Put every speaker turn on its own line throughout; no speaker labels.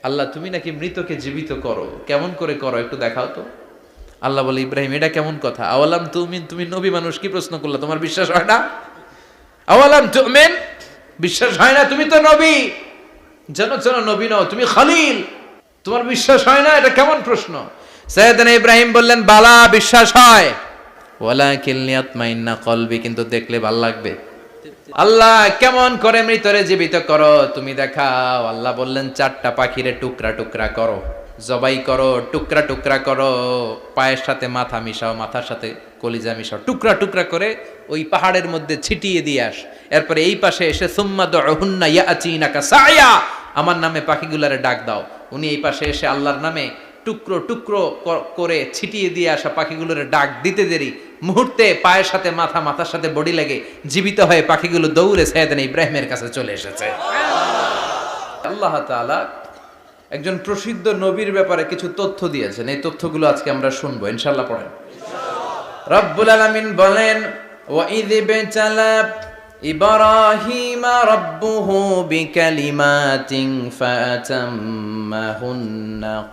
আল্লাহ তুমি নাকি মৃতকে জীবিত করো, কেমন করে করো একটু দেখাও তো। আল্লাহ বলে, ইব্রাহিম এটা কেমন কথা? আওয়ালাম তুমিন, তুমি নবী মানুষ, কি প্রশ্ন করলা? তোমার বিশ্বাস হয় না? আওয়ালাম তুমিন, বিশ্বাস হয় না? তুমি তো নবী, জানো নবী নও, তুমি খলিল, তোমার বিশ্বাস হয় না? এটা কেমন প্রশ্ন? সাইয়েদনা ইব্রাহিম বললেন, বালা, বিশ্বাস হয়, ওয়ালাকিন লিয়াতমাইন্না কলবি, কিন্তু দেখলে ভাল লাগবে। আল্লাহ কেমন করে মৃতরে জীবিত করো তুমি দেখাও। আল্লাহ বললেন, 4টা পাখিরে টুকরা টুকরা করো, জবাই করো, টুকরা টুকরা করো, পায়ের সাথে মাথা মিশাও, মাথার সাথে কলিজা মিশাও, টুকরা টুকরা করে ওই পাহাড়ের মধ্যে ছিটিয়ে দিয়ে আস। এরপরে এই পাশে এসে সুম্মা দুহুন্না ইয়াতিনাকা সায়া, আমার নামে পাখিগুলারে ডাক দাও। উনি এই পাশে এসে আল্লাহর নামে টুকরো টুকরো করে ছিটিয়ে দিয়ে আসা পাখিগুলোর ডাক দিতে দেরি, মুহূর্তে পায়ের সাথে মাথা, মাথার সাথে বডি লেগে জীবিত হয়ে পাখিগুলো দৌড়ে সাইয়েদনা ইব্রাহিমের কাছে চলে এসেছে। আল্লাহ তাআলা একজন প্রসিদ্ধ নবীর ব্যাপারে কিছু তথ্য দিয়েছেন, এই তথ্যগুলো আজকে আমরা শুনবো ইনশাআল্লাহ। পড়েন। রব্বুল আলামিন বলেন, ওয়া ইয বিতালা ইব্রাহিমা রাব্বুহু বিকালিমাতিন ফাতাম্মাহুন্না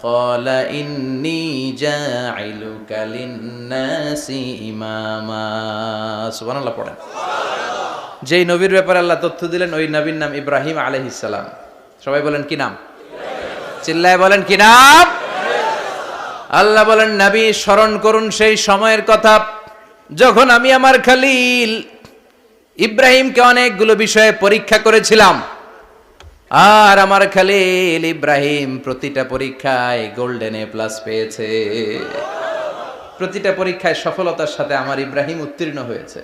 ক্বালা ইন্নী জাইলুকা লিন-নাসি ইমামা। সুবহানাল্লাহ পড়েন। যেই নবীর ব্যাপারে আল্লাহ তথ্য দিলেন ওই নবীর নাম ইব্রাহিম আলাইহিস সালাম। সবাই বলেন কি নাম? চিল্লায় বলেন কি নাম? আল্লাহ বলেন, নবী স্মরণ করুন সেই সময়ের কথা যখন আমি আমার খলিল ইব্রাহিমকে অনেকগুলো বিষয়ে পরীক্ষা করেছিলাম, আর আমার খলিল ইব্রাহিম প্রতিটা পরীক্ষায় গোল্ডেন এ প্লাস পেয়েছে। প্রতিটা পরীক্ষায় সফলতার সাথে আমার ইব্রাহিম উত্তীর্ণ হয়েছে।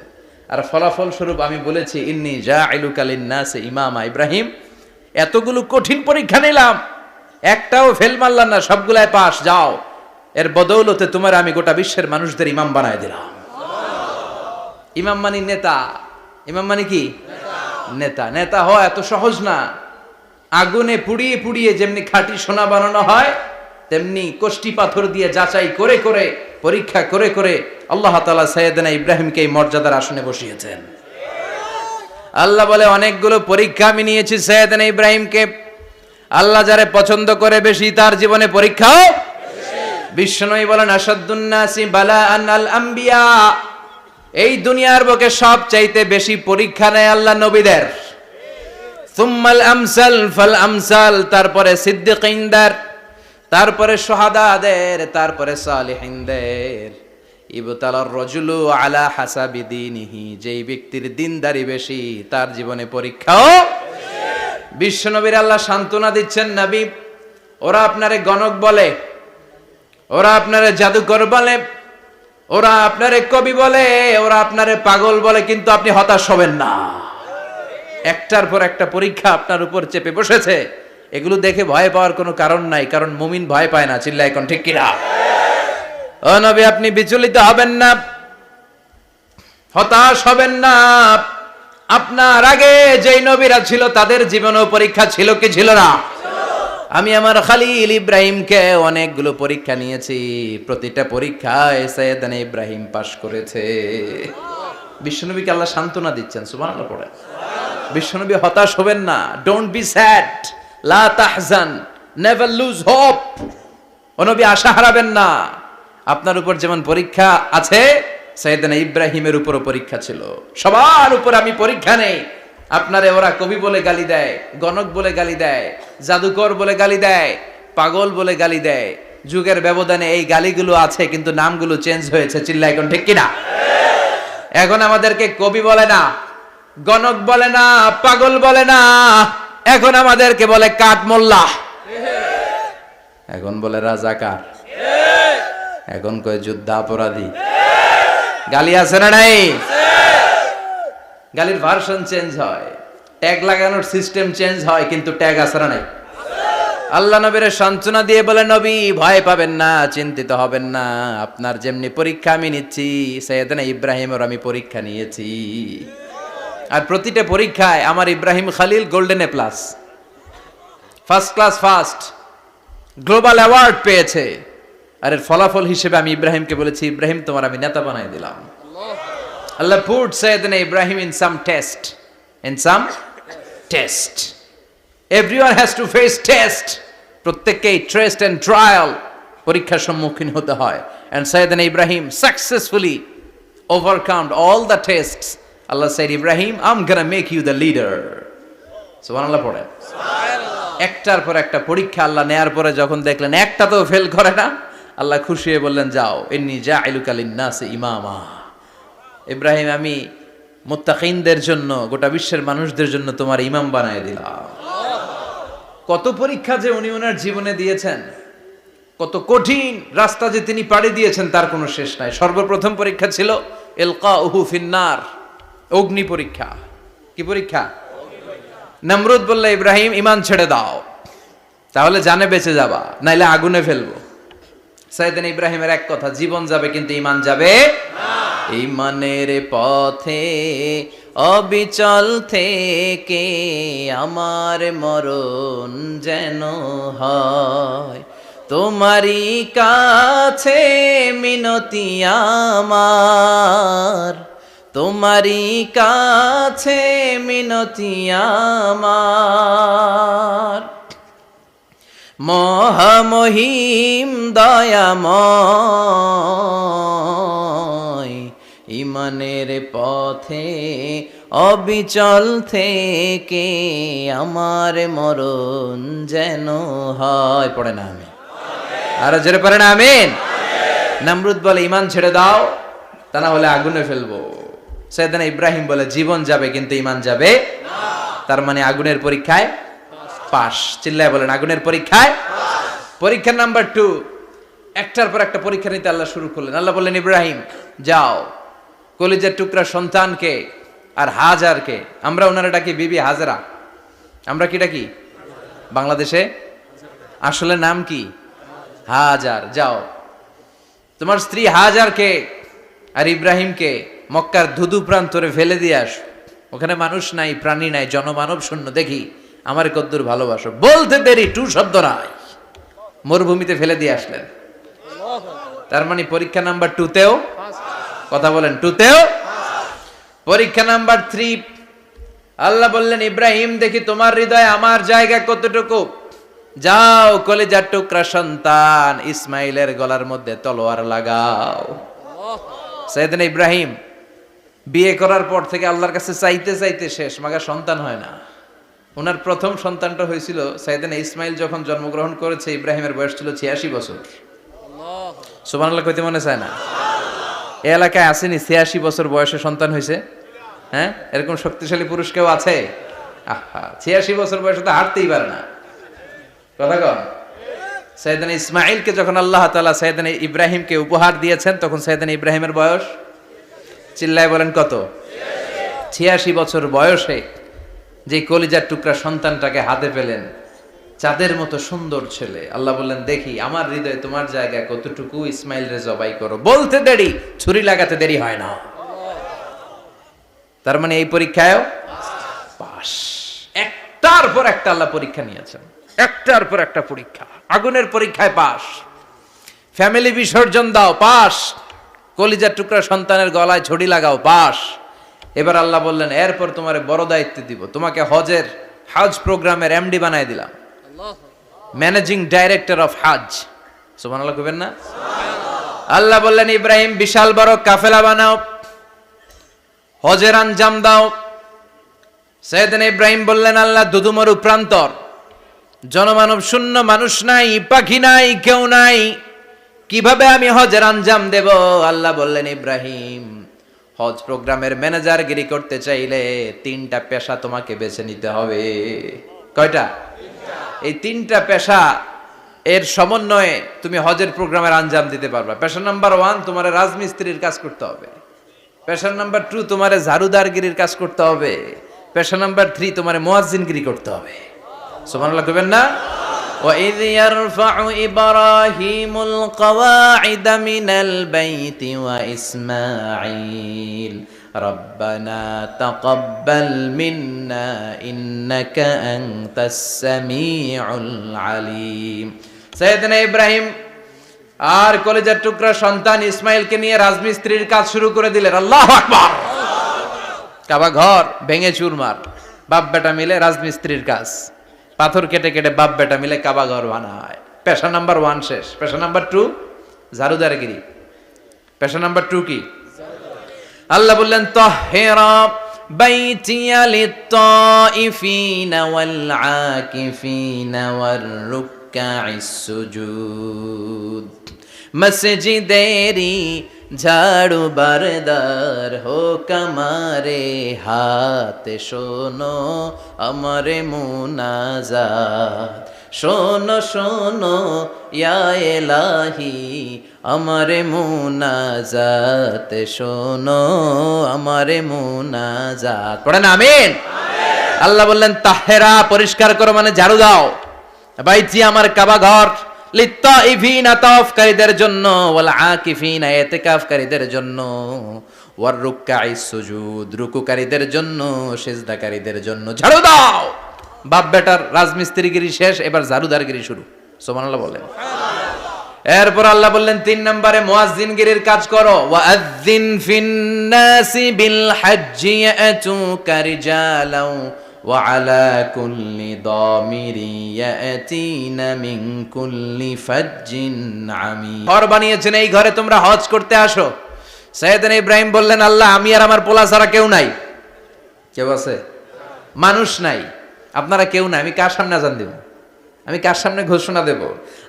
আর ফলাফল স্বরূপ আমি বলেছি, ইন্নী জাইলুকা লিন-নাসি ইমামা। ইব্রাহিম, এতগুলো কঠিন পরীক্ষা নিলাম, একটাও ফেল মারলাম না, সবগুলাই পাস। যাও, এর বদৌলতে তোমার আমি গোটা বিশ্বের মানুষদের ইমাম বানায় দিলাম। ইমাম মানে নেতা। ইমাম মানে কি? নেতা। নেতা হওয়া এত সহজ না। আগুনে পুড়িয়ে পুড়িয়ে যেমনি খাঁটি সোনা বানানো হয়, তেমনি কষ্টি পাথর দিয়ে যাচাই করে করে, পরীক্ষা করে করে আল্লাহ তাআলা সাইয়েদনা ইব্রাহিমকে এই মর্যাদার আসনে বসিয়েছেন। আল্লাহ বলে, অনেকগুলো পরীক্ষা আমি নিয়েছি সাইয়েদনা ইব্রাহিমকে। আল্লাহ যারে পছন্দ করে বেশি, তার জীবনে পরীক্ষাও বিশ্বনবী বলেন, আসাদ্দুন নাসি বালাআন আল আম্বিয়া। এই দুনিয়ার বুকে সবচাইতে বেশি পরীক্ষা নেয় আল্লাহ নবীদের। সুম্মাল আমসাল ফাল আমসাল, তারপরে সিদ্দিকিনদের, তারপরে শুহাদাদের, তারপরে সালিহিনদের। ইবতালার রাজুলু আলা হাসাবি দীনিহি, যেই ব্যক্তির দিনদারি বেশি তার জীবনে পরীক্ষাও। বিশ্বনবীর আল্লাহ সান্ত্বনা দিচ্ছেন, নবী ওরা আপনারে গণক বলে, ওরা আপনারে জাদুকর বলে, ওরা আপনারে কবি বলে, ওরা আপনারে পাগল বলে, কিন্তু আপনি হতাশ হবেন না। একটার পর একটা পরীক্ষা আপনার উপর চেপে বসেছে, এগুলো দেখে ভয় পাওয়ার কোনো কারণ নাই, কারণ মুমিন ভয় পায় না। চিল্লায় এখন ঠিক কিনা? ও নবী, আপনি বিচলিত হবেন না, হতাশ হবেন না। আপনার আগে যেই নবীরা ছিল তাদের জীবনেও পরীক্ষা ছিল কি ছিল না? আমি আমার খলিল ইব্রাহিমকে অনেকগুলো পরীক্ষা নিয়েছি, প্রতিটা পরীক্ষায় সাইয়েদনা ইব্রাহিম পাশ করেছে। বিশ্বনবীকে আল্লাহ সান্ত্বনা দিচ্ছেন। সুবহানাল্লাহ পড়ে। বিশ্বনবী হতাশ হবেন না। ডোন্ট বি স্যাড, লা তাহজান, নেভার লুজ হোপ। ও নবী, আশা হারাবেন না। আপনার উপর যেমন পরীক্ষা আছে, সাইয়েদনা ইব্রাহিমের উপরও পরীক্ষা ছিল। সবার উপর আমি পরীক্ষা নেই। আপনারে ওরা কবি বলে গালি দেয়, গণক বলে গালি দেয়, জাদুকর বলে গালি দেয়, পাগল বলে গালি দেয়। যুগের ব্যবধানে এই গালিগুলো আছে, কিন্তু নামগুলো চেঞ্জ হয়েছে। চিল্লা এখন ঠিক কিনা? এখন আমাদেরকে কবি বলে না, গণক বলে না, পাগল বলে না, এখন আমাদেরকে বলে কাঠ মোল্লা, এখন বলে রাজাকার, এখন কয় যুদ্ধাপরাধী। গালি আছে না নাই? গালির ভার্সন চেঞ্জ হয়, ট্যাগ লাগানোর সিস্টেম চেঞ্জ হয়, কিন্তু ট্যাগ আছে না নাই? আল্লাহ নবীর সান্ত্বনা দিয়ে বলে, নবী ভয় পাবেন না, চিন্তিত হবেন না। আপনার যেমনি পরীক্ষা আমি নিচ্ছি, সাইয়েদনা ইব্রাহিমের আমি পরীক্ষা নিয়েছি। আর প্রতিটা পরীক্ষায় আমার Ibrahim Khalil golden A plus, first class first, global award পেয়েছে। আর এর ফলাফল হিসেবে আমি ইব্রাহিমকে বলেছি, ইব্রাহিম তোমার আমি নেতা বানাই দিলাম। Allah put Sayyidina Ibrahim in some test. In some test. Everyone has to face test. প্রত্যেককেই টেস্ট এন্ড ট্রায়াল, পরীক্ষার সম্মুখীন হতে হয়। And Sayyidna Ibrahim successfully overcome all the tests. Allah said, Ibrahim, I'm gonna make you the leader. সুবহানাল্লাহ পড়ে। একটার পর একটা পরীক্ষা আল্লাহ নেয়ার পরে যখন দেখলেন একটা তো ফেল করে না, আল্লাহ খুশি হয়ে বললেন, যাও, ইন্নী জাইলুকা লিন-নাসি ইমামা। ইব্রাহিম, আমি মুত্তাকিনদের জন্য, গোটা বিশ্বের মানুষদের জন্য তোমার ইমাম বানায় দিলাম। কত পরীক্ষা যে উনি ওনার জীবনে দিয়েছেন, কত কঠিন রাস্তা যে তিনি পাড়ি দিয়েছেন তার কোনো শেষ নাই। সর্বপ্রথম পরীক্ষা ছিল ইলকাউহু ফিন্নার, অগ্নি পরীক্ষা। কি পরীক্ষা? নমরুদ বলল, ইব্রাহিম ঈমান ছেড়ে দাও, তাহলে জানে বেঁচে যাবা, নাইলে আগুনে ফেলবো। সাইয়েদনা ইব্রাহিমের এক কথা, জীবন যাবে কিন্তু ঈমান যাবে না। ঈমানের পথে অবিচল থেকে আমার মরণ যেন হয়, তোমারই কাছে মিনতি আমার, তোমারই কাছে মিনতি আমার। মহামহিম দয়াময়, ঈমানের পথে অবিচল থেকে আমার মরণ যেন হয়। পড়ে না আমি আরো জোরে পড়ে না আমিন। নমরুদ বলে, ঈমান ছেড়ে দাও, তা না হলে আগুনে ফেলবো। সাইয়েদনা ইব্রাহিম বলে, জীবন যাবে কিন্তু ঈমান যাবে না। তার মানে আগুনের পরীক্ষায় পাস। চিল্লায় বলেন, আগুনের পরীক্ষায় পরীক্ষা নাম্বার 2। একটার পর একটা পরীক্ষা নিতে আল্লাহ শুরু করলেন। আল্লাহ বললেন, ইব্রাহিম যাও, কলিজার টুকরা সন্তানকে আর হাজারকে, আমরা ওনারা ডাকি বিবি হাজরা, আমরা কি ডাকি বাংলাদেশে, আসলে নাম কি হাজার, যাও তোমার স্ত্রী হাজারকে আর ইব্রাহিমকে মক্কার ধুধু প্রান্তরে ফেলে দিয়ে আস। ওখানে মানুষ নাই, প্রাণী নাই, জনমানব শূন্য, দেখি আমার কদ্দুর ভালোবাসো। বলতে দেরি, টু শব্দ নাই, মরুভূমিতে ফেলে দিয়ে আসলেন। তার মানে পরীক্ষা নাম্বার 2তেও, কথা বলেন, 2তেও। পরীক্ষা নাম্বার 3, আল্লাহ বললেন, ইব্রাহিম দেখি তোমার হৃদয়ে আমার জায়গা কতটুকু, যাও কলিজার টুকরা সন্তান ইসমাইলের গলার মধ্যে তলোয়ার লাগাও। সাইয়েদনা ইব্রাহিম বিয়ে করার পর থেকে আল্লাহর কাছে চাইতে চাইতে শেষ, মাগা সন্তান হয় না। ওনার প্রথম সন্তানটা হয়েছিল সাইয়েদনা ইসমাইল যখন জন্মগ্রহণ করেছে, ইব্রাহিমের বয়স ছিল 86 বছর। সুবহানাল্লাহ কইতে মনে চায় না? এই এলাকায় আসেনি 86 বছর বয়সে সন্তান হয়েছে? হ্যাঁ, এরকম শক্তিশালী পুরুষ কেউ আছে? আহা, 86 বছর বয়সে তো হাঁটতেই পারে না। কথা কন। সাইয়েদনা ইসমাইলকে যখন আল্লাহ তাআলা সাইয়েদনা ইব্রাহিমকে উপহার দিয়েছেন, তখন সাইয়েদনা ইব্রাহিমের বয়স, চিল্লায় বলেন কত? 86 বছর বয়সে যে কলিজার টুকরা সন্তানটাকে হাতে পেলেন, চাঁদের মতো সুন্দর ছেলে। আল্লাহ বললেন, দেখি আমার হৃদয়ে তোমার জায়গা কতটুকু, ইসমাইল রে জবাই করো। বলতে দেরি, ছুরি লাগাতে দেরি হয় না। তার মানে এই পরীক্ষায়ও পাস। একটার পর একটা আল্লাহ পরীক্ষা নিয়েছেন, একটার পর একটা পরীক্ষা। আগুনের পরীক্ষায় পাস, ফ্যামিলি বিসর্জন দাও, পাস, কলিজার টুকরা সন্তানের গলায় ছড়ি লাগাও, পাস। এবার আল্লাহ বললেন, এরপর তোমার বড় দায়িত্ব দিব, তোমাকে হজ প্রোগ্রামের এমডি বানায় দিলাম, ম্যানেজিং ডাইরেক্টর অফ হজ। সুবহানাল্লাহ কইবেন না? আল্লাহ বললেন, ইব্রাহিম বিশাল বড় কাফেলা বানাও, হজের আঞ্জাম দাও। সাইয়েদনা ইব্রাহিম বললেন, আল্লাহ দুদুমরু প্রান্তর, জনমানব শূন্য, মানুষ নাই, পাখি নাই, কেউ নাই, কিভাবে আমি হজের আঞ্জাম দেব? আল্লাহ বললেন, ইব্রাহিম হজ প্রোগ্রামের ম্যানেজারগিরি করতে চাইলে 3টা পেশা তোমাকে বেছে নিতে হবে। কয়টা? এই 3টা পেশা এর সমন্বয়ে তুমি হজের প্রোগ্রামের আঞ্জাম দিতে পারবা। পেশা নাম্বার 1, তোমার রাজমিস্ত্রির কাজ করতে হবে। পেশা নাম্বার 2, তোমার ঝাড়ুদারগিরির কাজ করতে হবে। পেশা নাম্বার 3, তোমার মুয়াজ্জিনগিরি করতে হবে। সুবহানাল্লাহ কইবেন না? وَإِذْ يَرْفَعُ إِبْرَاهِيمُ الْقَوَاعِدَ مِنَ الْبَيْتِ وَإِسْمَاعِيلُ رَبَّنَا تَقَبَّلْ مِنَّا إِنَّكَ أَنْتَ السَّمِيعُ الْعَلِيمُ। সাইয়েদনা ইব্রাহিম আর কলিজার টুকরা সন্তান ইসমাইলকে নিয়ে রাজমিস্ত্রির কাজ শুরু করে দিলেন। আল্লাহু আকবার। কাবা ঘর ভেঙে চুরমার, বাপ বেটা মিলে রাজমিস্ত্রির কাজ। পাথর কেটে কেটে বাপ বেটা মিলে কাবা ঘর বানায়। পেশা নাম্বার 1 শেষ। পেশা নাম্বার 2 ঝাড়ুদারগিরি। পেশা নাম্বার 2 কি? আল্লাহ বললেন তাহহিরা বাইতিয়া লিত-তাইফিনা ওয়াল আকিফিনা ওয়ার রুকআইস সুজুদ। মসজিদেরি ঝাড়ু বারদার হোক আমারে হাত, শোনো আমারে মুনাজাত। শোনো শোনো ইয়া ইলাহি আমারে মুনাজাত, শোনো আমারে মুনাজাত। পড়েন আমিন। আল্লাহ বললেন তাহেরা পরিষ্কার করো মানে ঝাড়ু দাও, বাইতি আমার কাবা ঘর, লিত্তাইফিনা তাওয়াফকারীদের জন্য, ওয়াল আকিফিনা ইতিকাফকারীদের জন্য, ওয়ার রুকআইস সুজুদ রুকুকারীদের জন্য, সিজদাকারীদের জন্য ঝাড়ু দাও। বাপ বেটার রাজমিস্ত্রিগিরি শেষ, এবার ঝাড়ুদারগিরি শুরু। সুবহানাল্লাহ বলেন। এরপর আল্লাহ বললেন 3 নম্বরে মুয়াজ্জিনগিরির কাজ করো। ওয়াআযযিন ফিন-নাসি বিল-হাজ্জি ইয়াতুকা রিজালাও ওয়া আলা কুল্লি দামিরি ইয়াতিনা মিন কুল্লি ফাজ্জিন আমিক। ঘর বানিয়েছেন, এই ঘরে তোমরা হজ করতে আসো। সাইয়েদনা ইব্রাহিম বললেন আল্লাহ আমি আর আমার পোলা ছাড়া কেউ নাই। কেউ আছে? মানুষ নাই, আপনারা কেউ নাই, আমি কার সামনে আযান দেব? আমি কার সামনে ঘোষণা দেব?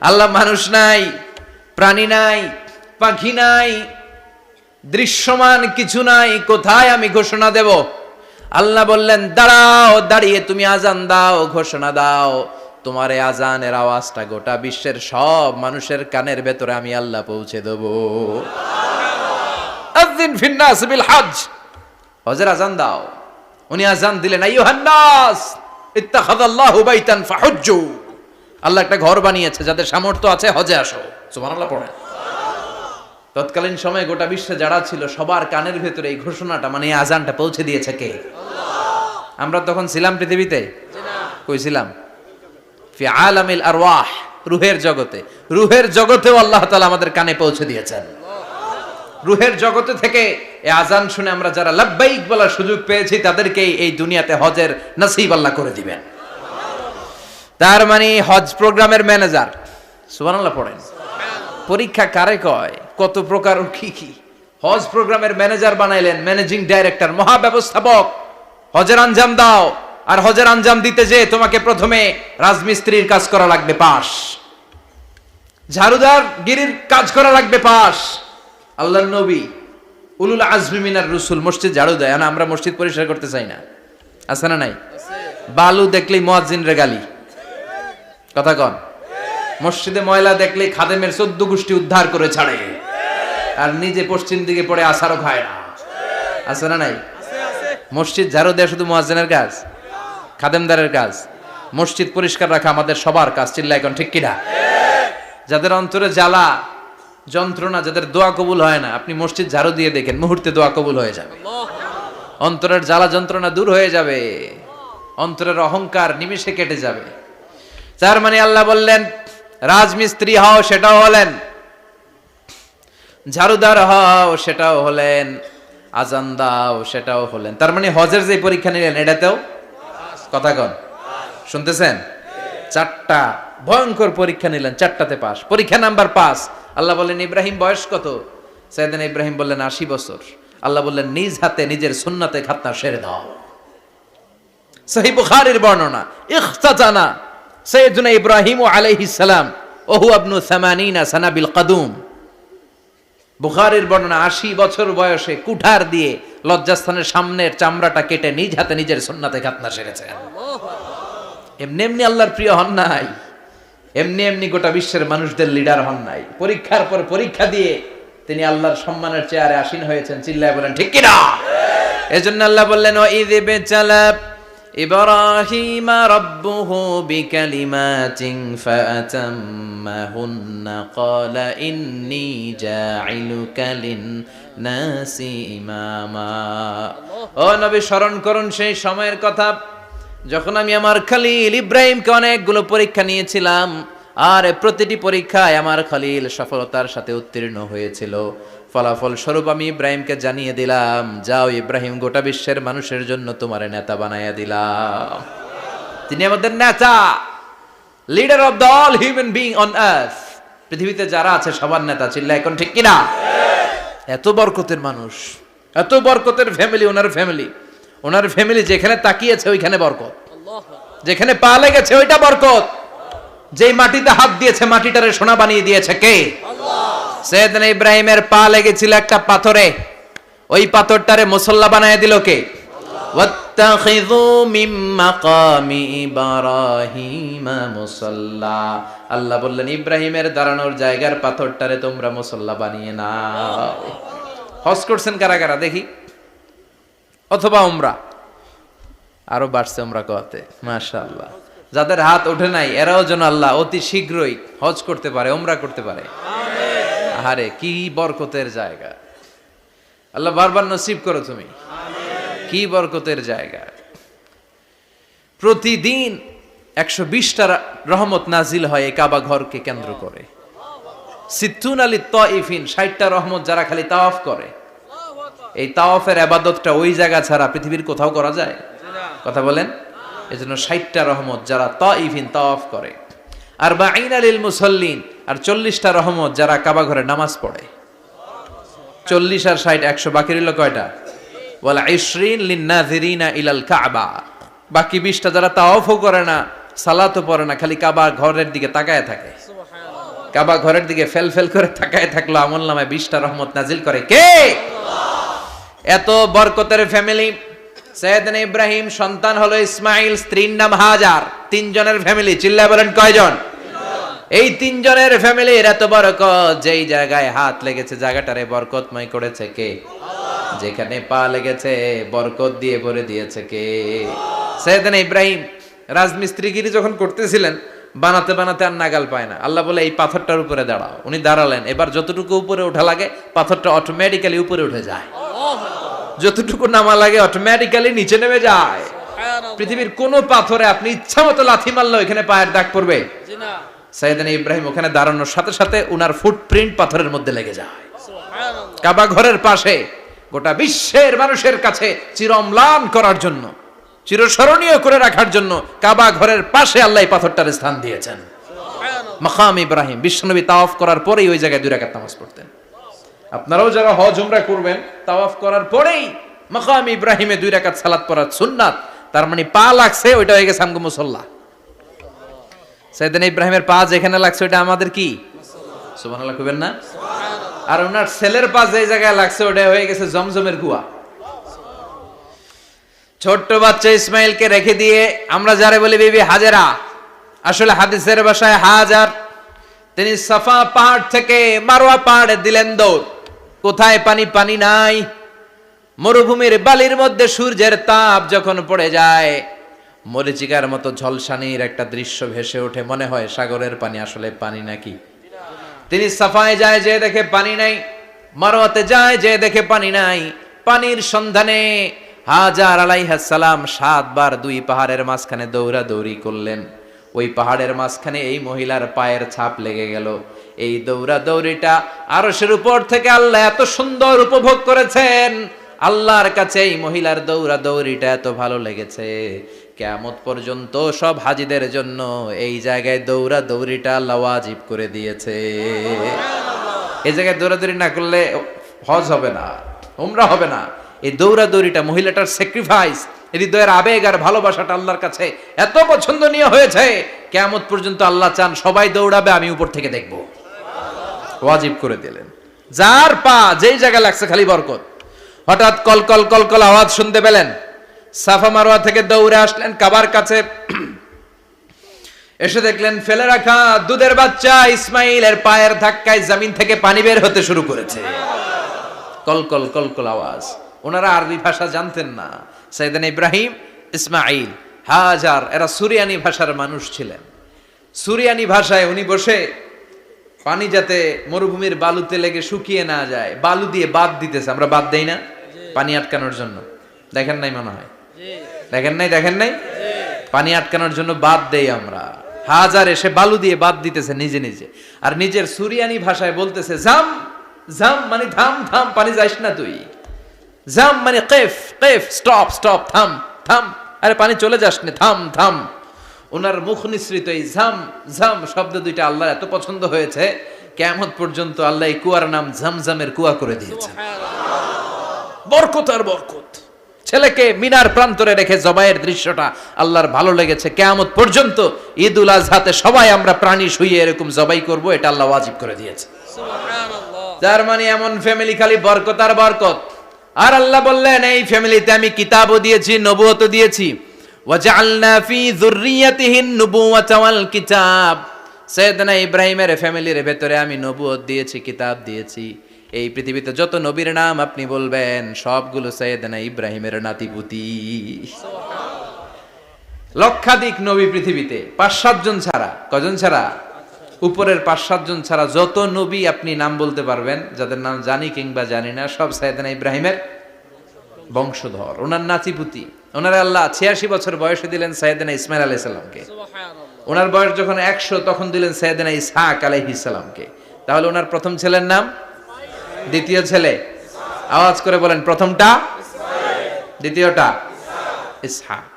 আল্লাহ মানুষ নাই, প্রাণী নাই, পাখি নাই, দৃশ্যমান কিছু নাই, কোথায় আমি ঘোষণা দেব? আল্লাহ বললেন দাঁড়াও, দাঁড়িয়ে তুমি আজান দাও, ঘোষণা দাও। তোমার এই আজানের আওয়াজটা গোটা বিশ্বের সব মানুষের কানের ভেতরে আমি আল্লাহ পৌঁছে দেব। আযিন ফিন-নাস বিল-হজ্জ, হজের আজান দাও। উনি আজান দিলেন আইয়ুহান নাস ইত্তাখাযাল্লাহু বাইতান ফাহুজ্জু। আল্লাহ একটা ঘর বানিয়েছে, যাদের সামর্থ্য আছে হজে আসো। সুবহানাল্লাহ পড়েন। তৎকালীন সময়ে গোটা বিশ্বে যারা ছিল সবার কানের ভেতরে এই ঘোষণাটা মানে এই আজানটা পৌঁছে দিয়েছে কে? আল্লাহ। আমরা তখন ছিলাম পৃথিবীতে? কই ছিলাম? ফি আলামিল আরওয়াহ, রূহের জগতে। রূহের জগতেও আল্লাহ তাআলা আমাদের কানে পৌঁছে দিয়েছেন। রূহের জগতে থেকে এই আজান শুনে আমরা যারা লাব্বাইক বলার সুযোগ পেয়েছি তাদেরকে এই দুনিয়াতে হজের নসিব আল্লাহ করে দিবেন। তার মানে হজ প্রোগ্রামের ম্যানেজার। সুবহানাল্লাহ পড়েন। পরীক্ষা কারে কয়? কত প্রকার কি কি। হজ প্রোগ্রামের ম্যানেজার বানাইলেন, ম্যানেজিং ডাইরেক্টর, মহাব্যবস্থাপক। হজের আঞ্জাম দাও, আর হজের আঞ্জাম দিতে যে তোমাকে প্রথমে রাজমিস্ত্রির কাজ করা লাগবে পাস, ঝাড়ুদার গিরির কাজ করা লাগবে পাস। আল্লাহর নবী উলুল আজমি মিনার রসুল মসজিদ ঝাড়ু দেয় না, আমরা মসজিদ পরিষ্কার করতে চাই না, আছে না নাই? বালু দেখলেই মুয়াজ্জিনরে গালি, কথা কন। মসজিদে ময়লা দেখলেই খাদেমের 14 গোষ্ঠী উদ্ধার করে ছাড়ে, আর নিজে পশ্চিম দিকে পড়ে আসারও খায় না, আছে না নাই? মসজিদ ঝাড়ু দেয়া শুধু মুয়াজ্জিনের কাজ? খাদেমদারের কাজ? মসজিদ পরিষ্কার রাখা আমাদের সবার কাজ। চিল্লা এখন ঠিক কিনা? যাদের অন্তরে জ্বালা যন্ত্রণা, যাদের দোয়া কবুল হয় না, আপনি মসজিদ ঝাড়ু দিয়ে দেখেন মুহূর্তে দোয়া কবুল হয়ে যাবে। অন্তরের জ্বালা যন্ত্রণা দূর হয়ে যাবে, অন্তরের অহংকার নিমেষে কেটে যাবে। তার মানে আল্লাহ বললেন রাজমিস্ত্রি হও, সেটাও হলেন, ঝাড়ুদার হও, সেটাও হলেন, আজান দাও, সেটাও হলেন। তার মানে হজের যে পরীক্ষা নিলেন এটাতেও, কথা কন, শুনতেছেন? 4টা ভয়ঙ্কর পরীক্ষা নিলেন, 4টাতে পাস। পরীক্ষা নাম্বার 5। আল্লাহ বললেন ইব্রাহিম বয়স কত? সাইয়েদনা ইব্রাহিম বললেন 80 বছর। আল্লাহ বললেন নিজ হাতে নিজের সুন্নাতে খাতনা সেরে দাও। সহিহ বুখারীর বর্ণনা, ইখতাতানা সাইয়েদনা ইব্রাহিম আলাইহিস সালাম ওহু ইবনু 80 সানা বিল কদুম। বুখারীর বর্ণনা 80 বছর বয়সে কুঠার দিয়ে লজ্জাস্থানের সামনের চামড়াটা কেটে নিজ হাতে নিজের সুন্নাতে খাতনা সেরেছেন। এমনি এমনি আল্লাহর প্রিয় হন নাই, এমনি এমনি গোটা বিশ্বের মানুষদের লিডার হন নাই। পরীক্ষার পর পরীক্ষা দিয়ে তিনি আল্লাহর সম্মানের চেয়ারে আসীন হয়েছেন। চিল্লায় বলেন ঠিক কিনা? এজন্য আল্লাহ বললেন ওয়াইয বিতালা ইব্রাহিমা রাব্বুহু বিকালিমাতিন ফাআতাম্মাহুন্না ক্বালা ইন্নী জাঈলুকা লিন-নাসি ইমামা। ও নবী স্মরণ করুন সেই সময়ের কথা যখন আমি আমার খলিল ইব্রাহিমকে অনেকগুলো পরীক্ষা নিয়েছিলাম, আর প্রতিটি পরীক্ষায় আমার খলিল সফলতার সাথে উত্তীর্ণ হয়েছিল। ফলাফল স্বরূপ আমি ইব্রাহিমকে জানিয়ে দিলাম, যাও ইব্রাহিম, গোটা বিশ্বের মানুষের জন্য তোমার নেতা বানাইয়া দিলাম। তিনি আমাদের নেতা, leader of the all human being on earth. পৃথিবীতে যারা আছে সবার নেতা, চিল্লা এখন ঠিক কিনা? এত বরকতের মানুষ, এত বরকতের ফ্যামিলি, ওনার ফ্যামিলি যেখানে তাকিয়েছে ওইখানে বরকত, যেখানে পা লেগেছে ওইটা বরকত। যেই মাটিতে হাত দিয়েছে মাটিটারে সোনা বানিয়ে দিয়েছে কে? সৈয়দনা ইব্রাহিমের পা লেগেছিল একটা পাথরে, ওই পাথরটারে মুসল্লা বানিয়ে দিল কে? ওয়াত্তাখিযু মিন মাকামি ইব্রাহিমা মুসাল্লা। আল্লাহ বললেন ইব্রাহিমের দাঁড়ানোর জায়গার পাথরটারে তোমরা মুসল্লা বানিয়ে নাও। হজ করছেন কারা কারা দেখি, অথবা উমরা? আরো বাড়ছে উমরা করতে, মাশাআল্লাহ। যাদের হাত ওঠে নাই এরাও যেন আল্লাহ অতি শীঘ্রই হজ করতে পারে, উমরা করতে পারে। আরে কি বরকতের জায়গা, আল্লাহ বারবার নসিব করো তুমি। কি বরকতের জায়গা। প্রতিদিন 120টা রহমত নাজিল হয় এই কাবা ঘরকে কেন্দ্র করে। সিত্তুন আলী তাইফিন, 60টা রহমত যারা খালি তাওয়াফ করে। এই তাওয়াফের ইবাদতটা ওই জায়গা ছাড়া পৃথিবীর কোথাও করা যায়? কথা বলেন। এজন্য 60টা রহমত যারা তাইফিন তাওয়াফ করে। আর বাঈনা লিল মুসাল্লিন, আর 40টা রহমত যারা কাবা ঘরে নামাজ পড়ে। 40 আর 60 100, বাকি রইল কয়টা? ওয়াল 20 লিন-নাযিরিনা ইলাল কাবা। বাকি 20টা যারা তাওয়াফও করে না, সালাতও পড়ে না, খালি কাবা ঘরের দিকে তাকায় থাকে। কাবা ঘরের দিকে ফেল করে তাকায় থাকলো, আমলনামায় 20টা রহমত নাজিল করে কে? এত বরকতের ফ্যামিলি। সৈয়দনা ইব্রাহিম সন্তান হলো ইসমাইল, স্ত্রীর নাম হাজার। 3 জনের ফ্যামিলি, চিল্লায় বলেন কয়জন? এই 3 জনের ফ্যামিলির এত বরকত, যেই জায়গায় হাত লেগেছে জায়গাটারে বরকতময় করেছে কে? যেখানে পা লেগেছে বরকত দিয়ে ভরে দিয়েছে কে? সৈয়দনা ইব্রাহিম রাজমিস্ত্রিগিরি যখন করতেছিলেন, বানাতে বানাতে আর নাগাল পায় না। আল্লাহ বলে এই পাথরটার উপরে দাঁড়াও। উনি দাঁড়ালেন, এবার যতটুকু উপরে ওঠা লাগে পাথরটা অটোমেটিক্যালি উপরে উঠে যায়, যতটুকু নামা লাগে অটোমেটিক্যালি নিচে নেমে যায়। পৃথিবীর কোন পাথরে আপনি ইচ্ছা মতো লাথি মারলে এখানে পায়ের দাগ পড়বে? সৈয়দনা ইব্রাহিম ওখানে দাঁড়ানোর সাথে সাথে উনার ফুটপ্রিন্ট পাথরের মধ্যে লেগে যায়। কাবা ঘরের পাশে গোটা বিশ্বের মানুষের কাছে চিরম্লান করার জন্য, চিরস্মরণীয় করে রাখার জন্য কাবা ঘরের পাশে আল্লাহ এই পাথরটার স্থান দিয়েছেন। মাকাম ইব্রাহিম। বিশ্বনবী তাওয়াফ করার পরেই ওই জায়গায় 2 রাকাত নামাজ পড়তেন। আপনারাও যারা হজ উমরা করবেন, তাওয়াফ করার পরেই মাকাম ইব্রাহিমে 2 রাকাত সালাত পড়া সুন্নাত। তার মানে পা লাগছে, ওইটা হয়ে গেছে আমগো মুসাল্লা। সৈয়দনা ইব্রাহিমের পা যেখানে লাগছে ওইটা আমাদের কি? সুবহানাল্লাহ কইবেন না? আর ওনার ছেলের পা যে জায়গায় লাগছে ওটা হয়ে গেছে জমজমের কুয়া। ছোট্ট বাচ্চা ইসমাইলকে রেখে দিয়ে আমরা যারে বলি বিবি হাজেরা, আসলে হাদিসের ভাষায় হাজার, তিনি সাফা পাহাড় থেকে মারওয়া পাহাড়ে দিলেন দৌড়। কোথায় পানি? পানি নাই। মরুভূমির বালির মধ্যে সূর্যের তাপ যখন পড়ে যায়, মরিচিকার মতো ঝলসানির একটা দৃশ্য ভেসে ওঠে, মনে হয় সাগরের পানি, আসলে পানি নাকি। তিনি সাফায় যায়, যে দেখে পানি নাই। মারওয়াতে যায়, যে দেখে পানি নাই। পানির সন্ধানে হাজার আলাইহিস সালাম 7 বার 2 পাহাড়ের মাঝখানে দৌড়াদৌড়ি করলেন। ওই পাহাড়ের মাঝখানে এই মহিলার পায়ের ছাপ লেগে গেল। এই দৌড়াদৌড়িটা আরশের উপর থেকে আল্লাহ এত সুন্দর উপভোগ করেছেন। আল্লাহর কাছে এই মহিলার দৌড়াদৌড়িটা এত ভালো লেগেছে, কিয়ামত পর্যন্ত সব হাজীদের জন্য এই জায়গায় দৌড়াদৌড়িটা আল্লাহ ওয়াজিব করে দিয়েছে। এই জায়গায় দৌড়াদৌড়ি না করলে হজ হবে না, উমরা হবে না। এই দৌড়াদৌড়িটা, মহিলাটার স্যাক্রিফাইস, হৃদয়ের আবেগ আর ভালোবাসাটা আল্লাহর কাছে এত পছন্দনীয় হয়েছে, কিয়ামত পর্যন্ত আল্লাহ চান সবাই দৌড়াবে, আমি উপর থেকে দেখব। ওয়াজিব করে দিলেন। যার পা যেই জায়গায় লাগছে খালি বরকত। হঠাৎ কলকল কলকল আওয়াজ শুনতে পেলেন। সাফা মারওয়া থেকে দৌড়ে আসলেন কাবার কাছে। এসে দেখলেন ফেলে রাখা দুধের বাচ্চা ইসমাইলের পায়ের ধাক্কায় জমিন থেকে পানি বের হতে শুরু করেছে। কলকল কলকল আওয়াজ। ওনারা আরবি ভাষা জানতেন না। সাইয়েদনা ইব্রাহিম, ইসমাইল, হাজার এরা সুরিয়ানি ভাষার মানুষ ছিলেন। সুরিয়ানি ভাষায় উনি বসে পানি যাতে মরুভূমির বালুতে লেগে শুকিয়ে না যায়, বালু দিয়ে বাদ দিতেছে। আমরা বাদ দেই না পানি আটকানোর জন্য? দেখেন নাই মনে হয়? দেখেন নাই? পানি আটকানোর জন্য বাদ দেই আমরা। হাজার এসে বালু দিয়ে বাদ দিতেছে নিজে নিজে। আর নিজের সুরিয়ানি ভাষায় বলতেছে জাম জাম, মানে থাম থাম, পানি যাইস না তুই। জাম মানে কেফ কেফ, স্টপ স্টপ, থাম থাম, আরে পানি চলে যাস না, থাম থাম। ওনার মুখ নিঃসৃত এই ঝাম ঝাম শব্দ দুইটা আল্লাহর এত পছন্দ হয়েছে, কিয়ামত পর্যন্ত আল্লাহ এই কুয়ার নাম ঝমঝমের কুয়া করে দিয়েছে। বরকত আর বরকত। ছেলেকে মিনার প্রান্তরে রেখে জবাইয়ের দৃশ্যটা আল্লাহর ভালো লেগেছে। কিয়ামত পর্যন্ত ঈদুল আজহাতে সবাই আমরা প্রাণী শুইয়ে এরকম জবাই করব, এটা আল্লাহ ওয়াজিব করে দিয়েছে। যার মানে এমন ফ্যামিলি খালি বরকত আর বরকত। আর আল্লাহ বললেন এই ফ্যামিলিতে আমি কিতাবও দিয়েছি, নবুয়তও দিয়েছি। ওয়াজআলনা ফি যুররিয়াতিহিন নুবুওয়াতা ওয়াল কিতাব। সাইয়েদনা ইব্রাহিমের ফ্যামিলির ভেতরে আমি নবুয়ত দিয়েছি, কিতাব দিয়েছি। এই পৃথিবীতে যত নবীর নাম আপনি বলবেন সবগুলো সাইয়েদনা ইব্রাহিমের নাতিপুতি। লক্ষাধিক নবী পৃথিবীতে, 5-7 জন ছাড়া। কজন ছাড়া? উপরের 5-7 জন ছাড়া যত নবী আপনি নাম বলতে পারবেন, যাদের নাম জানি কিংবা জানি না, সব সাইয়েদনা ইব্রাহিমের বংশধর, ওনার নাতিপুতি। ওনারা আল্লাহ 86 বছর বয়সে দিলেন সাইয়েদনা ইসমাইল আলাইহিস সালামকে। ওনার বয়স যখন 100 তখন দিলেন সাইয়েদনা ইসহাক আলাইহিস সালামকে। তাহলে ওনার প্রথম ছেলের নাম, দ্বিতীয় ছেলে আওয়াজ করে বলেন, প্রথমটা দ্বিতীয়টা ইসহাক।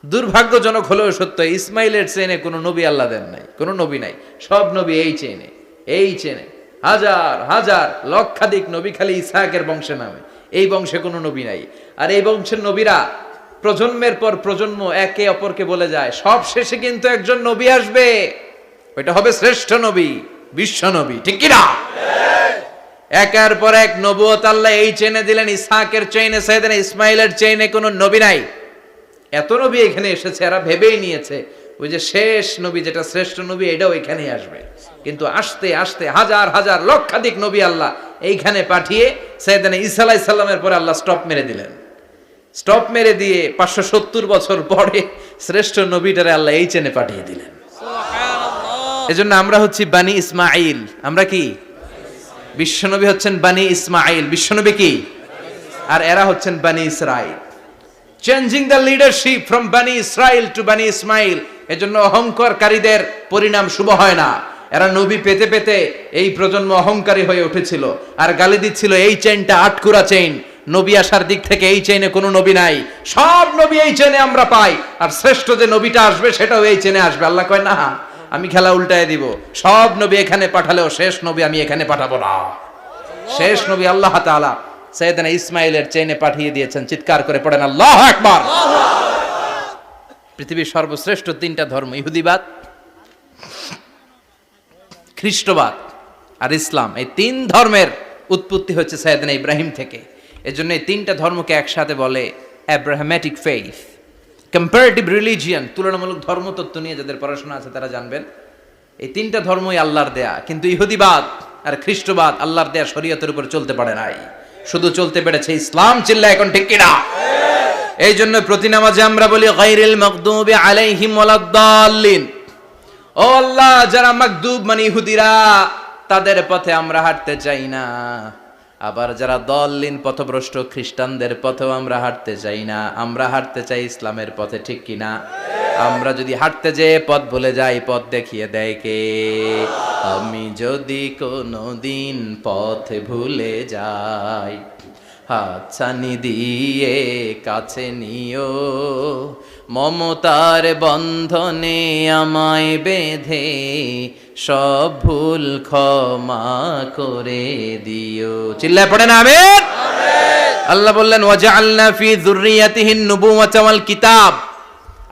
দুর্ভাগ্যজনক হলেও সত্য, ইসমাইলের চেনে কোনো নবী আল্লাহ দেন নাই, কোনো নবী নাই। সব নবী এই চেনে, এই চেনে। হাজার হাজার লক্ষাধিক নবী খালি ইসহাকের বংশে নামে, এই বংশে কোনো নবী নাই। আর এই বংশের নবীরা প্রজন্মের পর প্রজন্ম একে অপরকে বলে যায়, সব শেষে কিন্তু একজন নবী আসবে, ওইটা হবে শ্রেষ্ঠ নবী, বিশ্ব নবী। ঠিক কি না? একের পর এক নবুয়ত আল্লাহ এই চেনে দিলেন। ইসহাকের চেইনে, সাইয়েদনা ইসমাইলের চেইনে কোনো নবী নাই। এত নবী এখানে এসেছে, এরা ভেবেই নিয়েছে ওই যে শেষ নবী যেটা শ্রেষ্ঠ নবী এটাও এখানেই আসবে। কিন্তু আস্তে আস্তে হাজার হাজার লক্ষাধিক নবী আল্লাহ এইখানে পাঠিয়ে সাইয়েদনা ঈসা আলাইহিস সালামের পরে আল্লাহ স্টপ মেরে দিলেন। স্টপ মেরে দিয়ে 570 বছর পরে শ্রেষ্ঠ নবীটারে আল্লাহ এই চেনে পাঠিয়ে দিলেন। এজন্য আমরা হচ্ছি বানি ইসমাইল। আমরা কি? বিশ্বনবী হচ্ছেন বানি ইসমাইল। বিশ্বনবী কি? আর এরা হচ্ছেন বানি Israil. Changing the leadership from বানি ইসরাইল টু বানি ইসমাইল। এজন্য অহংকারকারীদের পরিণাম শুভ হয় না। এরা নবী পেতে পেতে এই প্রজন্ম অহংকারী হয়ে উঠেছিল আর গালি দিচ্ছিল এই চেইনটা আটকুরা চেইন, নবী আসার দিক থেকে এই চেইনে কোনো নবী নাই, সব নবী এই চেইনে আমরা পাই, আর শ্রেষ্ঠ যে নবীটা আসবে সেটাও এই চেইনে আসবে। আল্লাহ কয় না, আমি খেলা উল্টায় দিব, সব নবী এখানে পাঠালেও শেষ নবী আমি এখানে পাঠাবো না। শেষ নবী আল্লাহ তাআলা সাইয়েদনা ইসমাইলের চেইনে পাঠিয়ে দিয়েছেন। চিৎকার করে পড়েন আল্লাহু আকবার। পৃথিবীর সর্বশ্রেষ্ঠ 3টা ধর্ম, ইহুদিবাদ, খ্রিস্টবাদ আর ইসলাম, এই 3 ধর্মের উৎপত্তি হচ্ছে সাইয়েদনা ইব্রাহিম থেকে। এজন্য এই 3টা ধর্মকে একসাথে বলে অ্যাব্রাহামেটিক ফেইথ, কম্পারেটিভ রিলিজিয়ন। তুলনামূলক ধর্মতত্ত্ব নিয়ে যাদের পড়াশোনা আছে তারা জানবেন এই 3টা ধর্মই আল্লাহর দেয়া। কিন্তু ইহুদিবাদ আর খ্রিস্টবাদ আল্লাহর দেয়া শরীয়তের উপর চলতে পারে নাই, শুধু চলতে পেরেছে ইসলাম। চিল্লা এখন ঠিক কিনা? এই জন্য প্রতি নামাজে আমরা বলি গায়রিল মাগদুবি আলাইহিম ওয়ালাদ-দাল্লিন। ও আল্লাহ, যারা মাগদুব মানে ইহুদিরা, তাদের পথে আমরা হাঁটতে চাই না। আবার যারা দল্লিন পথভ্রষ্ট খ্রিস্টানদের পথেও আমরা হাঁটতে চাই না, আমরা হাঁটতে চাই ইসলামের পথে। ঠিক কিনা? আমরা যদি হাঁটতে যেয়ে পথ ভুলে যাই, পথ দেখিয়ে দেয় কে? আমি যদি কোনোদিন পথ ভুলে যাই, হাতছানি দিয়ে কাছে নিও, মমতার বন্ধনে আমায় বেঁধে সব ভুল ক্ষমা করে দিও। চিল্লায় পড়েন আমিন। আল্লাহ বললেন ওয়াজআলনা ফি যুররিয়াতিহিন নুবুওয়াতা ওয়াল কিতাব।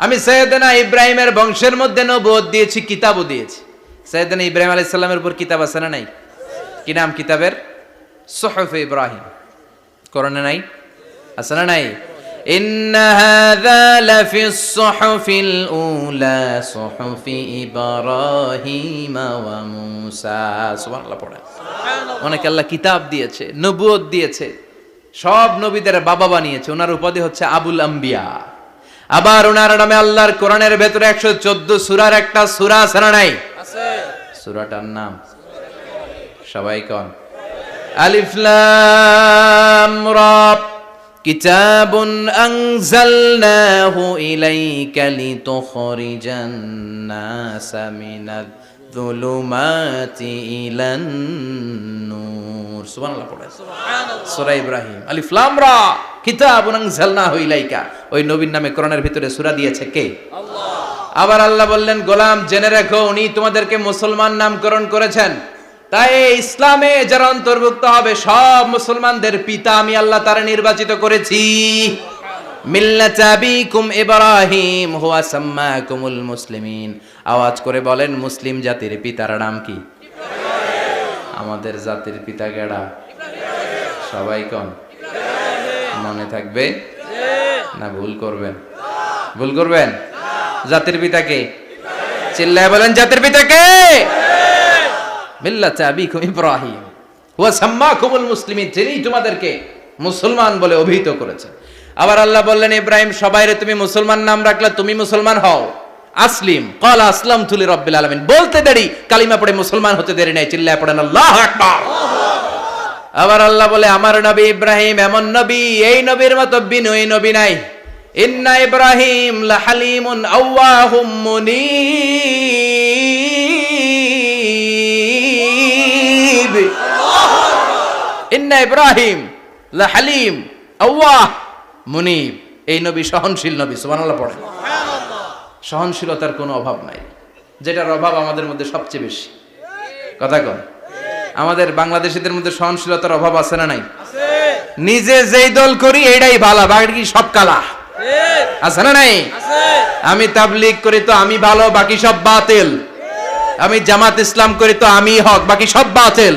আমি সাইয়েদনা ইব্রাহিমের বংশের মধ্যে নবুয়ত দিয়েছি, কিতাবও দিয়েছি। সাইয়েদনা ইব্রাহিম আলাইহিস সালামের উপর কিতাব আছে না নাই? কি নাম কিতাবের? সুহুফ ইব্রাহিম। কোরআনে নাই? আছে না নাই? ইন্না হাযা লাফিস সুহুফিল উলা সুহুফি ইব্রাহিম ওয়া মূসা। সুবহানাল্লাহ পড়ে। অনেকে আল্লাহ কিতাব দিয়েছে, নবুয়ত দিয়েছে, সব নবীদের বাবা বানিয়েছে। ওনার উপাধি হচ্ছে আবুল আম্বিয়া। আবার ওনার নামে আল্লাহর কোরআনের ভেতরে 114 সূরার একটা সূরা আছে না নাই? আছে। সূরাটার নাম সবাই কোন? আলিফ লাম রা। কিতাবুন আনজালনাহু ইলাইকা লিতুখরিজান নাসা মিনাজ যুলুমাতি ইলান নূর। সুবহানাল্লাহ পড়ে। সুবহানাল্লাহ। সূরা ইব্রাহিম। আলিফ লাম রা। কিতাবুন আনজালনাহু ইলাইকা। ওই নবীর নামে কোরআনের ভিতরে সূরা দিয়েছে কে? আল্লাহ। আবার আল্লাহ বললেন, গোলাম জেনে রাখো উনি তোমাদেরকে মুসলমান নামকরণ করেছেন, তাই ইসলামে যারা অন্তর্ভুক্ত হবে সব মুসলমানদের পিতা আমি আল্লাহ তারা নির্বাচিত করেছি। মিল্লাত আবিকুম ইব্রাহিম হুয়া সাম্মাকুমুল মুসলিমিন। আওয়াজ করে বলেন, মুসলিম জাতির পিতার নাম কি? আমাদের জাতির পিতা কেডা? সবাই কোন? মনে থাকবে না ভুল করবেন? ভুল করবেন? জাতির পিতা কে? চিল্লায় বলেন, জাতির পিতা কে? মিল্লাত আবিকুম ইব্রাহিম হুয়া সাম্মাকুমুল মুসলিমিন, যিনি তোমাদেরকে মুসলমান বলে অভিহিত করেছে। আবার আল্লাহ বললেন, ইব্রাহিম সবাইরে তুমি মুসলমান নাম রাখলে, তুমি মুসলমান হও। আসলিম ক্বালা আসলামতু লিরাব্বিল আলামিন, বলতে দেরি, কালিমা পড়ে মুসলমান হতে দেরি নাই। চিল্লায় পড়েন আল্লাহু আকবার। আবার আল্লাহ বলে, আমার নবী ইব্রাহিম এমন নবী, এই নবীর মতো বিনয়ী নবী নাই। ইন্না ইব্রাহিম লাহালিমুন আওয়াহুম মুনীব। ইন্না ইব্রাহিম লাহালিম আওয়াহ মুনীব, এই নবী সহনশীল নবী। সুবহানাল্লাহ পড়েন। সহনশীলতার কোনো অভাব নাই, যেটার অভাব আমাদের মধ্যে সবচেয়ে বেশি। কথা কন, আমাদের বাংলাদেশীদের মধ্যে সহনশীলতার অভাব আছে না নাই? নিজে যেই দল করি এইটাই ভালো, বাকি সব কালা। আছে না নাই? আমি তাবলীগ করি তো আমি ভালো, বাকি সব বাতিল। আমি জামাত ইসলাম করি তো আমি হক, বাকি সব বাতিল।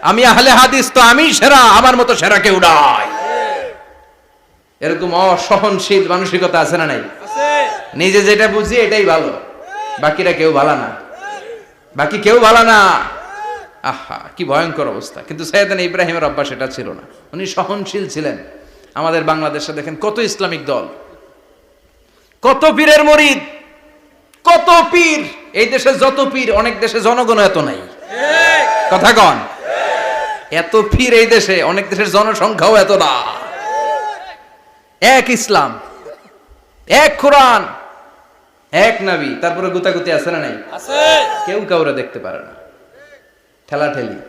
আমি আহলে হাদিস তো আমি সেরা, আমার মতো সেরা কেউ নাই। এরকম অসহনশীল মানসিকতা আছে না নাই? নিজে যেটা বুঝি এটাই ভালো, বাকিরা কেউ ভালো না, বাকি কেউ ভালো না। আহা, কি ভয়ঙ্কর অবস্থা। কিন্তু সাইয়েদনা ইব্রাহিমের অভ্যাস এটা ছিল না, উনি সহনশীল ছিলেন। আমাদের বাংলাদেশে দেখেন কত ইসলামিক দল, কত পীরের মুরিদ, কত পীর। এই দেশে যত পীর, অনেক দেশে জনগণ এত নাই। কথা কন, এত পীর এই দেশে, অনেক দেশের জনসংখ্যাও এত না। এক ইসলাম, এক কোরআন, এক নবী, তারপরে গুতাগুতি আছে না নাই? কেউ কাউরে দেখতে পারে না, ঠেলাঠেলি।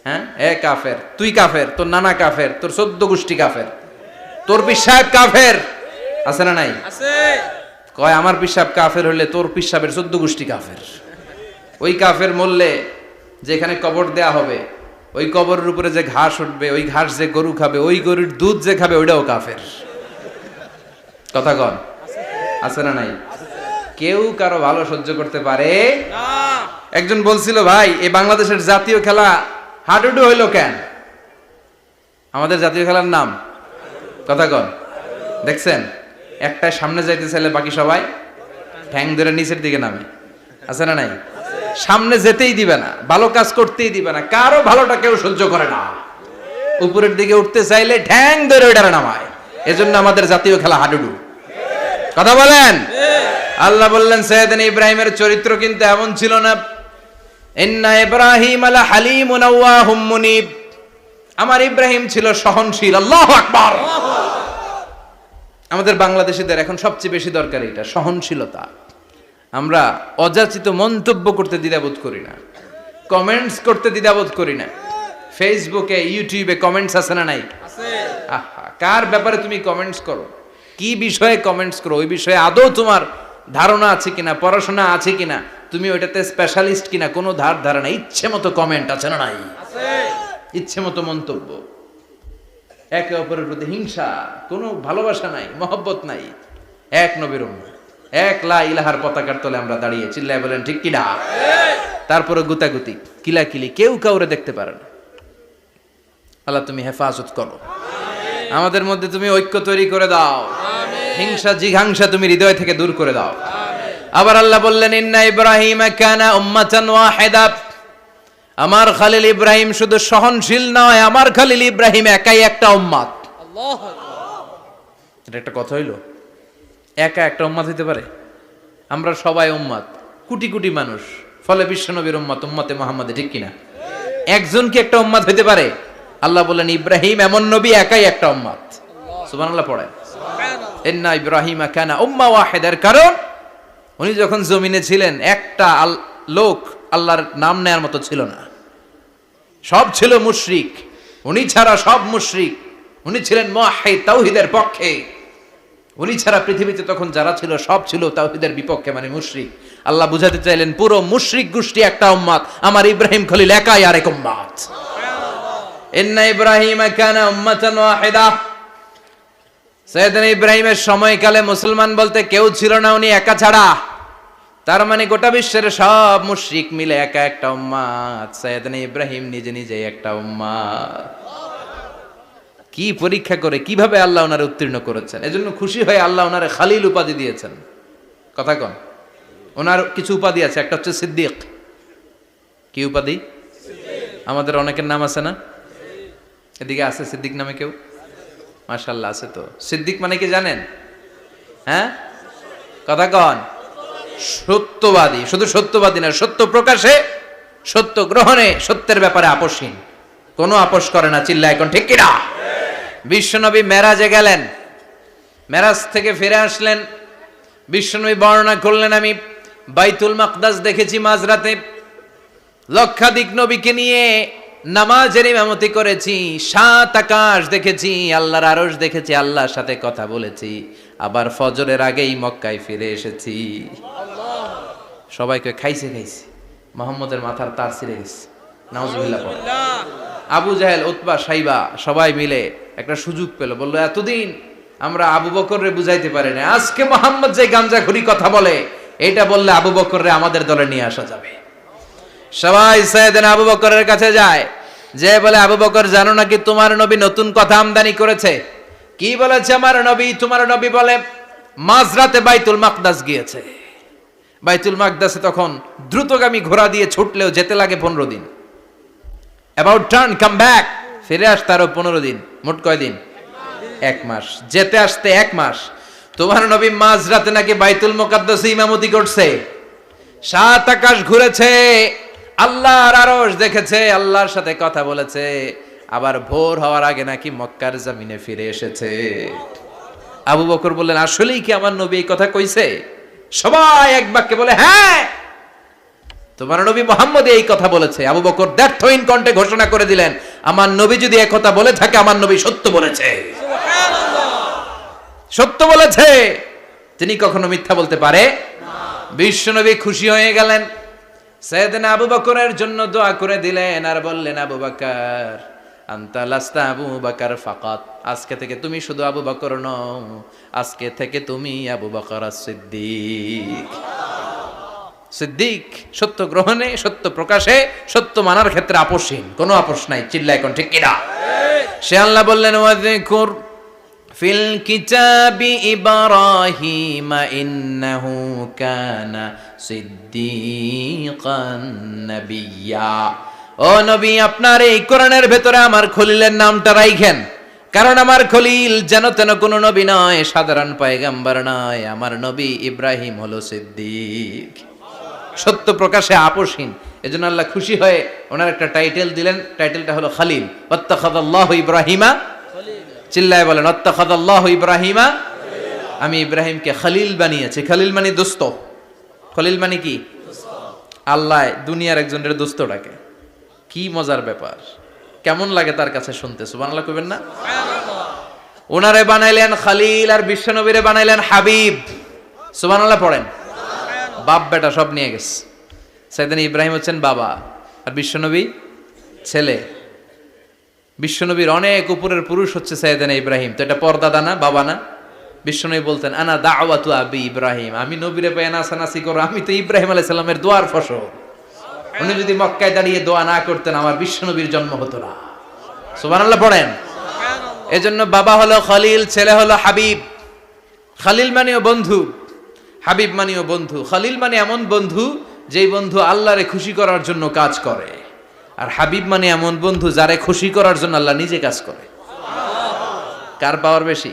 হ্যাঁ, এ কাফের, তুই কাফের, তোর নানা কাফের, তোর 14 গোষ্ঠী কাফের, তোর পীর সাহেব কাফের, আছে না নাই? কয় আমার পীর সাহেব কাফের হইলে তোর পীর সাহেবের 14 গোষ্ঠী কাফের। ওই কাফের মরলে যেখানে কবর দেয়া হবে, ওই কবরের উপরে যে ঘাস উঠবে, ওই ঘাস যে গরু খাবে, ওই গরুর দুধ যে খাবে, ওইটাও কাফের। কথা কন, আছে না নাই? কেউ কারো ভালো সহ্য করতে পারে না। একজন বলছিল, ভাই এই বাংলাদেশের জাতীয় খেলা হাডুডু হইলো কেন? আমাদের জাতীয় খেলার নাম, কথা কন, দেখছেন? একটা সামনে যাইতে চাইলে বাকি সবাই ঠ্যাং ধরে নিচের দিকে নামে, আছে না নাই? সামনে যেতেই দিবে না, ভালো কাজ করতেই দিবে না, কারো ভালোটা কেউ সহ্য করে না। উপরের দিকে উঠতে চাইলে ঠ্যাং ধরে ওইটারে নামায়। এজন্য আমাদের জাতীয় খেলা হাডুডু। কথা বলেন। আল্লাহ বললেন, সাইয়েদনা ইব্রাহিমের চরিত্র কিন্তু এমন ছিল না। ইন্না ইব্রাহিম লা হালিমুন আওয়াহুম মুনীব, আমার ইব্রাহিম ছিল সহনশীল। আল্লাহু আকবার। আমাদের বাংলাদেশীদের এখন সবচেয়ে বেশি দরকার এটা, সহনশীলতা। আমরা অযাচিত মন্তব্য করতে দ্বিধাবোধ করি না, কমেন্টস করতে দ্বিধাবোধ করি না। ফেসবুকে, ইউটিউবে কমেন্টস আছে না নাই? আহা, কার ব্যাপারে তুমি কমেন্টস করো, কি বিষয়ে কমেন্টস করো, ওই বিষয়ে আদৌ তোমার ধারণা আছে কিনা, পড়াশোনা আছে কিনা, তুমি ওইটাতে স্পেশালিস্ট কিনা, কোনো ধারণা। ইচ্ছে মতো কমেন্ট আছে না নাই? ইচ্ছে মতো মন্তব্য, একে অপরের প্রতি হিংসা, কোনো ভালোবাসা নাই, মহব্বত নাই। এক নবীর উম্মত, এক লা ইলাহার পতাকার তলে আমরা দাঁড়িয়ে, চিল্লায় বলেন ঠিক কিনা? তারপরে গুতাগুতি, কিলাকিলি, কেউ কাউরে দেখতে পারে না। আল্লাহ তুমি হেফাজত করো, আমাদের মধ্যে তুমি ঐক্য তৈরি করে দাও, হিংসা জিঘাংসা তুমি হৃদয় থেকে দূর করে দাও। আবার আল্লাহ বললেন, ইন্না ইব্রাহিম কানা উম্মাতান ওয়াহিদা, আমার খলিল ইব্রাহিম শুধু সহনশীল নয়, আমার খলিল ইব্রাহিম একাই একটা উম্মত। আল্লাহু আকবার। এটা একটা কথা হইলো, একা একটা উম্মত হইতে পারে? আমরা সবাই উম্মত, কোটি কোটি মানুষ, ফলে বিশ্বনবীর উম্মত, উম্মতে মুহাম্মাদে, ঠিক কিনা? একজন কি একটা উম্মত হইতে পারে? আল্লাহ বললেন, ইব্রাহিম এমন নবী, একাই একটা উম্মত। সুবহানাল্লাহ পড়েন। ইন্না ইব্রাহিম কানা উম্মাহ ওয়াহিদার, কারণ উনি যখন জমিনে ছিলেন একটা লোক আল্লাহর নাম নেয়ার মতো ছিল না, সব ছিল মুশরিক, উনি ছাড়া সব মুশরিক। উনি ছিলেন মুওয়াহহিদ, তাওহীদের পক্ষে। উনি ছাড়া পৃথিবীতে তখন যারা ছিল সব ছিল তাওহীদের বিপক্ষে, মানে মুশরিক। আল্লাহ বুঝাতে চাইলেন পুরো মুশরিক গোষ্ঠী একটা উম্মত, আমার ইব্রাহিম খলিল একাই আরেক উম্মত। ইন্না ইব্রাহিমা কানা উম্মাতান ওয়াহিদা। সাইয়েদনা ইব্রাহিমের সময়কালে মুসলমান বলতে কেউ ছিল না, উনি একা ছাড়া। তার মানে গোটা বিশ্বের সব মুশরিক মিলে একা একটা উম্মত, সাইয়েদনা ইব্রাহিম নিজে নিজে একটা উম্মত। কি পরীক্ষা করে কিভাবে আল্লাহ ওনারে উত্তীর্ণ করেছেন, এজন্য খুশি হয়ে আল্লাহ ওনারে খালিল উপাধি দিয়েছেন। কথা কন, ওনার কিছু উপাধি আছে, একটা হচ্ছে সিদ্দিক। কি উপাধি? আমাদের অনেকের নাম আছে না, এদিকে আছে সিদ্দিক নামে কেউ? মাশাআল্লাহ আছে। তো সিদ্দিক মানে কি জানেন? হ্যাঁ, কথা কন। সত্যবাদী, শুধু সত্যবাদী না, সত্য প্রকাশে, সত্য গ্রহণে, সত্যের ব্যাপারে আপোষহীন, কোনো আপোষ করে না। চিল্লা এখন ঠিক কিনা? বিশ্বনবী মেরাজে গেলেন, মেরাজ থেকে ফিরে আসলেন, বিশ্বনবী বর্ণনা করলেন আমি বাইতুল মাকদাস দেখেছি মাঝরাতে, লক্ষাধিক নবীকে নিয়ে নামাজের ইমামতি করেছি, 7 আকাশ দেখেছি, আল্লাহর আরশ দেখেছি, আল্লাহর সাথে কথা বলেছি, আবার ফজরের আগেই মক্কায় ফিরে এসেছি। সবাইকে খাইছে খাইছে, মুহাম্মদের মাথার তার ছিঁড়ে গেছে, নাউজুবিল্লাহ। আবু জাহেল, উতবা, সাইবা সবাই মিলে একটা সুযোগ পেল, বললো এতদিন আমরা আবু বকররে বুঝাইতে পারি না, আজকে মুহাম্মদ যে গাঞ্জাখুরি কথা বলে এটা বললে আবু বকররে আমাদের দলে নিয়ে আসা যাবে। সবাই সাইয়েদনা আবু বকরের কাছে যায়, যে বলে আবু বকর জানো নাকি তোমার নবী নতুন কথা আমদানি করেছে? কি বলেছে আমার নবী? তোমার নবী বলে মাঝরাতে বাইতুল মাকদাস গিয়েছে। বাইতুল মাকদাসে তখন দ্রুতগামী ঘোড়া দিয়ে ছুটলেও যেতে লাগে 15 দিন। অ্যাবাউট টার্ন কাম ব্যাক, ফিরে আসতে আরো 15 দিন, মোট কয় দিন? 1 মাস, যেতে আসতে 1 মাস। তোমার নবী মাঝরাতে নাকি বাইতুল মুকাদ্দাসে ইমামতি করছে, 7 আকাশ ঘুরেছে, আল্লাহর আরশ দেখেছে, আল্লাহর সাথে কথা বলেছে, আবার ভোর হওয়ার আগে নাকি মক্কার জমিনে ফিরে এসেছে। আবু বকর বললেন আসলেই কি আমার নবী এই কথা কইছে? সবাই এক বাক্যে বলে হ্যাঁ, তোমার নবী মুহাম্মদ এই কথা বলেছে। আবু বকর দ্ব্যর্থহীন কণ্ঠে ঘোষণা করে দিলেন, আমার নবী যদি এই কথা বলে থাকে, আমার নবী সত্য বলেছে, সত্য বলেছে, তিনি কখনো মিথ্যা বলতে পারে না। বিশ্বনবী খুশি হয়ে গেলেন, সাইয়েদনা আবু বকরের জন্য দোয়া করে দিলেন, আর বললেন আবু বকর আনতা লাস্তা আবু বকর ফাকাত, আজকে থেকে তুমি শুধু আবু বকর নও, আজকে থেকে তুমি আবু বকর সিদ্দিক। সিদ্দিক সত্য গ্রহণে, সত্য প্রকাশে, সত্য মানার ক্ষেত্রে আপোষহীন, কোনো আপোষ নাই। চিল্লা এখন ঠিক কিনা? সে আল্লাহ বললেন ওয়াযকুর ফিল কিতাবি ইব্রাহিম ইন্নাহু কানা সিদ্দিকান নাবিয়্যা। ও নবী, আপনার এই কোরআনের ভেতরে আমার খলিলের নামটা রাখেন, কারণ আমার খলিল যেন তেন কোনো নবী নয়, সাধারণ পয়গম্বর নয়, আমার নবী ইব্রাহিম হলো সিদ্দিক, সত্য প্রকাশে আপোষহীন। এজন্য আল্লাহ খুশি হয়ে ওনার একটা টাইটেল দিলেন, টাইটেলটা হলো খালিল। ওয়াত্তাখাযাল্লাহু ইব্রাহিমা, চিল্লায় বলেন ওয়াত্তাখাযাল্লাহু ইব্রাহিমা, আমি ইব্রাহিমকে খালিল বানিয়েছি। খালিল মানে দোস্ত, খলিল মানে কি? আল্লাহ দুনিয়ার একজনের দোস্ত ডাকে, কি মজার ব্যাপার, কেমন লাগে তার কাছে শুনতে? সুবহানাল্লাহ কইবেন না? ওনারে বানাইলেন খালিল, আর বিশ্বনবীরে বানাইলেন হাবিব। সুবহানাল্লাহ পড়েন। বাপ বেটা সব নিয়ে গেছে। সাইয়েদনা ইব্রাহিম হচ্ছেন বাবা, আর বিশ্বনবী ছেলে। বিশ্বনবীর অনেক উপরের পুরুষ হচ্ছে সাইয়েদনা ইব্রাহিম, তো এটা পর্দাদা না, বাবা না? বিশ্বনবী বলতেন আনা দাওয়াতু আবি ইব্রাহিম, আমি নবীরে পেয়ে নাচানাচি করো, আমি তো ইব্রাহিম আলাইহিস সালামের দোয়ার ফসল। উনি যদি মক্কায় দাঁড়িয়ে দোয়া না করতেন, আমার বিশ্বনবীর জন্ম হতো না। সুবহানাল্লাহ পড়েন। এজন্য বাবা হলো খলিল, ছেলে হলো হাবিব। খালিল মানেও বন্ধু, হাবিব মানেও বন্ধু। খালিল মানে এমন বন্ধু যেই বন্ধু আল্লাহরে খুশি করার জন্য কাজ করে, আর হাবিব মানে এমন বন্ধু যারে খুশি করার জন্য আল্লাহ নিজে কাজ করে। কার পাওয়ার বেশি?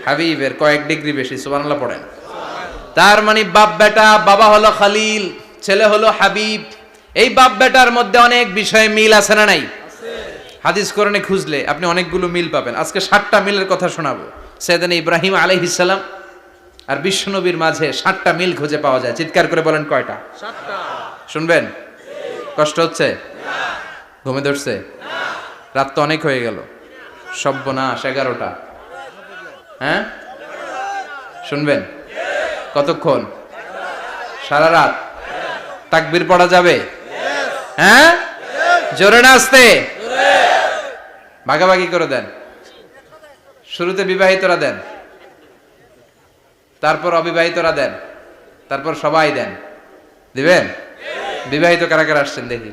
হাবিবের কয়েক ডিগ্রি বেশি। সুবহানাল্লাহ পড়েন। তার মানে বাপ বেটা, বাবা হলো খালিল, ছেলে হলো হাবিব। এই বাপ বেটার মধ্যে অনেক বিষয়ে মিল আছে না নাই? হাদিস কোরআনে খুঁজলে আপনি অনেকগুলো মিল পাবেন। আজকে 7টা মিলের কথা শোনাবো। সাইয়েদনা ইব্রাহিম আলাইহিস সালাম আর বিশ্বনবীর মাঝে 7টা মিল খুঁজে পাওয়া যায়। চিৎকার করে বলেন কয়টা? 7টা। শুনবেন? কষ্ট হচ্ছে? ঘুমে ধরছে? রাত তো অনেক হয়ে গেল। সর্বনাশ, 11টা। হ্যাঁ, শুনবেন? কতক্ষণ? সারা রাত? তাকবীর পড়া যাবে? হ্যাঁ, জোরে না আস্তে? ভাগাভাগি করে দেন। শুরুতে বিবাহিতরা দেন, তারপর অবিবাহিতরা দেন, তারপর সবাই দেন। দিবেন? বিবাহিত কারা কারা আসছেন দেখি?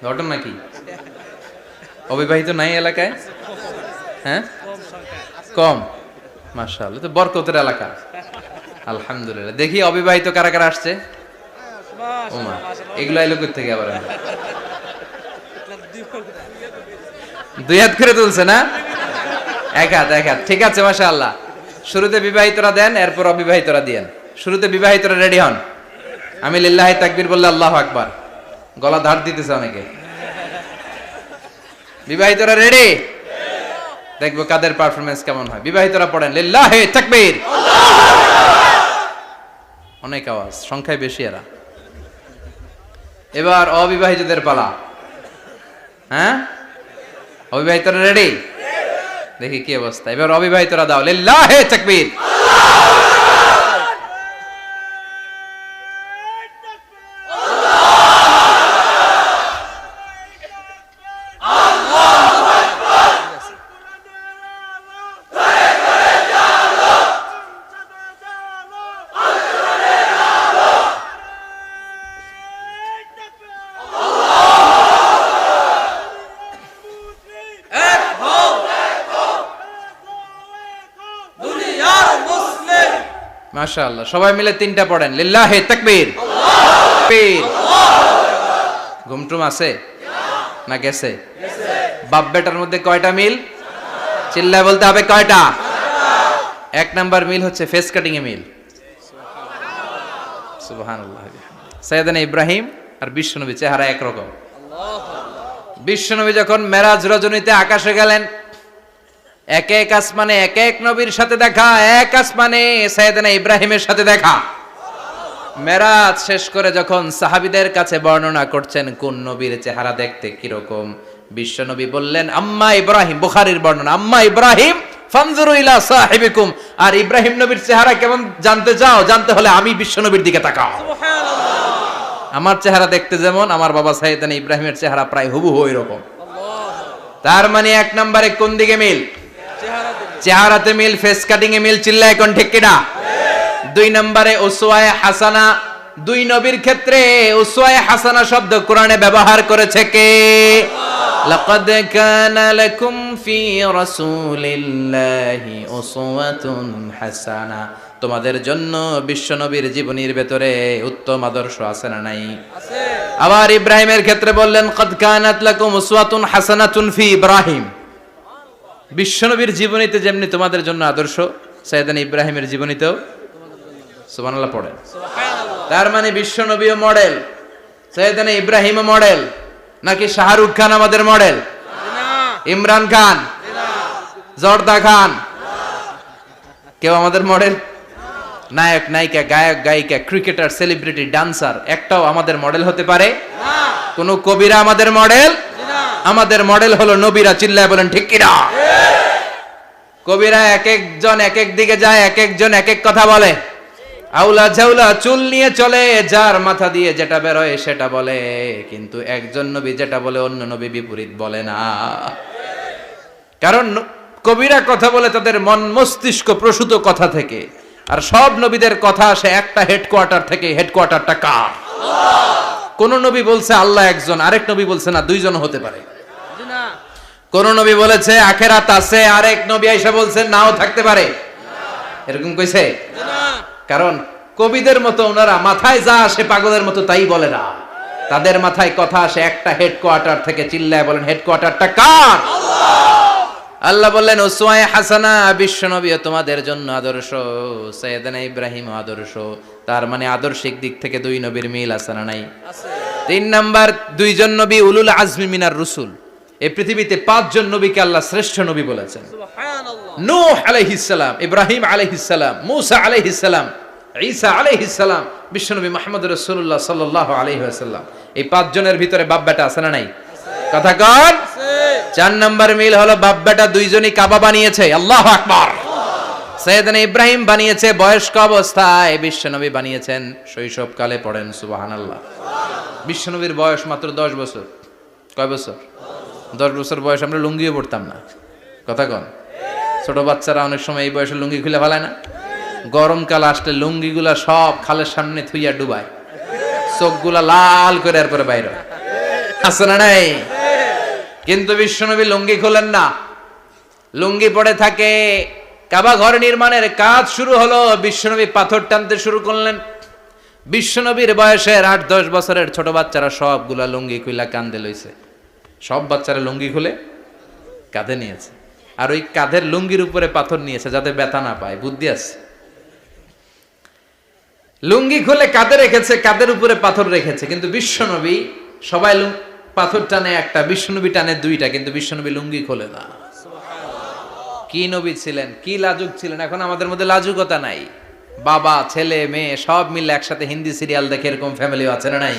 ঘটন নাকি? অবিবাহিত নাই এলাকায়? হ্যাঁ, কম। মাশাআল্লাহ, তো বরকতের এলাকা। আলহামদুলিল্লাহ। দেখি অবিবাহিত কারা কারা আসছে? ওমা, এগুলো এলো কই থেকে আবার? দুই হাত করে তুলছে না? এক হাত, এক হাত। ঠিক আছে, মাশাআল্লাহ। শুরুতে বিবাহিতরা দেন, এরপর অবিবাহিতরা দিয়েন। শুরুতে বিবাহিতরা রেডি হন। আমি লিল্লাহি তাকবীর বললে আল্লাহু আকবার। গলা ধার দিতেছে অনেকে। বিবাহিতরা রেডি? দেখবো কাদের পারফরমেন্স কেমন হয়। বিবাহিতরা পড়েন লিল্লাহি তাকবীর। অনেক আওয়াজ, সংখ্যায় বেশি এরা। এবার অবিবাহিতদের পালা। হ্যাঁ, অবিবাহিতরা রেডি? দেখি কি অবস্থা। এবার অবিবাহিতরা দাও লিল্লাহি তাকবীর। মাশাআল্লাহ, সবাই মিলে তিনটা পড়েন লিল্লাহি তাকবীর। তাকবীর। ঘুমটুম আছে না গেছে? বাপ বেটার মধ্যে কয়টা মিল? চিল্লায় বলতে হবে কয়টা? এক নাম্বার মিল হচ্ছে ফেস কাটিং এ মিল। সুবহানাল্লাহ। সাইয়েদনা ইব্রাহিম আর বিশ্বনবী চেহারা একরকম। বিশ্বনবী যখন মেরাজ রজনীতে আকাশে গেলেন, এক এক আসমানে এক এক নবীর সাথে দেখা, এক আসমানে সাইয়েদনা ইব্রাহিমের সাথে দেখা। মেরাজ শেষ করে যখন সাহাবীদের কাছে বর্ণনা করছেন কোন নবীর চেহারা দেখতে কিরকম, বিশ্বনবী বললেন আম্মা ইব্রাহিম। বুখারীর বর্ণনা, আম্মা ইব্রাহিম ফানজুরু ইলা সাহিবিকুম। আর ইব্রাহিম নবীর চেহারা কেমন জানতে চাও? জানতে হলে আমি বিশ্বনবীর দিকে তাকাও। সুবহানাল্লাহ। আমার চেহারা দেখতে যেমন, আমার বাবা সাইয়েদনা ইব্রাহিমের চেহারা প্রায় হুবহু এরকম। তার মানে এক নম্বরে কোন দিকে মিল? চেহারাতে মিল, ফেস কাটিং এ মিল। চিল্লায় কোন ঠিক কিনা? দুই নম্বরে উসওয়ায়ে হাসানা। দুই নবীর ক্ষেত্রে উসওয়ায়ে হাসানা শব্দ কোরআনে ব্যবহার করেছে কে? লাকাদ কানা লাকুম ফি রাসূলিল্লাহি উসওয়াতুন হাসানা। তোমাদের জন্য বিশ্বনবীর জীবনীর ভেতরে উত্তম আদর্শ আছে না নাই? আছে। আবার ইব্রাহিমের ক্ষেত্রে বললেন কাদ কানাত লাকুম উসওয়াতুন হাসানাতুন ফি ইব্রাহিম। বিশ্বনবীর জীবনীতে যেমনি তোমাদের জন্য আদর্শ, সাইয়েদনা ইব্রাহিমের জীবনীতেও। সুবহানাল্লাহ পড়েন। সুবহানাল্লাহ। তার মানে বিশ্বনবীও মডেল, সাইয়েদনা ইব্রাহিমও মডেল। নাকি শাহরুখ খান আমাদের মডেল? না। ইমরান খান? না। জর্দা খান? না। কেউ আমাদের মডেল? নায়ক নায়িকা, গায়ক গায়িকা, ক্রিকেটার, সেলিব্রিটি, ডান্সার একটাও আমাদের মডেল হতে পারে না। কোন কবিরা আমাদের মডেল? আমাদের মডেল হলো নবীরা। চিল্লায় বলেন ঠিক কিনা? কবিরা এক একজন এক এক দিকে যায়, এক একজন এক এক কথা বলে। আউলা ঝাউলা চুল নিয়ে চলে, যার মাথা দিয়ে যেটা বেরোয় সেটা বলে। কিন্তু একজন নবী যেটা বলে অন্য নবী বিপরীত বলে না। কারণ কবিরা কথা বলে তাদের মন মস্তিষ্ক প্রসূত কথা থেকে, আর সব নবীদের কথা আসে একটা হেডকোয়ার্টার থেকে। হেডকোয়ার্টারটা কার? কোন নবী বলছে আল্লাহ একজন, আরেক নবী বলছে না দুইজন হতে পারে। কোন নবী বলেছে আখিরাত আছে, আরেক নবী আয়েশা বলছেন নাও থাকতে পারে। এরকম কইছে? কারণ কবিদের মতো ওনারা মাথায় যা আসে পাগলের মতো তাই বলে না। তাদের মাথায় কথা আসে একটা হেডকোয়ার্টার থেকে। চিল্লায় বলেন হেডকোয়ার্টারটা কার? আল্লাহ বললেন উসওয়ায়ে হাসানা। বিশ্বনবী তোমাদের জন্য আদর্শ, সাইয়েদনা ইব্রাহিম আদর্শ। তার মানে আদর্শিক দিক থেকে দুই নবীর মিল আছে না নাই? আছে। তিন নাম্বার, দুইজন নবী উলুল আজমি মিনার রুসুল। এই পৃথিবীতে পাঁচজন নবীকে আল্লাহ শ্রেষ্ঠ নবী বলেছেন। সুবহানাল্লাহ। নূহ আলাইহিস সালাম, ইব্রাহিম আলাইহিস সালাম, মূসা আলাইহিস সালাম, ঈসা আলাইহিস সালাম, বিশ্বনবী মুহাম্মদ রাসূলুল্লাহ সাল্লাল্লাহু আলাইহি ওয়াসাল্লাম। এই পাঁচজনের ভিতরে বাপ বেটা আছে না নাই? কথা কন। চার নাম্বার মিল হলো বাপ বেটা দুইজনই কাবা বানিয়েছে। আল্লাহু আকবার। সাইয়েদনা ইব্রাহিম বানিয়েছে বয়স্ক অবস্থায়, বিশ্বনবী বানিয়েছেন শৈশবকালে। পড়েন সুবহানাল্লাহ। বিশ্বনবীর বয়স মাত্র 10 বছর। কয় বছর? 10 বছর বয়স আমরা লুঙ্গিও পড়তাম না। কথা কন। ছোট বাচ্চারা অনেক সময় এই বয়সে লুঙ্গি খুলে ফেলায় না? গরমকাল আসলে লুঙ্গিগুলা সব খালের সামনে থুইয়া ডুবায়, চোখগুলা লাল করে এরপরে বাইরে আছে না নাই? কিন্তু বিশ্বনবী লুঙ্গি খোলেন না, লুঙ্গি পড়ে থাকে। কাবা ঘর নির্মাণের কাজ শুরু হলো, বিশ্বনবী পাথর টানতে শুরু করলেন। বিশ্বনবীর বয়সের 8-10 বছরের ছোট বাচ্চারা সবগুলা লুঙ্গি খুইলা কাঁধে লইছে। সব বাচ্চারা লুঙ্গি খুলে কাঁধে নিয়েছে, আর ওই কাঁধের লুঙ্গির উপরে পাথর নিয়েছে যাতে ব্যথা না পায়। বুদ্ধি আছে। লুঙ্গি খুলে কাঁধে রেখেছে, কাঁধের উপরে পাথর রেখেছে। কিন্তু বিশ্বনবী, সবাই পাথর টানে একটা, বিশ্বনবী টানে দুইটা, কিন্তু বিশ্বনবী লুঙ্গি খোলে না। কি নবী ছিলেন, কি লাজুক ছিলেন। এখন আমাদের মধ্যে লাজুকতা নাই। বাবা ছেলে মেয়ে সব মিলে একসাথে হিন্দি সিরিয়াল দেখে এরকম ফ্যামিলি আছে না নাই?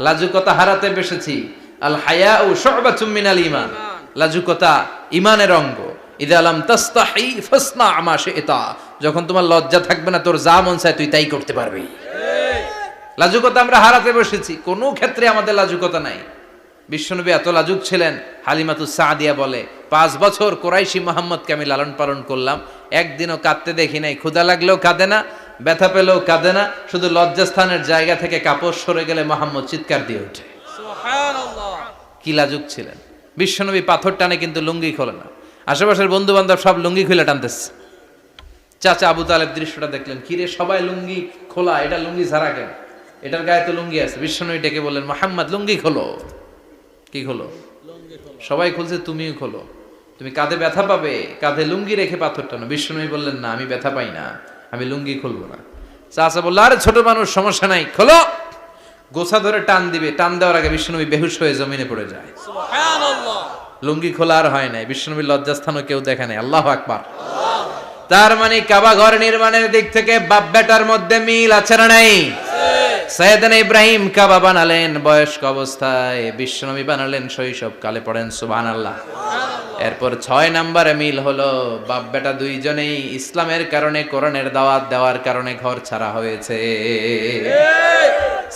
লাজুকতা হারাতে বসেছি। আল হায়াউ শু'বাতুম মিনাল ঈমান। লাজুকতা ঈমানের অঙ্গ। ইযা লাম তাস্তাহি ফাসনা মা শি'তা। যখন তোমার লজ্জা থাকবে না, তোর যা মন চায় তুই তাই করতে পারবি। লাজুকতা আমরা হারাতে বসেছি, কোনো ক্ষেত্রে আমাদের লাজুকতা নাই। বিশ্বনবী এত লাজুক ছিলেন, হালিমাতুস সাদিয়া বলে 5 বছর কুরাইশি মুহাম্মদকে আমি লালন পালন করলাম, একদিনও কাঁদতে দেখি নাই। ক্ষুধা লাগলেও কাঁদে না, ব্যথা পেলেও কাঁদে না, শুধু লজ্জাস্থানের জায়গা থেকে কাপড় সরে গেলে মুহাম্মদ চিৎকার দিয়ে ওঠে। সুবহানাল্লাহ। কি লাজুক ছিলেন বিশ্বনবী। পাথর টানে কিন্তু লুঙ্গি খোলে না। আশেপাশের বন্ধু বান্ধব সব লুঙ্গি খুলে টানতেছে। চাচা আবু তালেব দৃশ্যটা দেখলেন, কিরে সবাই লুঙ্গি খোলা, এটা লুঙ্গি ছাড়া কেন? এটার গায়ে তো লুঙ্গি আছে। বিশ্বনবী ডেকে বললেন, মুহাম্মদ লুঙ্গি খোলো। কি খোলো? সবাই খুলছে, তুমিও খোলো। তুমি কাঁধে ব্যথা পাবে, কাঁধে লুঙ্গি রেখে পাথর টানো। বিশ্বনবী বললেন, না আমি ব্যথা পাই না, আমি লুঙ্গি খুলবো না। চাচা বলল, আরে ছোট মানুষ, সমস্যা নাই, খোলো। গোছা ধরে টান দিবে, টান দেওয়ার আগে বিশ্বনবী বেহুশ হয়ে জমিনে পড়ে যায়। সুবহানাল্লাহ। লুঙ্গি খোলা আর হয় নাই। বিশ্বনবীর লজ্জাস্থানও কেউ দেখে নাই। আল্লাহু আকবার। তার মানে কাবা ঘর নির্মাণের দিক থেকে বাপ বেটার মধ্যে মিল আছে না নাই? সাইয়েদনা ইব্রাহিম কাবা বানালেন বয়স্ক অবস্থায়, বিশ্বনবী বানালেন শৈশবকালে। পড়েন সুবহানাল্লাহ। এরপর 6 নম্বরে মিল হলো, বাপ বেটা দুইজনেই ইসলামের কারণে, কোরআনের দাওয়াত দেওয়ার কারণে ঘর ছাড়া হয়েছে।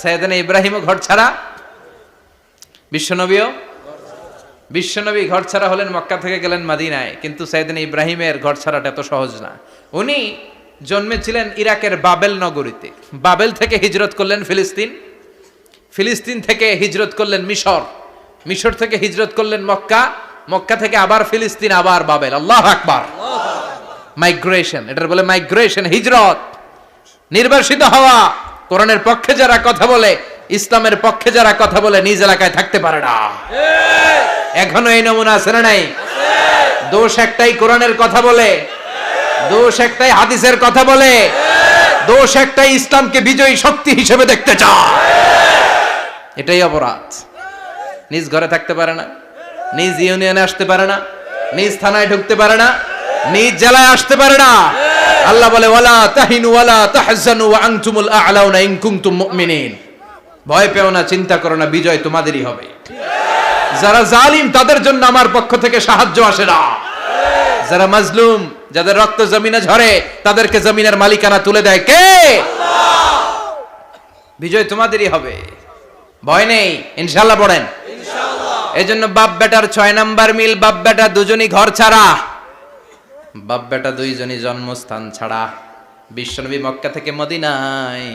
সাইয়েদনা ইব্রাহিমও ঘর ছাড়া, বিশ্বনবী ঘর ছাড়া হলেন, মক্কা থেকে গেলেন মদিনায়। কিন্তু সাইয়েদনা ইব্রাহিমের ঘর ছাড়াটা এত সহজ না। উনি জন্মেছিলেন ইরাকের বাবেল নগরীতে। বাবেল থেকে হিজরত করলেন ফিলিস্তিন, ফিলিস্তিন থেকে হিজরত করলেন মিশর, মিশর থেকে হিজরত করলেন মক্কা, মক্কা থেকে আবার ফিলিস্তিন, আবার বাবেল। আল্লাহু আকবার। মাইগ্রেশন, এটার বলে মাইগ্রেশন, হিজরত, নির্বাসিত হওয়া। কোরআনের পক্ষে যারা কথা বলে, ইসলামের পক্ষে যারা কথা বলে, নিজ এলাকায় থাকতে পারে না। এখনো এই নমুনা আছে না নাই? দোষ একটাই, কোরআনের কথা বলে। দোষ একটাই, হাদিসের কথা বলে। দোষ একটাই, ইসলামকে বিজয়ী শক্তি হিসেবে দেখতে চায়। এটাই অপরাধ। নিজ ঘরে থাকতে পারে না, নিজ ইউনিয়নে আসতে পারে না, নিজ থানায় ঢুকতে পারে না, নিজ জেলায় আসতে পারে না। আল্লাহ বলে, ওয়ালা তাহিনু ওয়ালা তাহজানু ওয়া আনতুমুল আ'লাউনা ইন কুনতুম মুমিনিন। ভয় পেও না, চিন্তা করো না, বিজয় তোমাদেরই হবে। যারা জালিম তাদের জন্য আমার পক্ষ থেকে সাহায্য আসে না। যারা মাজলুম, যাদের রক্ত জমিনে ঝরে, তাদেরকে জমিনের মালিকানা তুলে দেয় কে? আল্লাহ। বিজয় তোমাদেরই হবে, ভয় নেই, ইনশাআল্লাহ। পড়েন ইনশাআল্লাহ। এজন্য বাপ বেটার 6 নাম্বার মিল, বাপ বেটা দুজনই ঘর ছাড়া, বাপ বেটা দুইজনই জন্মস্থান ছাড়া। বিশ্বনবী মক্কা থেকে মদিনায়,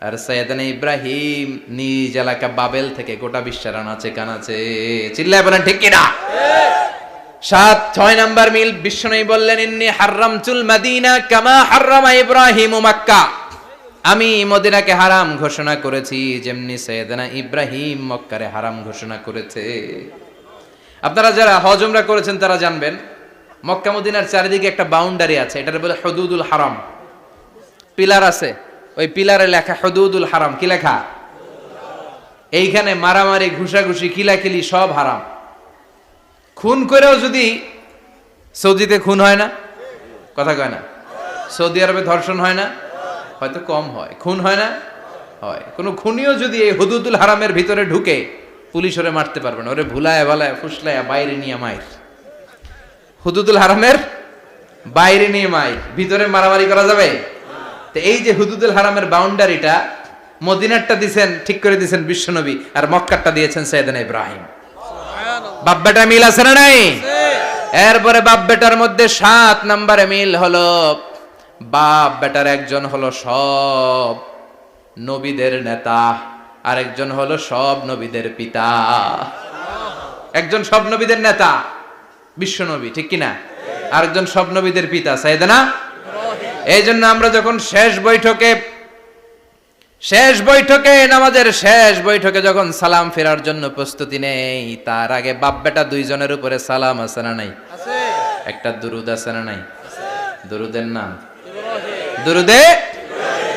আর সাইয়েদনা ইব্রাহিম নিজ এলাকা বাবেল থেকে গোটা বিশ্বের আনাচে কানাচে। চিল্লায় বলেন ঠিক কিনা? 6 নাম্বার মিল, বিশ্বনবী বললেন, ইন্নী হারামতুল মাদিনা কামা হারামা ইব্রাহিম মক্কা। আমি মদিনাকে হারাম ঘোষণা করেছি যেমনি সাইয়েদনা ইব্রাহিম মক্কারে হারাম ঘোষণা করেছে। আপনারা যারা হজ উমরা করেছেন তারা জানবেন, মক্কা মদিনার চারিদিকে একটা বাউন্ডারি আছে, এটার বলে হুদুদুল হারাম। পিলার আছে, ওই পিলারে লেখা হুদুদুল হারাম। কি লেখা? এইখানে মারামারি, ঘুষাঘুষি, কিলাকিলি সব হারাম। খুন করেও যদি, সৌদিতে খুন হয় না, কথা কয় না? সৌদি আরবে ধর্ষণ হয় না? হয়তো কম হয়, খুন হয় না? হয়। কোনো খুনিও যদি এই হুদুদুল হারামের ভিতরে ঢুকে, পুলিশ ওরে মারতে পারবে না, ওরে ভুলায় ভালায় ফুসলায় বাইরে নিয়ে মায়ের। হুদুদুল হারামের বাইরে নিয়ে মাইর, ভিতরে মারামারি করা যাবে? তো এই যে হুদুদুল হারামের বাউন্ডারিটা, মদিনারটা দিয়েছেন, ঠিক করে দিয়েছেন বিশ্বনবী, আর মক্কারটা দিয়েছেন সাইয়েদনা ইব্রাহিম। বাপ বেটা মিল আছে না নাই? এরপরে বাপ বেটার মধ্যে 7 নম্বরে মিল হলো, বাপ বেটার একজন হলো সব নবীদের নেতা, আর একজন হলো সব নবীদের পিতা। একজন সব নবীদের নেতা বিশ্বনবী, ঠিক কিনা? আরেকজন সব নবীদের পিতা সাইয়েদনা ইব্রাহিম। এই জন্য আমরা যখন শেষ বৈঠকে নামাজের শেষ বৈঠকে যখন সালাম ফেরার জন্য প্রস্তুতি নেই, তার আগে বাপ বেটা দুইজনের উপরে সালাম আছে না নাই? একটা দুরুদ আছে না নাই? দুরুদের নাম দুরুদে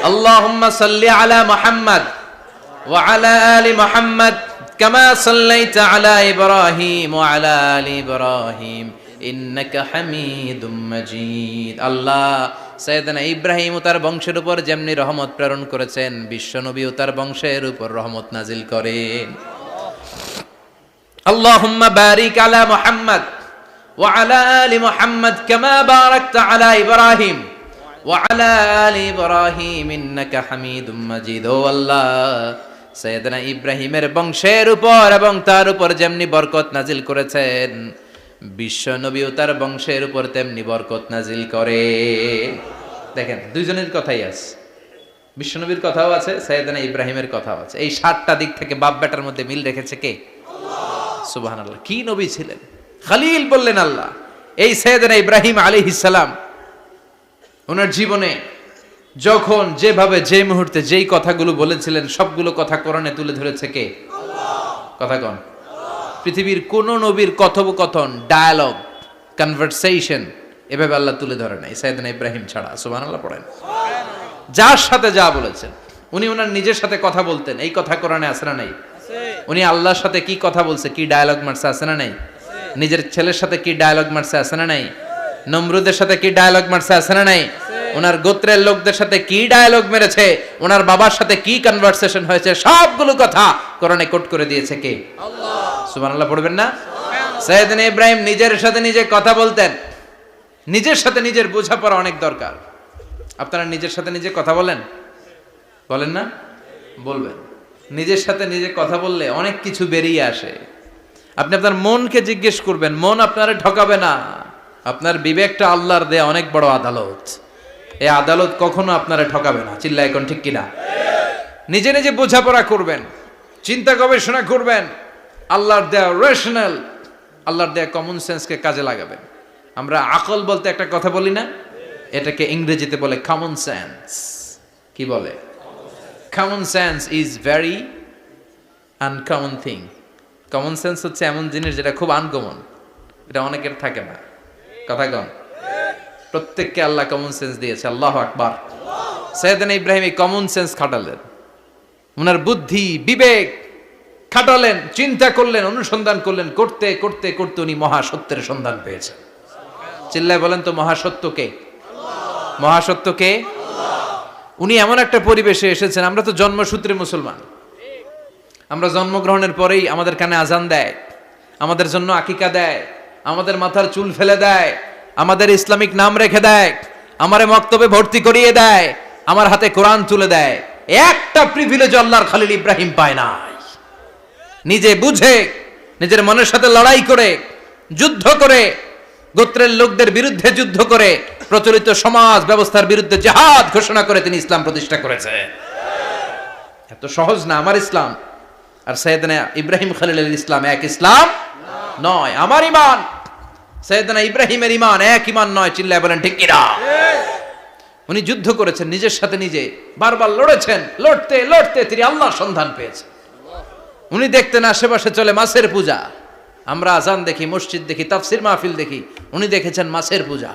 আল্লাহুম্মা সাল্লি আলা মুহাম্মদ ওয়া আলা আলি মুহাম্মদ কামা সাল্লাইতা আলা ইব্রাহিম ওয়া আলা আলি ইব্রাহিম ইন্নাকা হামিদুম মাজিদ। আল্লাহ সাইয়েদনা ইব্রাহিম ও তার বংশের উপর যেমনি রহমত প্রেরণ করেছেন, বিশ্বনবী ও তার বংশের উপর রহমত নাজিল করেন। আল্লাহুম্মা বারিক আলা মুহাম্মদ ওয়া আলা আলি মুহাম্মদ কামা বারাকতা আলা ইব্রাহিম ওয়া আলা আলি ইব্রাহিম ইন্নাকা হামিদুম মাজিদ। ও আল্লাহ, সাইয়েদনা ইব্রাহিমের বংশের উপর এবং তার উপর যেমনি বরকত নাজিল করেছেন, বিশ্ব নবী ও তার বংশের উপর তেমনি বরকত নাজিল করে। দেখেন, দুইজনের কথাই আছে, বিশ্ব নবীর কথাও আছে, সাইয়েদনা ইব্রাহিমের কথাও আছে। এই 7টা দিক থেকে বাপ বেটার মধ্যে মিল রেখেছে কে? সুবহানাল্লাহ। কি নবী ছিলেন! খলিল বললেন আল্লাহ। এই সাইয়েদনা ইব্রাহিম আলাইহিস সালাম ওনার জীবনে যখন যেভাবে যে মুহূর্তে যেই কথাগুলো বলেছিলেন, সবগুলো কথা কোরআনে তুলে ধরেছে কে? কথা কন। পৃথিবীর কোন নবীর কথোপকথন, ডায়ালগ, কনভারসেশন এভাবে আল্লাহ তুলে ধরে নাই সাইয়েদনা ইব্রাহিম ছাড়া। সুবহানাল্লাহ পড়েন। যার সাথে যা বলেছেন, উনি ওনার নিজের সাথে কথা বলতেন, এই কথা কোরআনে আছে না নাই? উনি আল্লাহর সাথে কি কথা বলছে, কি ডায়ালগ মারছে, আছে না নাই? নিজের ছেলের সাথে কি ডায়ালগ মারছে, আছে না নাই? নমরুদের সাথে কি ডায়ালগ মারছে, আছে না নাই? ওনার গোত্রের লোকদের সাথে কি ডায়ালগ মেরেছে, ওনার বাবার সাথে কি কনভারসেশন হয়েছে, সবগুলো কথা কোরআনে কোট করে দিয়েছে কে? আল্লাহ। সুবহানাল্লাহ পড়বেন না? সাইয়েদনা ইব্রাহিম নিজের সাথে নিজে কথা বলতেন। নিজের সাথে নিজের বোঝাপড়া অনেক দরকার। আপনারা নিজের সাথে নিজে কথা বলেন? বলেন না? বলবেন। নিজের সাথে নিজে কথা বললে অনেক কিছু বেরিয়ে আসে। আপনি আপনার মনকে জিজ্ঞেস করবেন, মন আপনারে ঠকাবে না। আপনার বিবেকটা আল্লাহর দেয়া অনেক বড় আদালত, এই আদালত কখনো আপনারে ঠকাবে না। চিল্লায় এখন ঠিক কিনা? নিজে নিজে বোঝাপড়া করবেন, চিন্তা গবেষণা করবেন, আল্লাহর দেয়া রেশনাল, আল্লাহর দেয়া কমন সেন্সকে কাজে লাগাবেন। আমরা আকল বলতে একটা কথা বলি না, এটাকে ইংরেজিতে বলে কমন সেন্স। কি বলে? Common sense is very uncommon thing. Common sense হচ্ছে এমন জিনিস যেটা খুব আনকমন, এটা অনেকের থাকে না। কথা কন। প্রত্যেককে আল্লাহ কমন সেন্স দিয়েছে। আল্লাহু আকবার। সাইয়েদনা ইব্রাহিম এই কমন সেন্স খাটালেন, ওনার বুদ্ধি বিবেক খাটালেন, চিন্তা করলেন, অনুসন্ধান করলেন, করতে করতে করতে উনি মহাসত্যের সন্ধান পেয়েছেন। চিল্লায় বলেন তো, মহাসত্যকে? মহাসত্যকে? উনি এমন একটা পরিবেশে এসেছেন, আমরা তো জন্মসূত্রে মুসলমান, আমরা জন্মগ্রহণের পরেই আমাদের কানে আজান দেয়, আমাদের জন্য আকিকা দেয়, আমাদের মাথার চুল ফেলে দেয়, আমাদের ইসলামিক নাম রেখে দেয়, আমারে মক্তবে ভর্তি করিয়ে দেয়, আমার হাতে কোরআন তুলে দেয়। একটা প্রিভিলেজ আল্লাহর খলিল ইব্রাহিম পায় না। নিজে বুঝে, নিজের মনের সাথে লড়াই করে, যুদ্ধ করে, গোত্রের লোকদের বিরুদ্ধে যুদ্ধ করে, প্রচলিত সমাজ ব্যবস্থার বিরুদ্ধে জিহাদ ঘোষণা করে তিনি ইসলাম প্রতিষ্ঠা করেছে। এত সহজ না আমার ইসলাম আর সাইয়েদনা ইব্রাহিম খলিলের ইসলাম এক ইসলাম নয়। আমার ঈমান, সাইয়েদনা ইব্রাহিমের ঈমান এক ঈমান নয়। চিল্লায় বলেন ঠিক কিনা? উনি যুদ্ধ করেছেন, নিজের সাথে নিজে বারবার লড়েছেন, লড়তে লড়তে তিনি আল্লাহর সন্ধান পেয়েছেন। উনি দেখতেন আশেপাশে চলে মাছের পূজা, আমরা আজান দেখি, মসজিদ দেখি, তাফসির মাহফিল দেখি, উনি দেখেছেন মাছের পূজা।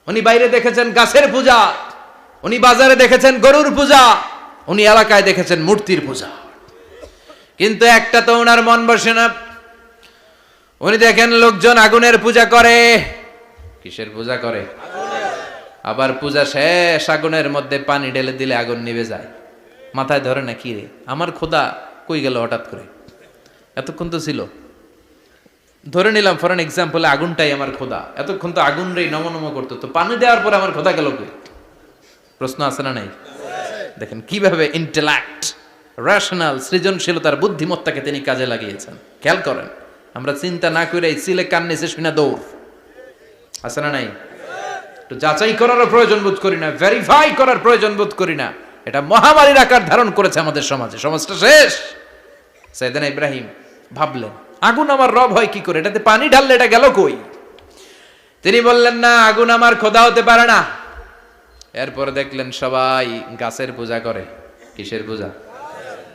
উনি বাইরে দেখেছেন গাছের পূজা, উনি বাজারে দেখেছেন গরুর পূজা, উনি এলাকায় দেখেছেন মূর্তির পূজা। কিন্তু একটা তো ওনার মন বসে না। উনি দেখেন লোকজন আগুনের পূজা করে। কিসের পূজা করে? আবার পূজা শেষ, আগুনের মধ্যে পানি ঢেলে দিলে আগুন নিভে যায়। মাথায় ধরে না, কি রে আমার খোদা কই গেল হঠাৎ করে, এতক্ষণ তো ছিল। ধরে নিলাম ফর এন এক্সাম্পল আগুনটাই আমার খোদা, এতক্ষণ তো আগুন রে নম করতো, তো পানি দেওয়ার পরে আমার খোদা গেল কই? প্রশ্ন আছে না নাই? দেখেন কিভাবে ইন্টেলেক্ট, রেশনাল, সৃজনশীলতার বুদ্ধিমত্তাকে তিনি কাজে লাগিয়েছেন। খেয়াল করেন, আমরা চিন্তা না করে সিলে কান নিচে শুনে দৌড়, আছে না নাই? তো যাচাই করার প্রয়োজন বোধ করি না, ভেরিফাই করার প্রয়োজন বোধ করি না। এটা মহামারীর আকার ধারণ করেছে আমাদের সমাজে, সমাজটা শেষ। সাইয়েদনা ইব্রাহিম ভাবলেন আগুন আমার রব হয় কি করে, এটাতে পানি ঢাললে এটা গেল কই? তিনি বললেন না, আগুন আমার খোদা হতে পারে না। এরপর দেখলেন সবাই গাছের পূজা করে। কিসের পূজা?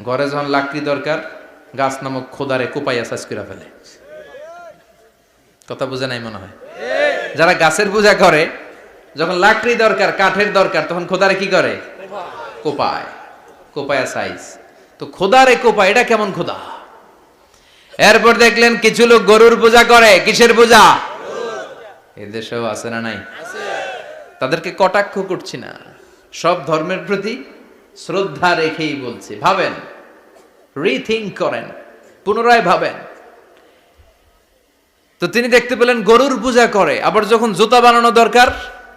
ঘরে যখন লাকড়ি দরকার, গাছ নামক খোদারে কোপাইয়া সাজ করে ফেলে। কথা বুঝে নাই মনে হয়? যারা গাছের পূজা করে, যখন লাকড়ি দরকার, কাঠের দরকার, তখন খোদারে কি করে? কোপায়, কোপায়া সাইজ। তো খোদারে কোপায়, এটা কেমন খোদা? এরপর দেখলেন কিছু লোক গরুর পূজা করে। কিসের পূজা? এদেশেও আছে না নাই? তাদেরকে কটাক্ষ করছি না, সব ধর্মের প্রতি শ্রদ্ধা রেখেই বলছি। ভাবেন, রিথিঙ্ক করেন, পুনরায় ভাবেন। তো তিনি দেখতে পেলেন গরুর পূজা করে, আবার যখন জুতা বানানো দরকার,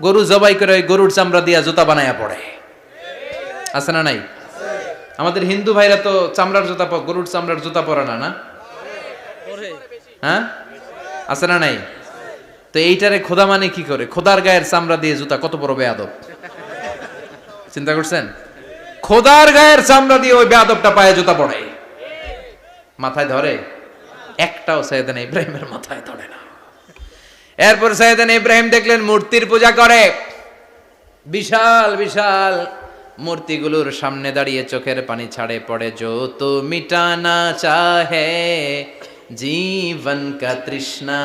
গরু জবাই করে ওই গরুর চামড়া দিয়া জুতা বানায়া পড়ে। আছে না নাই? আমাদের হিন্দু ভাইরা তো চামড়ার জুতা, গরুর চামড়ার জুতা পরে না, না? হ্যাঁ, আছে না নাই? তো এইটারে খোদা মানে কি করে? খোদার গায়ের চামড়া দিয়ে জুতা, কত বড় বেয়াদব! চিন্তা করছেন? খোদার গায়ের চামড়া দিয়ে ওই বেয়াদবটা পায়ে জুতা পড়ে, মাথায় ধরে? একটাও সাইয়েদনা ইব্রাহিমের মাথায় ধরে না। এরপর সাইয়েদনা ইব্রাহিম দেখলেন মূর্তির পূজা করে। বিশাল বিশাল মূর্তিগুলোর সামনে দাঁড়িয়ে চোখের পানি ছাড়ে পড়ে। जो तो मिटाना चाहे जीवन का तृष्णा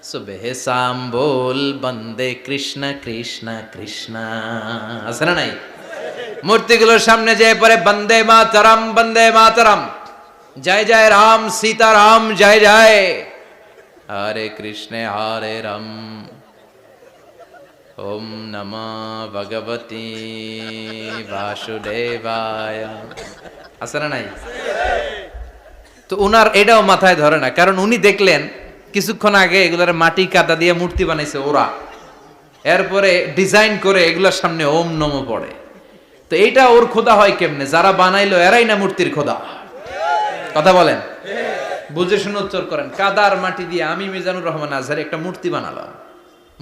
सुबह शाम बोल बंदे कृष्ण कृष्ण कृष्ण। আছে না নাই? মূর্তিগুলোর সামনে যেয়ে পড়ে বন্দে মাতরম, বন্দে মাতরম, জয় জয় রাম সীতা রাম, জয় জয় হরে কৃষ্ণ হরে রাম, ওম নমঃ ভগবতে বাসুদেবায়। আছে না নাই? তো উনার এটাও মাথায় ধরে না, কারণ উনি দেখলেন কিছুক্ষণ আগে এগুলার মাটি কাদা দিয়ে মূর্তি বানাইছে ওরা, এরপরে ডিজাইন করে এগুলোর সামনে ওম নমঃ পড়ে। তো এইটা ওর খোদা হয় কেমনে? যারা বানাইলো এরাই না মূর্তির খোদা। কথা বলেন, বুঝে শুনে উত্তর করেন। কাদার মাটি দিয়ে আমি মিজানুর রহমান আজহারি একটা মূর্তি বানালাম,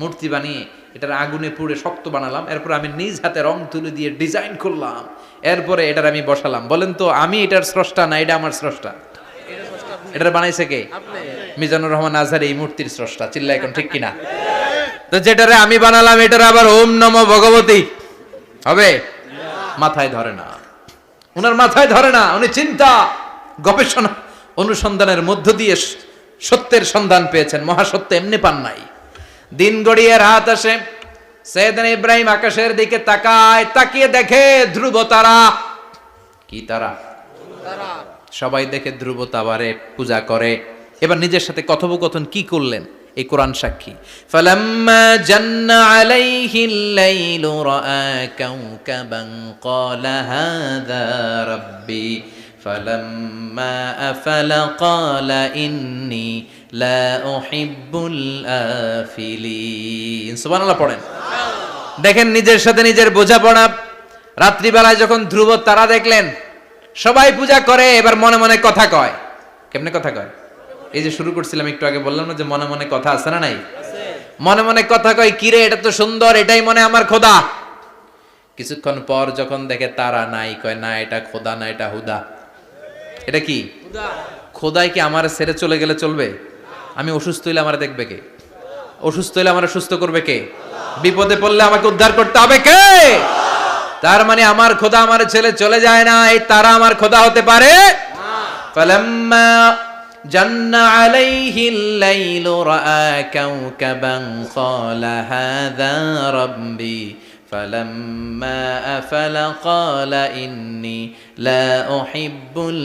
মূর্তি বানিয়ে এটার আগুনে পুড়ে শক্ত বানালাম, এরপর আমি নিজ হাতে রং তুলে দিয়ে ডিজাইন করলাম, এরপরে এটার আমি বসালাম। বলেন তো আমি এটার স্রষ্টা না এটা আমার স্রষ্টা? এটার বানাইছে কে? মিজানুর রহমান আজহারি এই মূর্তির স্রষ্টা। চিল্লা এখন ঠিক কিনা? তো যেটারে আমি বানালাম এটার আবার ওম নমঃ ভগবতী হবে? মাথায় ধরে না, উনার মাথায় ধরে না। উনি চিন্তা, গবেষণা, অনুসন্ধানের মধ্য দিয়ে সত্যের সন্ধান পেয়েছেন। মহাসত্য এমনি পান নাই। দিন গড়িয়ে রাত আসে, সাইয়েদনা ইব্রাহিম আকাশের দিকে তাকায়, তাকিয়ে দেখে ধ্রুব তারা। কি তারা? সবাই দেখে ধ্রুব তারারে পূজা করে। এবার নিজের সাথে কথোপকথন কি করলেন এই কোরআন সাক্ষী। ফালাম্মা জান্না আলাইহিল লাইলু রাআ কাওকাবান ক্বালা হাযা রাব্বি ফালাম্মা আফালা ক্বালা ইন্নী লা উহিব্বুল আফিলিন। সুবহানাল্লাহ পড়েন। দেখেন নিজের সাথে নিজের বোঝাপড়া। রাত্রিবেলায় যখন ধ্রুব তারা দেখলেন, সবাই পূজা করে, এবার মনে মনে কথা কয়। কেমনে কথা কয়? এই যে শুরু করছিলাম একটু আগে, বললাম না যে মনে মনে কথা আছে না নাই? মনে মনে কথা কয়, কিরে এটা তো সুন্দর, এটাই মনে আমার খোদা। কিছুক্ষণ পর যখন দেখে তারা নাই, কয় না এটা খোদা না, এটা হুদা। এটা কি? খোদাই কি আমার ছেড়ে চলে গেলে চলবে? আমি অসুস্থ হইলে আমার দেখবে কে? অসুস্থ হইলে আমার সুস্থ করবে কে? বিপদে পড়লে আমাকে উদ্ধার করতে হবে কে? তার মানে আমার খোদা আমার ছেলে চলে যায় না, এই তারা আমার খোদা হতে পারে? ফালাম্মা জান্না আলাইহিল লাইলু রাআ কাওকাবান ক্বালা হাযা রাব্বি ফালাম্মা আফালা ক্বালা ইন্নী লা উহিব্বুল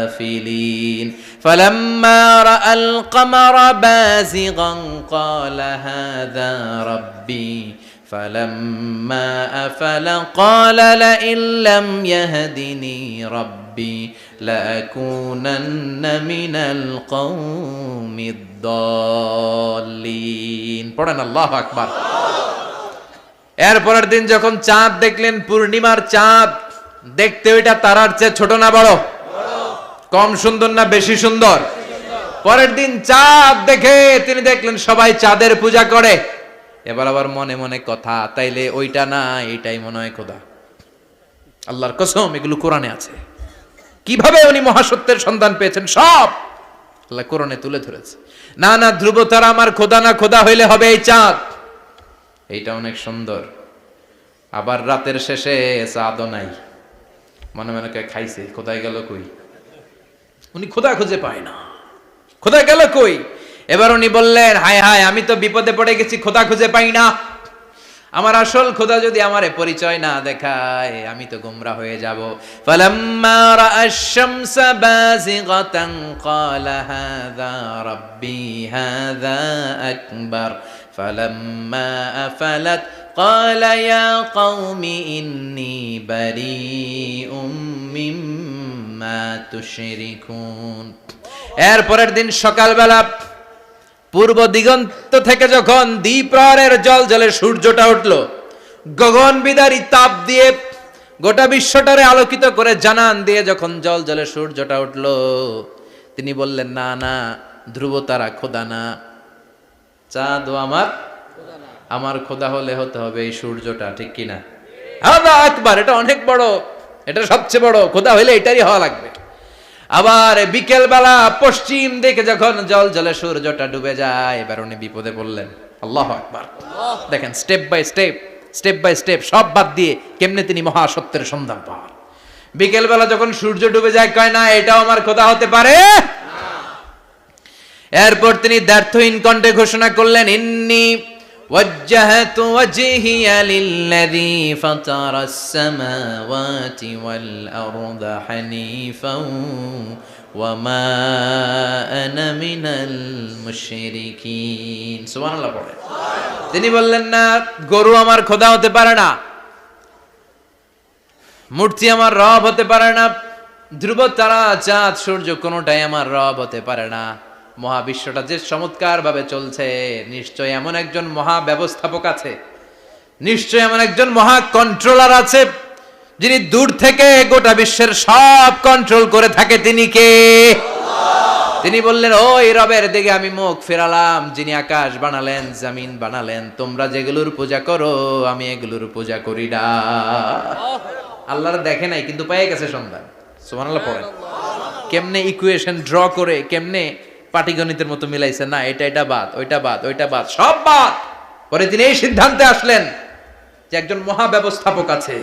আফিলিন ফালাম্মা রাআল কামারা বাযিগান ক্বালা হাযা রাব্বি ফালাম্মা আফালা ক্বালা লাইন লাম ইয়াহদিনি রাব্বি লাআকুনান্না মিনাল কওমিদ দাল্লিন। পড়েন আল্লাহু আকবার। এরপরের দিন যখন চাঁদ দেখলেন, পূর্ণিমার চাঁদ, দেখতে ওইটা তারার চেয়ে ছোট না বড়? কম সুন্দর না বেশি সুন্দর? পরের দিন চাঁদ দেখে তিনি দেখলেন সবাই চাঁদের পূজা করে। এবার আবার মনে মনে কথা, তাইলে ওইটা না এটাই মনে হয় খোদা। আল্লাহর কসম, এগুলো কোরআনে আছে। কিভাবে উনি মহাসত্যের সন্ধান পেয়েছেন সব আল্লাহ কোরআনে তুলে ধরেছে। না না, ধ্রুব তারা আমার খোদা না, খোদা হইলে হবে এই চাঁদ। এইটা অনেক সুন্দর। আবার রাতের শেষে চাঁদও নাই, মনে মনে খাইছে, খোদায় গেল কই? উনি খোদা খুঁজে পায় না, খোদা গেল কই? এবার উনি বললেন, হায় হায়, আমি তো বিপদে পড়ে গেছি, খোদা খুঁজে পাই না। আমার আসল খোদা যদি আমারে পরিচয় না দেখায়, আমি তো গোমরা হয়ে যাব। ফালাম্মা রাআশ শামসা বাযিগাতান ক্বালা হাযা রাব্বি হাযা আকবার ফালাম্মা আফালাত ক্বালা ইয়া কওমি ইন্নী বারীউম মিম্মা তুশরিকুন। এরপরের দিন সকালবেলা পূর্ব দিগন্ত থেকে যখন দ্বিপ্রহরের জলজলে সূর্যটা উঠল, গগন বিদারী তাপ দিয়ে গোটা বিশ্বটারে আলোকিত করে জানান দিয়ে যখন জলজলে সূর্যটা উঠল, তিনি বললেন, না না, ধ্রুব তারা খোদা না, চাঁদও আমার খোদা হলে হতে হবে এই সূর্যটা, ঠিক কিনা? হাদা আকবার, এটা অনেক বড়, এটা সবচেয়ে বড়, খোদা হইলে এটারই হওয়া লাগবে। আবার বিকেল বেলা পশ্চিম দিকে যখন জলজলে সূর্যটা ডুবে যায়, এবার উনি বিপদে পড়লেন। আল্লাহু আকবার। দেখেন, স্টেপ বাই স্টেপ সব বাদ দিয়ে কেমনে তিনি মহাসত্যের সন্ধান পান। বিকেল বেলা যখন সূর্য ডুবে যায়, কয় না এটাও আমার খোদা হতে পারে। এরপর তিনি দ্ব্যর্থহীন কণ্ঠে ঘোষণা করলেন, ইন্নী ওয়াজ্জাহতু ওয়াজহিয়া লিল্লাযী ফাতারাস সামাওয়াতি ওয়াল আরদা হানিফাও ওয়া মা আনা মিনাল মুশরিকিন। সুবহানাল্লাহ পড়ে। তিনি বললেন, না, গরু আমার খোদা হতে পারে না, মূর্তি আমার রব হতে পারে না, ধ্রুব তারা চাঁদ সূর্য কোনোটাই আমার রব হতে পারে না। মহাবিশ্বটা যে চমৎকার ভাবে চলছে, নিশ্চয় এমন একজন মহা ব্যবস্থাপক আছে, নিশ্চয় এমন একজন মহা কন্ট্রোলার আছে, যিনি দূর থেকে গোটা বিশ্বের সব কন্ট্রোল করে থাকে। তিনি কে? তিনি বললেন, ওই রবের দিকে আমি মুখ ফেরালাম, যিনি আকাশ বানালেন, জমিন বানালেন। তোমরা যেগুলোর পূজা করো, আমি এগুলোর পূজা করি না। আল্লাহর দেখে নাই, কিন্তু পেয়ে গেছে সন্ধান। সুবহানাল্লাহ পড়েন। কেমনে ইকুয়েশন ড্র করে, কেমনে পাটিগণিতের মতো মিলাইছে, না এটা বাদ, ওইটা বাদ, ওইটা বাদ, সব বাদ। পরে তিনি এই সিদ্ধান্তে আসলেন যে একজন মহা ব্যবস্থাপক আছে,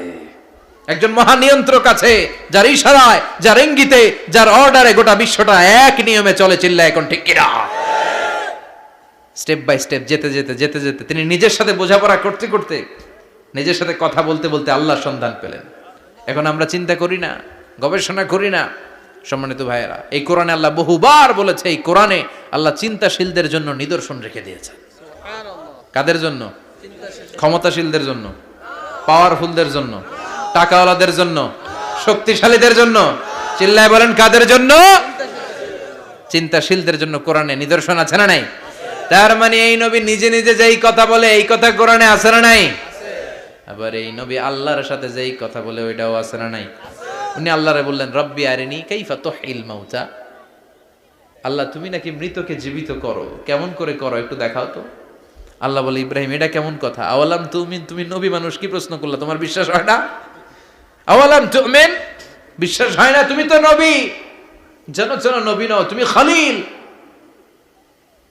একজন মহা নিয়ন্ত্রক আছে, যার ইশারায়, যার ইঙ্গিতে, যার অর্ডারে গোটা বিশ্বটা এক নিয়মে চলে। চিল্লায় এখন ঠিক কিনা? স্টেপ বাই স্টেপ যেতে যেতে তিনি নিজের সাথে বোঝাপড়া করতে করতে, নিজের সাথে কথা বলতে বলতে আল্লাহর সন্ধান পেলেন। এখন আমরা চিন্তা করি না, গবেষণা করি না। সম্মানিত ভাইয়েরা, এই কোরআনে আল্লাহ বহুবার বলেছে, এই কোরআনে আল্লাহ চিন্তাশীলদের জন্য নিদর্শন রেখে দিয়েছে। কাদের জন্য? ক্ষমতাশীলদের জন্য, পাওয়ারফুলদের জন্য, টাকাওয়ালাদের জন্য, শক্তিশালীদের জন্য। চিল্লায় বলেন, কাদের জন্য? চিন্তাশীলদের জন্য কোরআনে নিদর্শন আছে না নাই? তার মানে এই নবী নিজে নিজে যেই কথা বলে, এই কথা কোরআনে আছে না নাই? আবার এই নবী আল্লাহর সাথে যেই কথা বলে, ওইটাও আছে না নাই? উনি আল্লাহরে বললেন, রব্বি আরিনি কাইফা তুহিল মাউতা। আল্লাহ, তুমি নাকি মৃতকে জীবিত করো, কেমন করে করো একটু দেখাও তো। আল্লাহ বলে, ইব্রাহিম, এটা কেমন কথা? আওয়ালাম তুমিন, তুমি নবী মানুষ, কি প্রশ্ন করলা? তোমার বিশ্বাস হয় না? আওয়ালাম তুমিন, বিশ্বাস হয় না? তুমি তো নবী, জানো নবী নও, তুমি খলিল,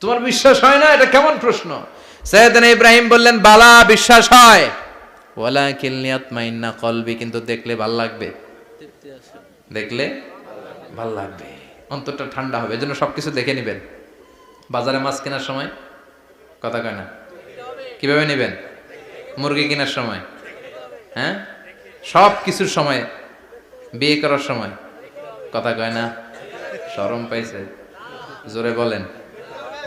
তোমার বিশ্বাস হয় না? এটা কেমন প্রশ্ন? সাইয়েদনা ইব্রাহিম বললেন, বালা, বিশ্বাস হয়, ওয়ালাকিন লিয়াতমাইন্না কলবি, কিন্তু দেখলে ভাল লাগবে, দেখলে ভাল লাগবে, অন্তরটা ঠান্ডা হবে। এজন্য সবকিছু দেখে নেবেন। বাজারে মাছ কেনার সময় কথা কয় না, কিভাবে নেবেন? মুরগি কেনার সময়, হ্যাঁ, সব কিছুর সময়, বিয়ে করার সময় কথা কয় না, শরম পাইছে, জোরে বলেন।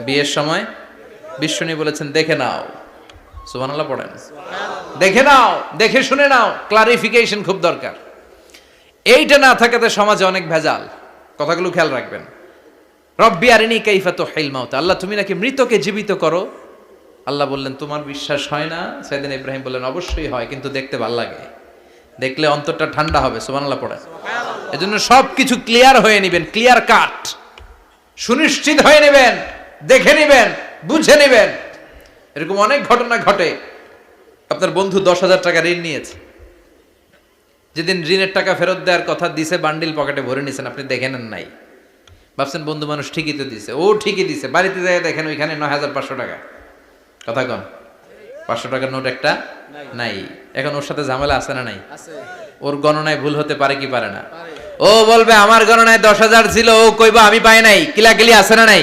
বিয়ের সময় বিশ্বনী বলেছেন, দেখে নাও। সুবহানাল্লাহ পড়েন। দেখে নাও, দেখে শুনে নাও, ক্লারিফিকেশন খুব দরকার। এইটা না থাকাতে সমাজে অনেক ভেজাল। কথাগুলো খেয়াল রাখবেন। রব্বি আরিনি কাইফা তুহিল মাউত, আল্লাহ তুমি নাকি মৃতকে জীবিত করো। আল্লাহ বললেন তোমার বিশ্বাস হয় না? সাইয়েদনা ইব্রাহিম বললেন অবশ্যই হয়, কিন্তু দেখতে ভালো লাগে, দেখলে অন্তরটা ঠান্ডা হবে। সুবহানাল্লাহ পড়ে। এজন্য সবকিছু ক্লিয়ার হয়ে নেবেন, ক্লিয়ার কাট, সুনিশ্চিত হয়ে নেবেন, দেখে নেবেন, বুঝে নেবেন। এরকম অনেক ঘটনা ঘটে। আপনার বন্ধু 10,000 টাকা ঋণ নিয়েছে, যেদিন ঋণের টাকা ফেরত দেওয়ার কথা দিছে বান্ডিল পকেটে ভরে নিছেন, আপনি দেখে নেন নাই, ভাবছেন বন্ধু মানুষ ঠিকই তো দিছে। ও ঠিকই দিছে, বাড়িতে যায় দেখেন ওইখানে 9,500 টাকা। কথা কন, 500 টাকার নোট একটা নাই। এখন ওর সাথে ঝামেলা আছে না নাই? ওর গণনায় ভুল হতে পারে কি পারে না? ও বলবে আমার গণনায় 10,000 ছিল, ও কইবা আমি পাই নাই। কিলাকিলি আছে না নাই?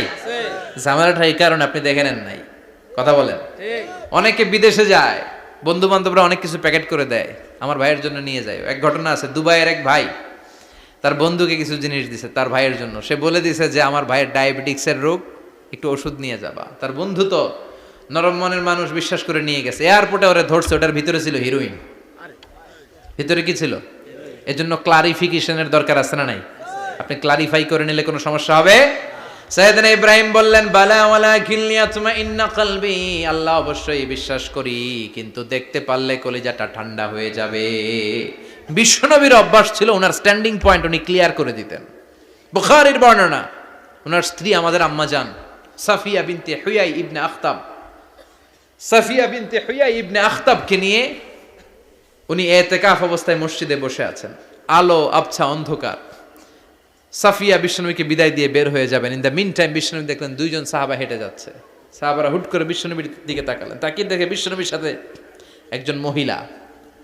ঝামেলাটা এই কারণে আপনি দেখে নেন নাই। কথা বলেন। অনেকে বিদেশে যায়, বন্ধু বান্ধবরা অনেক কিছু প্যাকেট করে দেয়, আমার ভাইয়ের জন্য নিয়ে যায়। এক ঘটনা আছে, দুবাইয়ের এক ভাই তার বন্ধুকে কিছু জিনিস দিছে তার ভাইয়ের জন্য। সে বলে দিছে যে আমার ভাইয়ের ডায়াবেটিক্সের রোগ, একটু ওষুধ নিয়ে যাবা। তার বন্ধু তো নরম মনের মানুষ, বিশ্বাস করে নিয়ে গেছে। এয়ারপোর্টে ওরা ধরছে, ওটার ভিতরে ছিল হিরোইন। ভিতরে কি ছিল? এজন্য ক্লারিফিকেশনের দরকার আছে না নাই? আপনি ক্লারিফাই করে নিলে কোনো সমস্যা হবে? সাইয়েদনা ইব্রাহিম বললেন বালা ওয়ালাকিন লিয়াতমাইন্না কলবি, আল্লাহ অবশ্যই বিশ্বাস করি, কিন্তু দেখতে পারলে কলিজাটা ঠান্ডা হয়ে যাবে। বিশ্বনবীর অভ্যাস ছিল, ওনার স্ট্যান্ডিং পয়েন্ট উনি ক্লিয়ার করে দিতেন। বুখারীর বর্ণনা, ওনার স্ত্রী আমাদের আম্মা জান সাফিয়া বিনতে হুয়াই ইবনে আখতাব, সাফিয়া বিনতে হুয়াই ইবনে আখতাবকে নিয়ে উনি ইতিকাফ অবস্থায় মসজিদে বসে আছেন। আলো আবছা অন্ধকার। সাফিয়া বিশ্বনবীকে বিদায় দিয়ে বের হয়ে যাবেন। ইন দ্য মিন টাইম বিশ্বনবী দেখলেন দুইজন সাহাবা হেঁটে যাচ্ছে। সাহাবারা হুট করে বিশ্বনবীর দিকে তাকালেন। তাকিয়ে দেখে বিশ্বনবীর সাথে একজন মহিলা,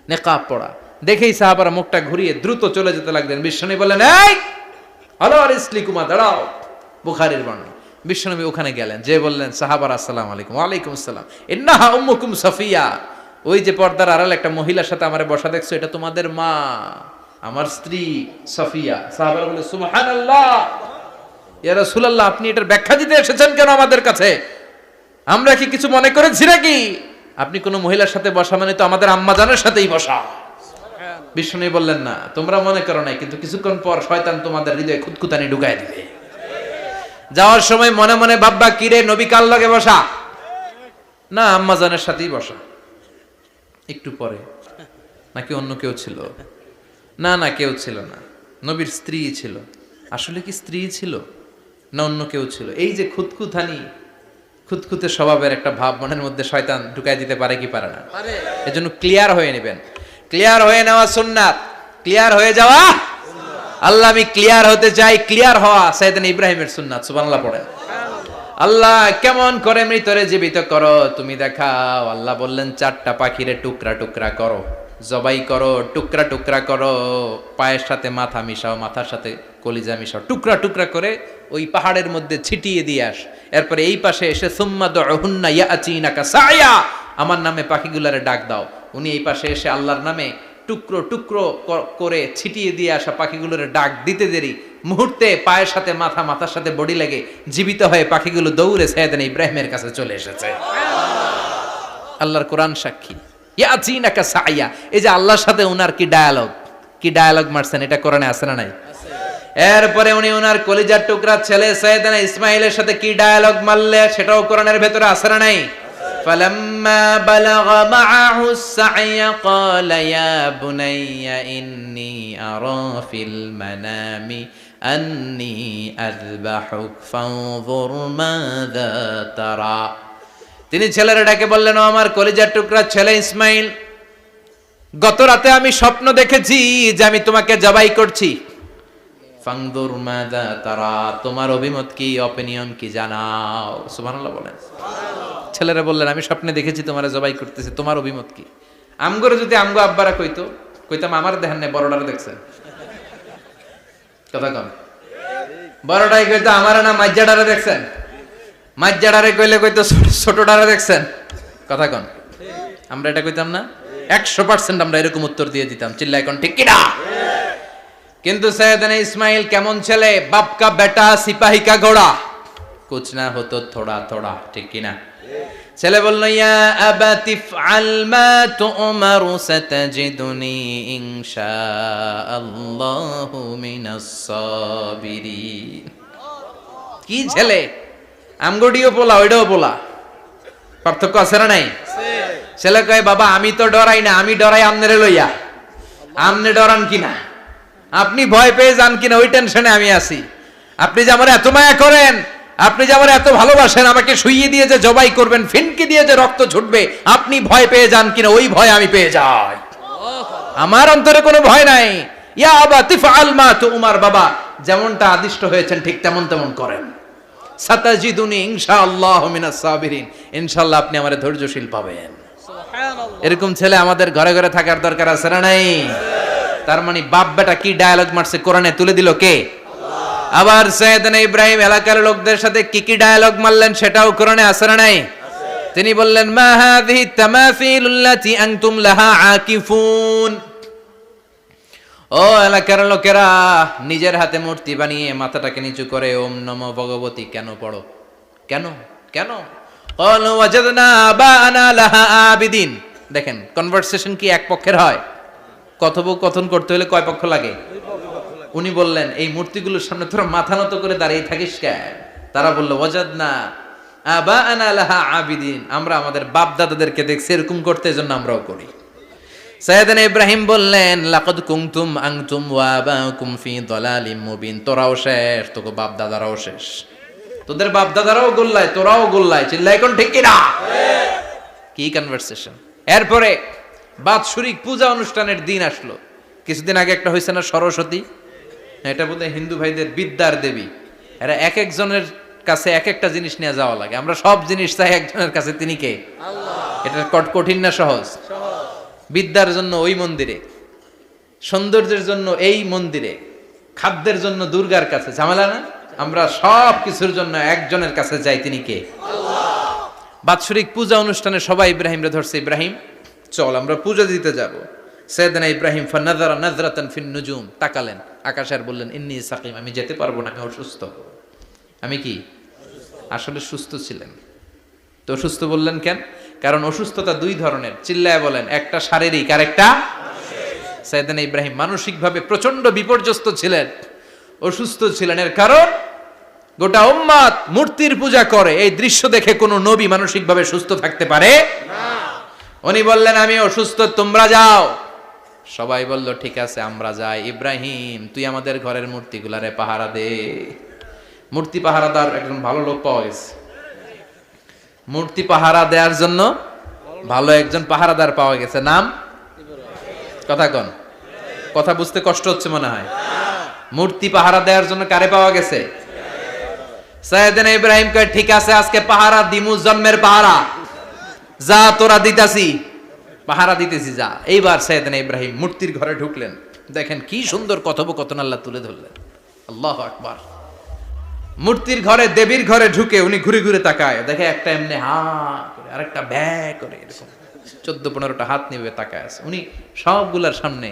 নেকাব পরা। দেখেই সাহাবারা মুখটা ঘুরিয়ে দ্রুত চলে যেতে লাগলেন। বিশ্বনবী বললেন এই হলো আর ইসলিকুমা, দাঁড়াও। বুখারীর বর্ণনা। বিশ্বনবী ওখানে গেলেন, যে বললেন সাহাবারা আসসালামু আলাইকুম। ওয়ালাইকুম আসসালাম। ইন্নাহা উম্মুকুম সাফিয়া, ওই যে পর্দার আড়াল একটা মহিলার সাথে আমারে বসা দেখছো, এটা তোমাদের মা, আমার স্ত্রী সাফিয়া। সাহাবারা বলে সুবহানাল্লাহ, ইয়া রাসূলুল্লাহ আপনি এটার ব্যাখ্যা দিতে এসেছেন কেন আমাদের কাছে? আমরা কি কিছু মনে করেছি নাকি? আপনি কোন মহিলার সাথে বসা মানে তো আমাদের আম্মা জানের সাথেই বসা। বিষ্ণু বললেন না, তোমরা মনে করো নাই, কিন্তু কিছুক্ষণ পর শয়তান তোমাদের হৃদয়ে খুঁতখুঁতানি ঢুকায় দিবে। যাওয়ার সময় মনে মনে ভাববা, কিরে নবী কার লগে বসা? না, আম্মা জানের সাথেই বসা। একটু পরে নাকি অন্য কেউ ছিল? না না, কেউ ছিল না, নবীর স্ত্রী ছিল। আসলে কি স্ত্রী ছিল না অন্য কেউ ছিল? এই যে খুঁতখুঁতানি, খুঁতখুঁতে স্বভাবের একটা ভাব মনের মধ্যে শয়তান ঢুকাই দিতে পারে কি পারে না? এজন্য ক্লিয়ার হয়ে নেবেন। ক্লিয়ার হয়ে নেওয়া সুন্নাত, ক্লিয়ার হয়ে যাওয়া। আল্লাহ আমি ক্লিয়ার হতে চাই, ক্লিয়ার হওয়া সাইয়েদনা ইব্রাহিমের সুন্নাত। সুবহানাল্লাহ পড়েন। আল্লাহ কেমন করে মৃতরে জীবিত করো তুমি দেখাও। আল্লাহ বললেন 4টা পাখিরে টুকরা টুকরা করো, জবাই করো, টুকরা টুকরা করো, পায়ের সাথে মাথা মিশাও, মাথার সাথে কলিজা মিশাও, টুকরা টুকরা করে ওই পাহাড়ের মধ্যে ছিটিয়ে দিয়ে আস। এরপরে এই পাশে এসে সুম্মা দুহুন্না ইয়াতিনাকা সায়া, আমার নামে পাখিগুলারে ডাক দাও। উনি এই পাশে এসে আল্লাহর নামে টুকরো টুকরো করে ছিটিয়ে দিয়ে আসা পাখিগুলোর ডাক দিতে দেরি মুহূর্তে পায়ের সাথে মাথা, মাথার সাথে বডি লাগে জীবিত হয়ে পাখিগুলো দৌড়ে সাইয়েদনা ইব্রাহিমের কাছে চলে এসেছে। আল্লাহর কোরআন সাক্ষী। ইয়াতিনাকা সায়া, এই যে আল্লাহর সাথে উনার কি ডায়ালগ মারছেন, এটা কোরআনে আছে না নাই? এরপরে উনি ওনার কলিজার টুকরা ছেলে সাইয়েদনা ইসমাইলের সাথে কি ডায়ালগ মারলে, সেটাও কোরআনের ভেতরে আছে না নাই? فلما بلغ معه السعي قال يا بني إني أرى في المنام أني أذبحك فانظر ماذا ترى। তিনি ছেলেরা ডেকে বললেন, ও আমার কলিজার টুকরা ছেলে ইসমাইল, গত রাতে আমি স্বপ্ন দেখেছি যে আমি তোমাকে জবাই করছি। ফানজুর মাযা তারা, তোমার অভিমত কি, অপিনিয়ন কি জানাও। সুবহানাল্লাহ বলেন। ছেলেরা বললেন আমি স্বপ্নে দেখেছি তোমারে জবাই করতেছি, তোমার অভিমত কি? আমগরে যদি আমগো আব্বারা কইতাম আমার দেখেন না, বড়ডারে দেখছেন। কথা কম, বড়টাই কইতো আমার না মাজ্জাডারে দেখছেন, মাজ্জাডারে কইতো ছোটডারে দেখছেন। কথা কন, আমরা এটা কইতাম না? 100% আমরা এরকম উত্তর দিয়ে দিতাম। চিল্লায় কোন ঠিক কিনা? কিন্তু সাইয়েদনা ইসমাইল কেমন ছেলে, বাপ কা বেটা সিপাহি কা ঘোড়া, কুছ না হতো থোড়া থোড়া, ঠিক কিনা? ছেলে বলল, ইয়া আবাতি ফআল মা তু'মারু সাতাজিদুনি ইনশাআল্লাহু মিনাস সাবিরিন। কি ছেলে, আমগডিও পোলা ওইটাও পোলা, পার্থক্য আছে না নাই? ছেলে কয়, বাবা আমি তো ডরাই না, আমি ডরাই আমনেরে লইয়া। আমনে ডরান কিনা, আপনি ভয় পেয়ে যান কিনা ওই টেনশনে আমি আছি। আপনি যে আমার এত মায়া করেন, আপনি যে আমার এত ভালোবাসেন, আমাকে শুইয়ে দিয়ে যে জবাই করবেন, ফিনকি দিয়ে যে রক্ত ছুটবে, আপনি ভয় পেয়ে যান কিনা ওই ভয় আমি পেয়ে যাই। আমার অন্তরে কোনো ভয় নাই। ইয়া আবাতি ফাআল মা তু'মার, বাবা যেমনটা আদিষ্ট হয়েছেন ঠিক তেমন তেমন করেন। সাতাজিদুনি ইনশাআল্লাহু মিনাস সাবিরিন, ইনশাআল্লাহ আপনি আমারে ধৈর্যশীল পাবেন। সুবহানাল্লাহ। এরকম ছেলে আমাদের ঘরে ঘরে থাকার দরকার আছে না নাই? তার মানে বাপ বেটা কি ডায়ালগ মারছে কোরআনে তুলে দিল কে? আল্লাহ। আবার সাইয়েদনা ইব্রাহিম এলাকার লোকদের সাথে কি ডায়ালগ মারলেন সেটাও কোরআনে আছে না নাই? তিনি বললেন, মা হাযিহি তামাসিলুল্লাতী আনতুম লাহা আকিফুন। ও এলাকার লোকেরা, নিজের হাতে মূর্তি বানিয়ে মাথাটাকে নিচু করে ওম নমো ভগবতী কেন পড়ো? কেন কেন? ক্বালু ওয়াজাদনা আবাআনা লাহা আবিদিন। দেখেন কনভারসেশন কি এক পক্ষের হয়? কথোপকথন করতে হলে কয় পক্ষ লাগে? উনি বললেন, এই মূর্তিগুলোর সামনে তোরা মাথা নত করে দাঁড়িয়ে থাকিস কেন? তারা বলল, ওয়াজাদনা আবাআনা লাহা আবিদিন, আমরা আমাদের বাপ দাদাদেরকে দেখছি এরকম করতে, এজন্য আমরাও করি। সাইয়েদনা ইব্রাহিম বললেন, লাকাদ কুনতুম আনতুম ওয়া আবাকুম ফি দালালিম মুবিন। তোরাও শেষ, তোকে বাপ দাদারাও শেষ, তোদের বাপ দাদারাও গোল্লায়, তোরাও গোল্লায়। চিল্লাই কোন ঠিক কিনা? কি কনভারসেশন। এরপরে বাৎসরিক পূজা অনুষ্ঠানের দিন আসলো। কিছুদিন আগে একটা হয়েছে না সরস্বতী, এটা বোধহয় হিন্দু ভাইদের বিদ্যার দেবী। এরা এক একজনের কাছে এক একটা জিনিস নিয়ে যাওয়া লাগে। আমরা সব জিনিস চাই একজনের কাছে, তিনি কে? আল্লাহ। এটা কঠিন না সহজ? বিদ্যার জন্য ওই মন্দিরে, সৌন্দর্যের জন্য এই মন্দিরে, খাদ্যের জন্য দুর্গার কাছে, ঝামেলা না? আমরা সব কিছুর জন্য একজনের কাছে যাই, তিনি কে? আল্লাহ। বাৎসরিক পূজা অনুষ্ঠানে সবাই ইব্রাহিমরে ধরছে, ইব্রাহিম চল আমরা পূজা দিতে যাব। সাইয়েদনা ইব্রাহিম ফানাযারা নাযরাতান ফিন নুজুম, তাকালেন আকাশে আর বললেন, ইন্নী সাকিম, আমি যেতে পারবো না, আমি অসুস্থ। আমি কি আসলে সুস্থ ছিলেন? তো অসুস্থ বললেন কেন? কারণ অসুস্থতা দুই ধরনের, চিল্লায় বলেন, একটা শারীরিক আর একটা মানসিক। সাইয়েদনা ইব্রাহিম মানসিকভাবে প্রচন্ড বিপর্যস্ত ছিলেন, অসুস্থ ছিলেন। এর কারণ গোটা উম্মাত মূর্তির পূজা করে, এই দৃশ্য দেখে কোনো নবী মানসিকভাবে সুস্থ থাকতে পারে না। উনি বললেন, আমি অসুস্থ, তোমরা যাও। সবাই বলল, ঠিক আছে আমরা যাই। ইব্রাহিম তুই আমাদের ঘরের মূর্তিগুলারে পাহারা দে। মূর্তি পাহারাদার একজন ভালো লোক পাওয়া গেছে, মূর্তি পাহারা দেওয়ার জন্য ভালো একজন পাহারাদার পাওয়া গেছে। নাম? কথা কন, কথা বুঝতে কষ্ট হচ্ছে মনে হয়। মূর্তি পাহারা দেওয়ার জন্য কারে পাওয়া গেছে? সাইয়েদনা ইব্রাহিম কয়, ঠিক আছে আজকে পাহারা দিমু, জন্মের পাহারা। যা তোরা দিতাছি, পাহারা দিতেছি, যা। এইবার সাইয়েদনা ইব্রাহিম মূর্তির ঘরে ঢুকলেন। দেখেন কি সুন্দর কথোপকথন আল্লাহ তুলে ধরলেন। আল্লাহু আকবার। মূর্তির ঘরে, দেবীর ঘরে ঢুকে উনি ঘুরে ঘুরে তাকায়, দেখে একটা এমনি হা করে, আরেকটা ব্যা করে, এরকম 14-15টা হাত নিয়ে তাকায় আছে। উনি সবগুলার সামনে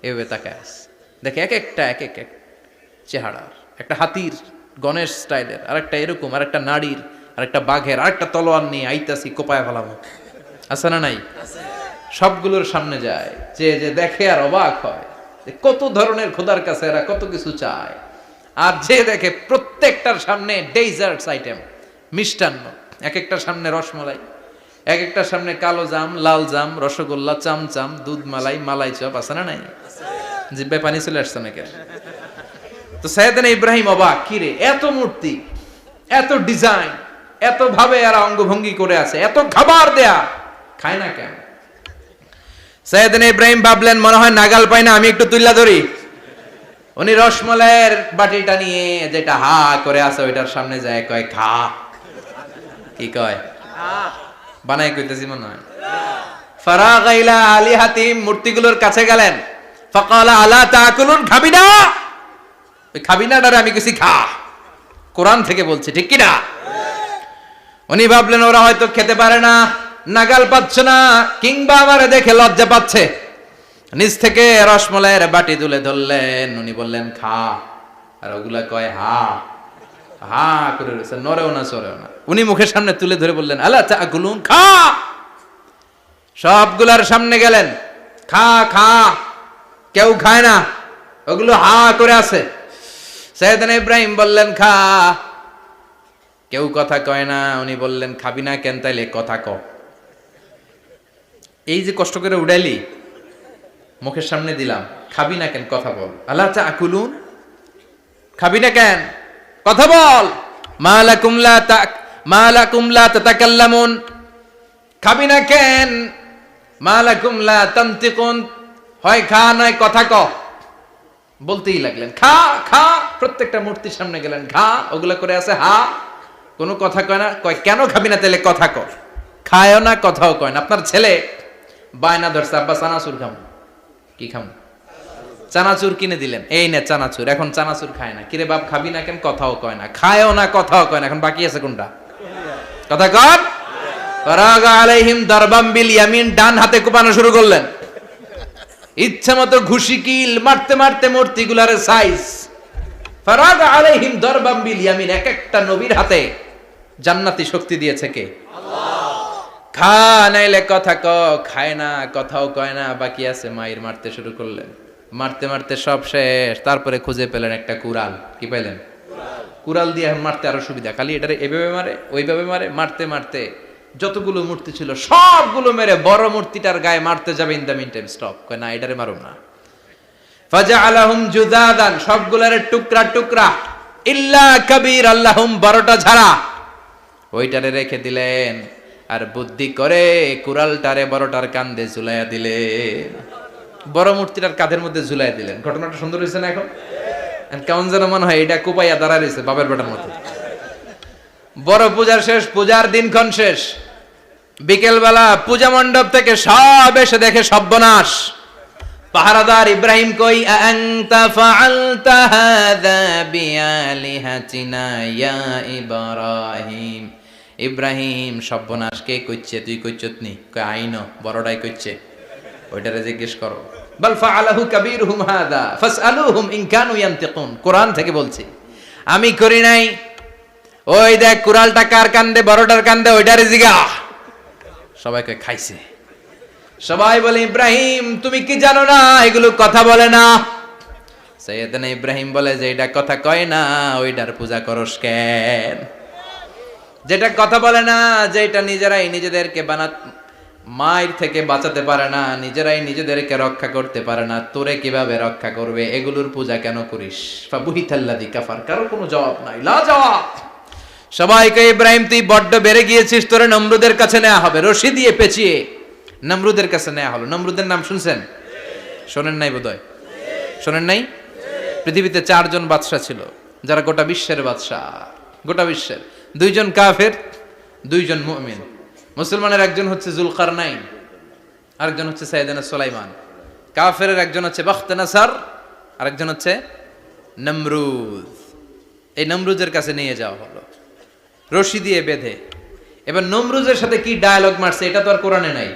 এভাবে তাকায় আছে, দেখে এক একটা এক এক চেহারা, একটা হাতির গণেশ স্টাইলের, আরেকটা এরকম, আরেকটা নারীর, আরেকটা বাঘের, আরেকটা তলোয়ার নিয়ে আইতাছি কোপায় ফেলামো, আছে না নাই? সবগুলোর সামনে যায়, যে যে দেখে আর অবাক হয়, কত ধরনের খোদার কাছে এরা কত কিছু চায়। আর যে দেখে প্রত্যেকটার সামনে ডেজার্টস আইটেম, মিষ্টান্ন, এক একটার সামনে রসমালাই, এক একটার সামনে কালো জাম, লাল জাম, রসগোল্লা, চামচাম, দুধ মালাই, মালাই চপ, আছে না নাই? জিব্বায় পানি চলে আসছে নাকি? তো সাইয়েদনা ইব্রাহিম অবাক, কি রে এত মূর্তি, এত ডিজাইন, এত ভাবে এরা অঙ্গভঙ্গি করে আছে, এত খাবার দেয়া, খায় না কেন? সাইয়েদনা ইব্রাহিম ভাবলেন, মনে হয় নাগাল পাই না, আমি একটু তুল্লা ধরি। উনি রসমালাইয়ের বাটিটা নিয়ে, যেটা হা করে আছে ওইটার সামনে যায়, কয় খা। কি কয়? বানাই কইতেছি মনে হয়। ফারাগা ইলা আলিহাতিম, মূর্তিগুলোর কাছে গেলেন। ফাকালা আলা তাকুলুন, খাবি না? ওই খাবি না ডারে আমি কিছু খা, কোরআন থেকে বলছি, ঠিক কি না? উনি ভাবলেন ওরা হয়তো খেতে পারে না, নাগাল পাচ্ছে না, কিংবা আমারে দেখে লজ্জা পাচ্ছে। নিজ থেকে রসমালাইয়ের বাটি তুলে ধরলেন, উনি বললেন খা, আর ওগুলা কয় হা। হা করে রয়েছে, নড়েও না চড়েও না। উনি মুখের সামনে তুলে ধরে বললেন, আলা তাকুলুন, খা। সবগুলার সামনে গেলেন, খা খা। কেউ খায় না, ওগুলো হা করে আছে। সাইয়েদনা ইব্রাহিম বললেন, খা। কেউ কথা কয় না। উনি বললেন, খাবি না কেন? তাইলে কথা ক। এই যে কষ্ট করে উড়াইলি, মুখের সামনে দিলাম, খাবি না কেন? কথা বল। আলা তাকুলুন, খাবি না কেন? কথা বল। মা লাকুম লা তাতাকাল্লামুন, খাবি না কেন? মা লাকুম লা তানতিকুন, হয় খা নয় কথা ক। বলতেই লাগলেন, খা খা। প্রত্যেকটা মূর্তির সামনে গেলেন, খা। ওগুলা করে আছে হা, কোনো কথা কয় না। কয় কেন খাবি না? তাহলে কথা ক। খায়ও না, কথাও কয় না। আপনার ছেলে বায়না ধরছে, আব্বা চানাচুর খাম। কি খাম? চানাচুর কিনে দিলেন, এই নে চানাচুর। এখন চানাচুর খায় না। কিরে বাপ, খাবি না কেন? কথাও কয় না। খায়ও না, কথাও কয় না। এখন বাকি আছে কোনটা? কথা কর। ফারাগা আলাইহিম দারবাম বিল ইয়ামিন, ডান হাতে কোপানো শুরু করলেন। ইচ্ছা মতো ঘুষি কিল মারতে মারতে মূর্তিগুলার সাইজ। ফারাগা আলাইহিম দারবাম বিল ইয়ামিন, এক একটা নবীর হাতে জান্নাতি শক্তি দিয়েছে কে? আল্লাহ। খা নাইলে কথা ক। খায় না, কথাও কয় না, বাকি আছে। মায়ের মারতে শুরু করলেন। মারতে মারতে সব শেষ। তারপরে খুঁজে পেলেন একটা কুড়াল। কি পাইলেন? কুড়াল দিয়ে মারতে আরো সুবিধা। খালি এটারে এভাবে মারে, ওইভাবে মারে। মারতে মারতে যতগুলো মূর্তি ছিল সবগুলো মেরে বড় মূর্তিটার গায়ে মারতে যাবে, in the meantime stop. কয় না, এটারে মারুম না। ফাজআলাহুম জুদাদান, সবগুলারে টুকরা টুকরা। ইল্লা কাবীর আল্লাহুম, বড়টা ছাড়া। ওইটারে রেখে দিলেন। আর বুদ্ধি করে কুড়ালটারে বড়টার কাঁধে ঝুলাইয়া দিলেন। বড় মূর্তিটার কাঁধের মধ্যে ঝুলাইয়া দিলেন। ঘটনাটা সুন্দর হয়েছে না? এখন কেমন যেন মনে হয় এটা কোপাইয়া দাঁড়া রয়েছে বাবের বেটার মতো। বড় পূজার শেষ, পূজার দিনক্ষণ শেষ। বিকেল বেলা পূজা মণ্ডপ থেকে সব এসে দেখে সর্বনাশ। পাহারাদার ইব্রাহিম কই? আনতা ফাআলতা হাযা বিআলিহাতিনা ইয়া ইব্রাহিম। ইব্রাহিম, সর্বনাশ কে কইছে? তুই কইছত নি? কই আইনো, বড়টাই কইছে। ওইটারে জিজ্ঞেস করো। বাল ফাআলাহু কাবীরুহুম হাযা ফাসআলুহুম ইন কানু ইয়ানতিকুন। কোরআন থেকে বলছি, আমি করি নাই। ওই দেখ কুড়ালটা কার কান্দে? বড়টার কান্দে, ওইটারে জিগা। সবাইকে খাইছে। সবাই বলে, ইব্রাহিম তুমি কি জানো না এগুলো কথা বলে না? সাইয়েদনা ইব্রাহিম বলে যে এটা কথা কয় না, ওইটার পূজা করস কেন? যেটা কথা বলে না, যেটা নিজেরাই নিজেদেরকে মায়ের থেকে বাঁচাতে পারে না, নিজেরাই নিজেদেরকে রক্ষা করতে পারে না, তোরে কিভাবে রক্ষা করবে? এগুলোর পূজা কেন করিস? ফাবুহিতাল্লাযী কাফার। কারো কোনো জবাব নাই, লা জবাব। সবাইকে, ইব্রাহিম তুই বড্ড বেড়ে গিয়েছিস, তোরে নমরুদের কাছে নেওয়া হবে। রশি দিয়ে পেঁচিয়ে নমরুদের কাছে নেওয়া হলো। নমরুদের নাম শুনছেন? শোনেন নাই বোধহয়। শোনেন নাই? পৃথিবীতে 4 জন বাদশা ছিল, যারা গোটা বিশ্বের বাদশা। গোটা বিশ্বের 2 জন কাফের, 2 জন মুমিন। মুসলমানের একজন হচ্ছে যুলকারনাইন, আরেকজন হচ্ছে সাইয়েদনা সুলাইমান। কাফেরের একজন হচ্ছে বাখতানাসার, আরেকজন হচ্ছে নমরুদ। এই নমরুদের কাছে নিয়ে যাওয়া হলো রশি দিয়ে বেঁধে। এবার নমরুদের সাথে কি ডায়ালগ মারছে এটা তো আর কোরআনে নাই।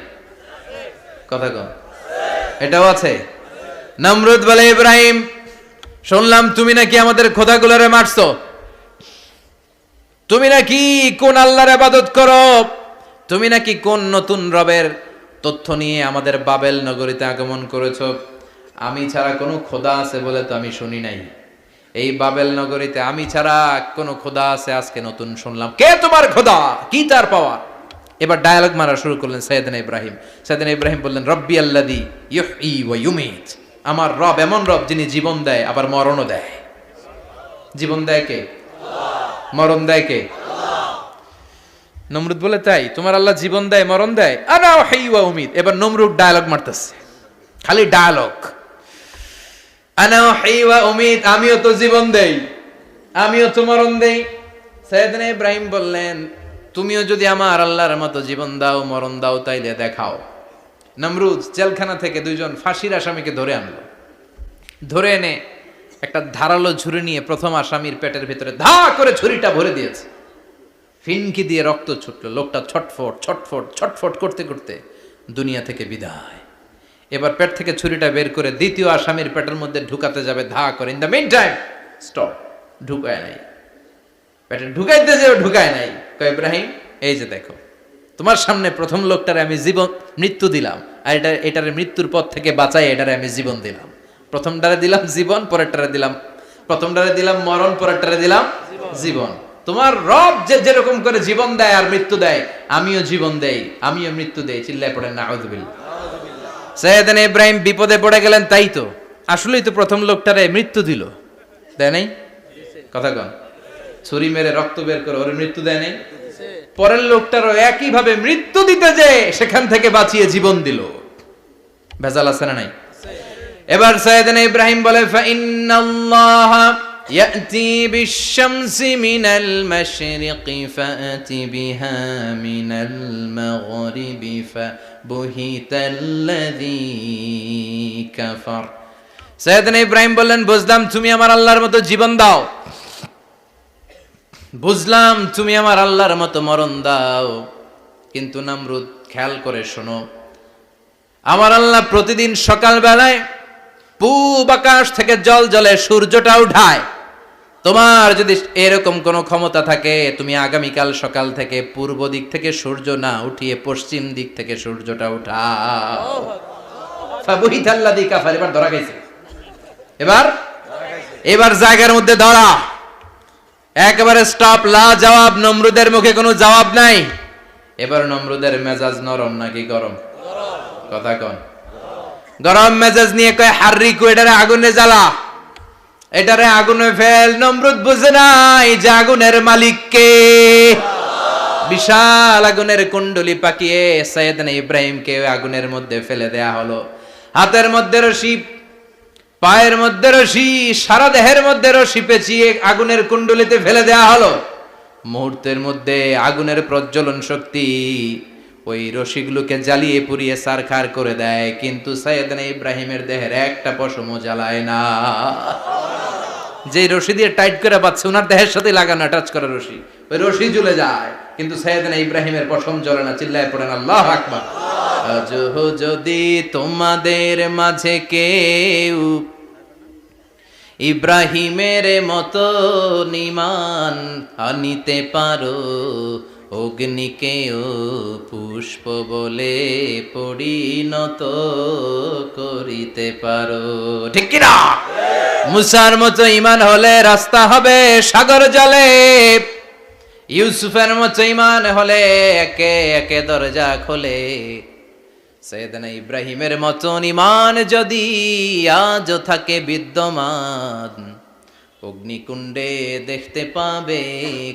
কথা কম, এটাও আছে। নমরুদ বলে, ইব্রাহিম শুনলাম তুমি নাকি আমাদের খোদাগুলোরে মারছো। তুমি নাকি কোন আল্লাহর ইবাদত করো। তুমি নাকি কোন নতুন রবের তথ্য নিয়ে আমাদের বাবেল নগরীতে আগমন করেছো। আমি ছাড়া কোনো খোদা আছে বলে তো আমি শুনি নাই। এই বাবেল নগরীতে আমি ছাড়া কোনো খোদা আছে আজকে নতুন শুনলাম। কে তোমার খোদা? কি তার পাওয়া? এবার ডায়ালগ মারা শুরু করলেন সাইয়েদনা ইব্রাহিম। সাইয়েদনা ইব্রাহিম বললেন, রব্বি আল্লাযী ইউহয়ী ওয়া ইউমীত। আমার রব এমন রব যিনি জীবন দেয় আবার মরণও দেয়। জীবন দেয় কে? আল্লাহ। মরণ দেয় কে? আল্লাহ। নমরুদ বলে, তাই তোমার আল্লাহ জীবন দেয় মরণ দেয়? আনা উহয়ী ওয়া উমীত। এবার নমরুদ ডায়ালগ মারতেছে, খালি ডায়ালগ। আনা উহয়ী ওয়া উমীত, আমিও তো জীবন দেই, আমিও তো মরণ দেই। সাইয়েদনা ইব্রাহিম বললেন, তুমিও যদি আমার আল্লাহর মতো জীবন দাও মরণ দাও তাইলে দেখাও। নমরুদ জেলখানা থেকে 2 জন ফাঁসির আসামিকে ধরে আনলো। ধরে এনে একটা ধারালো ছুরি নিয়ে প্রথম আসামির পেটের ভিতরে ধা করে ছুরিটা ভরে দিয়েছে। ফিনকি দিয়ে রক্ত ছুটলো। লোকটা ছটফট ছটফট ছটফট করতে করতে দুনিয়া থেকে বিদায়। এবার পেট থেকে ছুরিটা বের করে দ্বিতীয় আসামির পেটের মধ্যে ঢুকাতে যাবে ধা করে। In the meantime stop, ঢুকায় নাই। পেটে ঢুকাইতে যেও ঢুকায় নাই। কয় ইব্রাহিম এই যে দেখো তোমার সামনে প্রথম লোকটারে আমি মৃত্যু দিলাম, আর এটারে মৃত্যুর পথ থেকে বাঁচাই এটারে আমি জীবন দিলাম। প্রথমটারে দিলাম জীবন, পরেরটারে দিলাম, প্রথমটারে দিলাম মরণ, পরেরটারে দিলাম জীবন। তোমার রব যেরকম করে জীবন দেয় আর মৃত্যু দেয়, আমিও জীবন দেই, আমিও মৃত্যু দেই। চিল্লায় পড়েন নাউযুবিল্লাহ। সাইয়েদনা ইব্রাহিম বিপদে পড়ে গেলেন, তাই তো আসলেই তো প্রথম লোকটারে মৃত্যু দিল, দেয় নাই? কথা কন, ছুরি মেরে রক্ত বের করে ওর মৃত্যু দেয় নাই? পরের লোকটারও একই ভাবে মৃত্যু দিতে যে সেখান থেকে বাঁচিয়ে জীবন দিল। ভেজাল আছে না নাই? এবার সাইয়েদনা ইব্রাহিম বলে ফাইন্নাল্লাহা ইয়াতি বিশ-শামসি মিনাল মাশরিকি ফাআতি বিহা মিনাল মাগরিবি ফাবুহিতাল্লাযী কাফার। সাইয়েদনা ইব্রাহিম বললেন বুঝলাম তুমি আমার আল্লাহর মতো জীবন দাও, বুঝলাম তুমি আমার আল্লাহর মতো মরণ দাও, কিন্তু নমরুদ খেয়াল করে শোনো, আমার আল্লাহ প্রতিদিন সকাল বেলায় পূব আকাশ থেকে জল জলে সূর্যটা উঠায়। তোমার যদি এরকম কোনো ক্ষমতা থাকে, তুমি আগামীকাল সকাল থেকে পূর্ব দিক থেকে সূর্য না উঠিয়ে পশ্চিম দিক থেকে সূর্যটা উঠাও। ফাবুহিতাল্লাযী কাফার। এবার ধরা গেছে, এবার জায়গার মধ্যে ধরা, একেবারে স্টপ, লা জবাব। নমরুদের মুখে কোনো জবাব নাই। এবার নমরুদের মেজাজ নরম নাকি গরম? কথা কন। গরম মেজাজ নিয়ে কয় হাররিকু, এটারে আগুনে জ্বালা, এটারে আগুনে ফেল। নমরুদ বুঝে নাই যে আগুনের মালিক কে। বিশাল আগুনের কুণ্ডলি পাকিয়ে সাইয়েদনা ইব্রাহিমকে আগুনের মধ্যে ফেলে দেয়া হলো। হাতের মধ্যে রশি, পায়ের মধ্যে রশি, সারা দেহের মধ্যে রশি পেঁচিয়ে আগুনের কুণ্ডলিতে ফেলে দেয়া হলো। মুহূর্তের মধ্যে আগুনের প্রজ্বলন শক্তি ওই রশিগুলোকে জ্বালিয়ে পুড়িয়ে সারখার করে দেয়, কিন্তু সাইয়েদনা ইব্রাহিমের দেহের একটা পশমও জ্বালায় না। যে রশি দিয়ে টাইট করে বাঁধছে, ওনার দেহের সাথে লাগানো টাচ করা রশি, ওই রশি জ্বলে যায়, কিন্তু সাইয়েদনা ইব্রাহিমের পশম জ্বলে না। চিল্লায় পড়েন আল্লাহু আকবার। আজ যদি তোমাদের মাঝে কেউ ইব্রাহিমের মতো ঈমান আনিতে পারো, অগ্নিকেও পুষ্প বলে পরিণত করিতে পারো। ঠিক কিনা? মুসার মতো ঈমান হলে রাস্তা হবে সাগর জলে, ইউসুফের মতো ঈমান হলে একে একে দরজা খোলে। সাইয়েদনা ইব্রাহিমের মতন ঈমান যদি আজও থাকে বিদ্যমান, অগ্নিকুণ্ডে দেখতে পাবে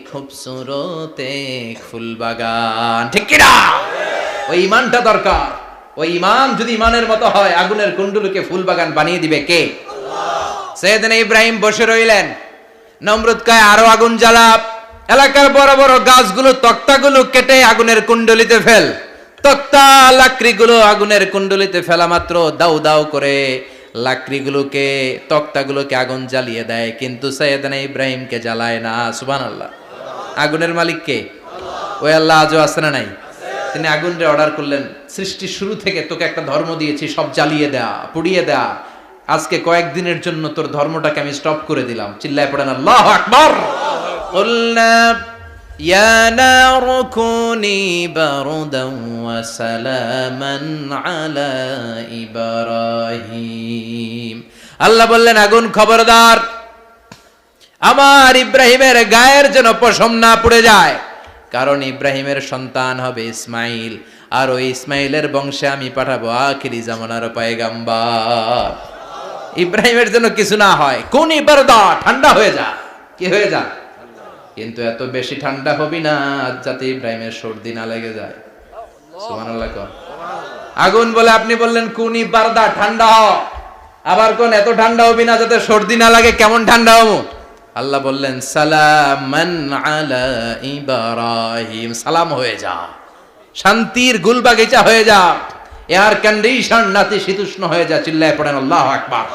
খুবসুরত এক ফুলবাগান। ঠিক কি না? ওই ঈমানটা দরকার। ওই ঈমান যদি ঈমানের মতো হয়, আগুনের কুণ্ডলকে ফুলবাগান বানিয়ে দিবে কে? আল্লাহ। সাইয়েদনা ইব্রাহিম বসে রইলেন। নমরুদ কয় আরো আগুন জ্বালা, এলাকার বড় বড় গাছগুলো, তক্তাগুলো কেটে আগুনের কুণ্ডলিতে ফেল। তক্তা লাকড়িগুলো আগুনের কুণ্ডলিতে ফেলা মাত্র দাউ দাউ করে লাকড়িগুলোকে, তক্তাগুলোকে আগুন জ্বালিয়ে দেয়, কিন্তু সাইয়েদনা ইব্রাহিমকে জ্বালায় না। সুবহানাল্লাহ। আগুনের মালিক কে? ওই আল্লাহ আজও আছে না নাই? তিনি আগুনরে অর্ডার করলেন, সৃষ্টির শুরু থেকে তোকে একটা ধর্ম দিয়েছি, সব জ্বালিয়ে দেয়া, পুড়িয়ে দেয়া, আজকে কয়েকদিনের জন্য তোর ধর্মটাকে আমি স্টপ করে দিলাম। চিল্লায় পড়েন আল্লাহু আকবার। কুলনা ইয়া নারু কুনি বারদান ওয়া সালামান আলা ইব্রাহিম। আল্লাহ বললেন আগুন খবরদার, আমার ইব্রাহিমের গায়ের যেন পশম না পুড়ে যায়, কারণ ইব্রাহিমের সন্তান হবে ইসমাইল, আর ওই ইসমাইলের বংশে আমি পাঠাবো আখিরি জামানার পয়গাম্বার। ইব্রাহিমের যেন কিছু না হয়। কোন ইবারদা, ঠান্ডা হয়ে যা। কি হয়ে যা? কিন্তু এত বেশি ঠান্ডা হবি না যাতে ইব্রাহিমের সর্দি না লেগে যায়। সুবহানাল্লাহ। আগুন বলে আপনি বললেন কোন ইবারদা, ঠান্ডা হ, আবার কোন এত ঠান্ডা হবি না যাতে সর্দি না লাগে। কেমন ঠান্ডা হবো? আল্লাহ বললেন সালামান আলা ইব্রাহিম, সালাম হয়ে যা, শান্তির গুলবাগিচা হয়ে যা, এয়ার কন্ডিশন নাতিশীতোষ্ণ হয়ে যা। চিল্লায় পড়েন আল্লাহু আকবার।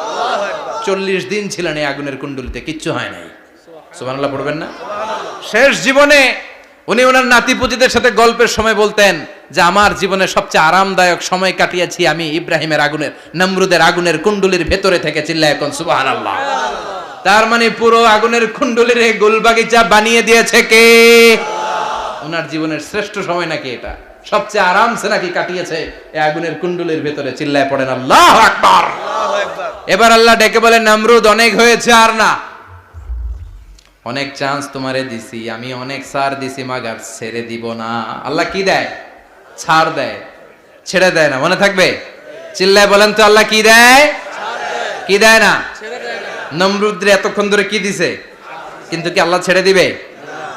40 দিন ছিলেন এই আগুনের কুণ্ডলিতে, কিচ্ছু হয় নাই। সুবহানাল্লাহ পড়বেন না? শেষ জীবনে উনি ওনার নাতিপুতিদের সাথে গল্পের সময় বলতেন যে আমার জীবনে সবচেয়ে আরামদায়ক সময় কাটিয়েছি আমি ইব্রাহিমের আগুনের, নমরুদের আগুনের কুণ্ডলির ভেতরে থেকে। চিল্লায় এখন সুবহানাল্লাহ। তার মানে পুরো আগুনের কুণ্ডলীর গোলবাগিচা বানিয়ে দিয়েছে কে? ওনার জীবনের শ্রেষ্ঠ সময় নাকি এটা, সবচেয়ে আরামসে নাকি কাটিয়েছে এই আগুনের কুণ্ডলীর ভেতরে। চিল্লায় পড়েন আল্লাহু আকবার। এবার আল্লাহ ডেকে বলেন, নমরুদ অনেক হয়েছে আর না, অনেক চান্স তোমারে দিছি আমি, অনেক ছাড় দিছি, মাগার ছেড়ে দিব না। আল্লাহ কি দেয়? ছাড় দেয়, ছেড়ে দেয় না। মনে থাকবে? চিল্লায় বলেন তো, আল্লাহ কি দেয়? কি দেয় না? নমরুদরে এতক্ষণ ধরে কি দিছে, কিন্তু কি আল্লাহ ছেড়ে দিবে?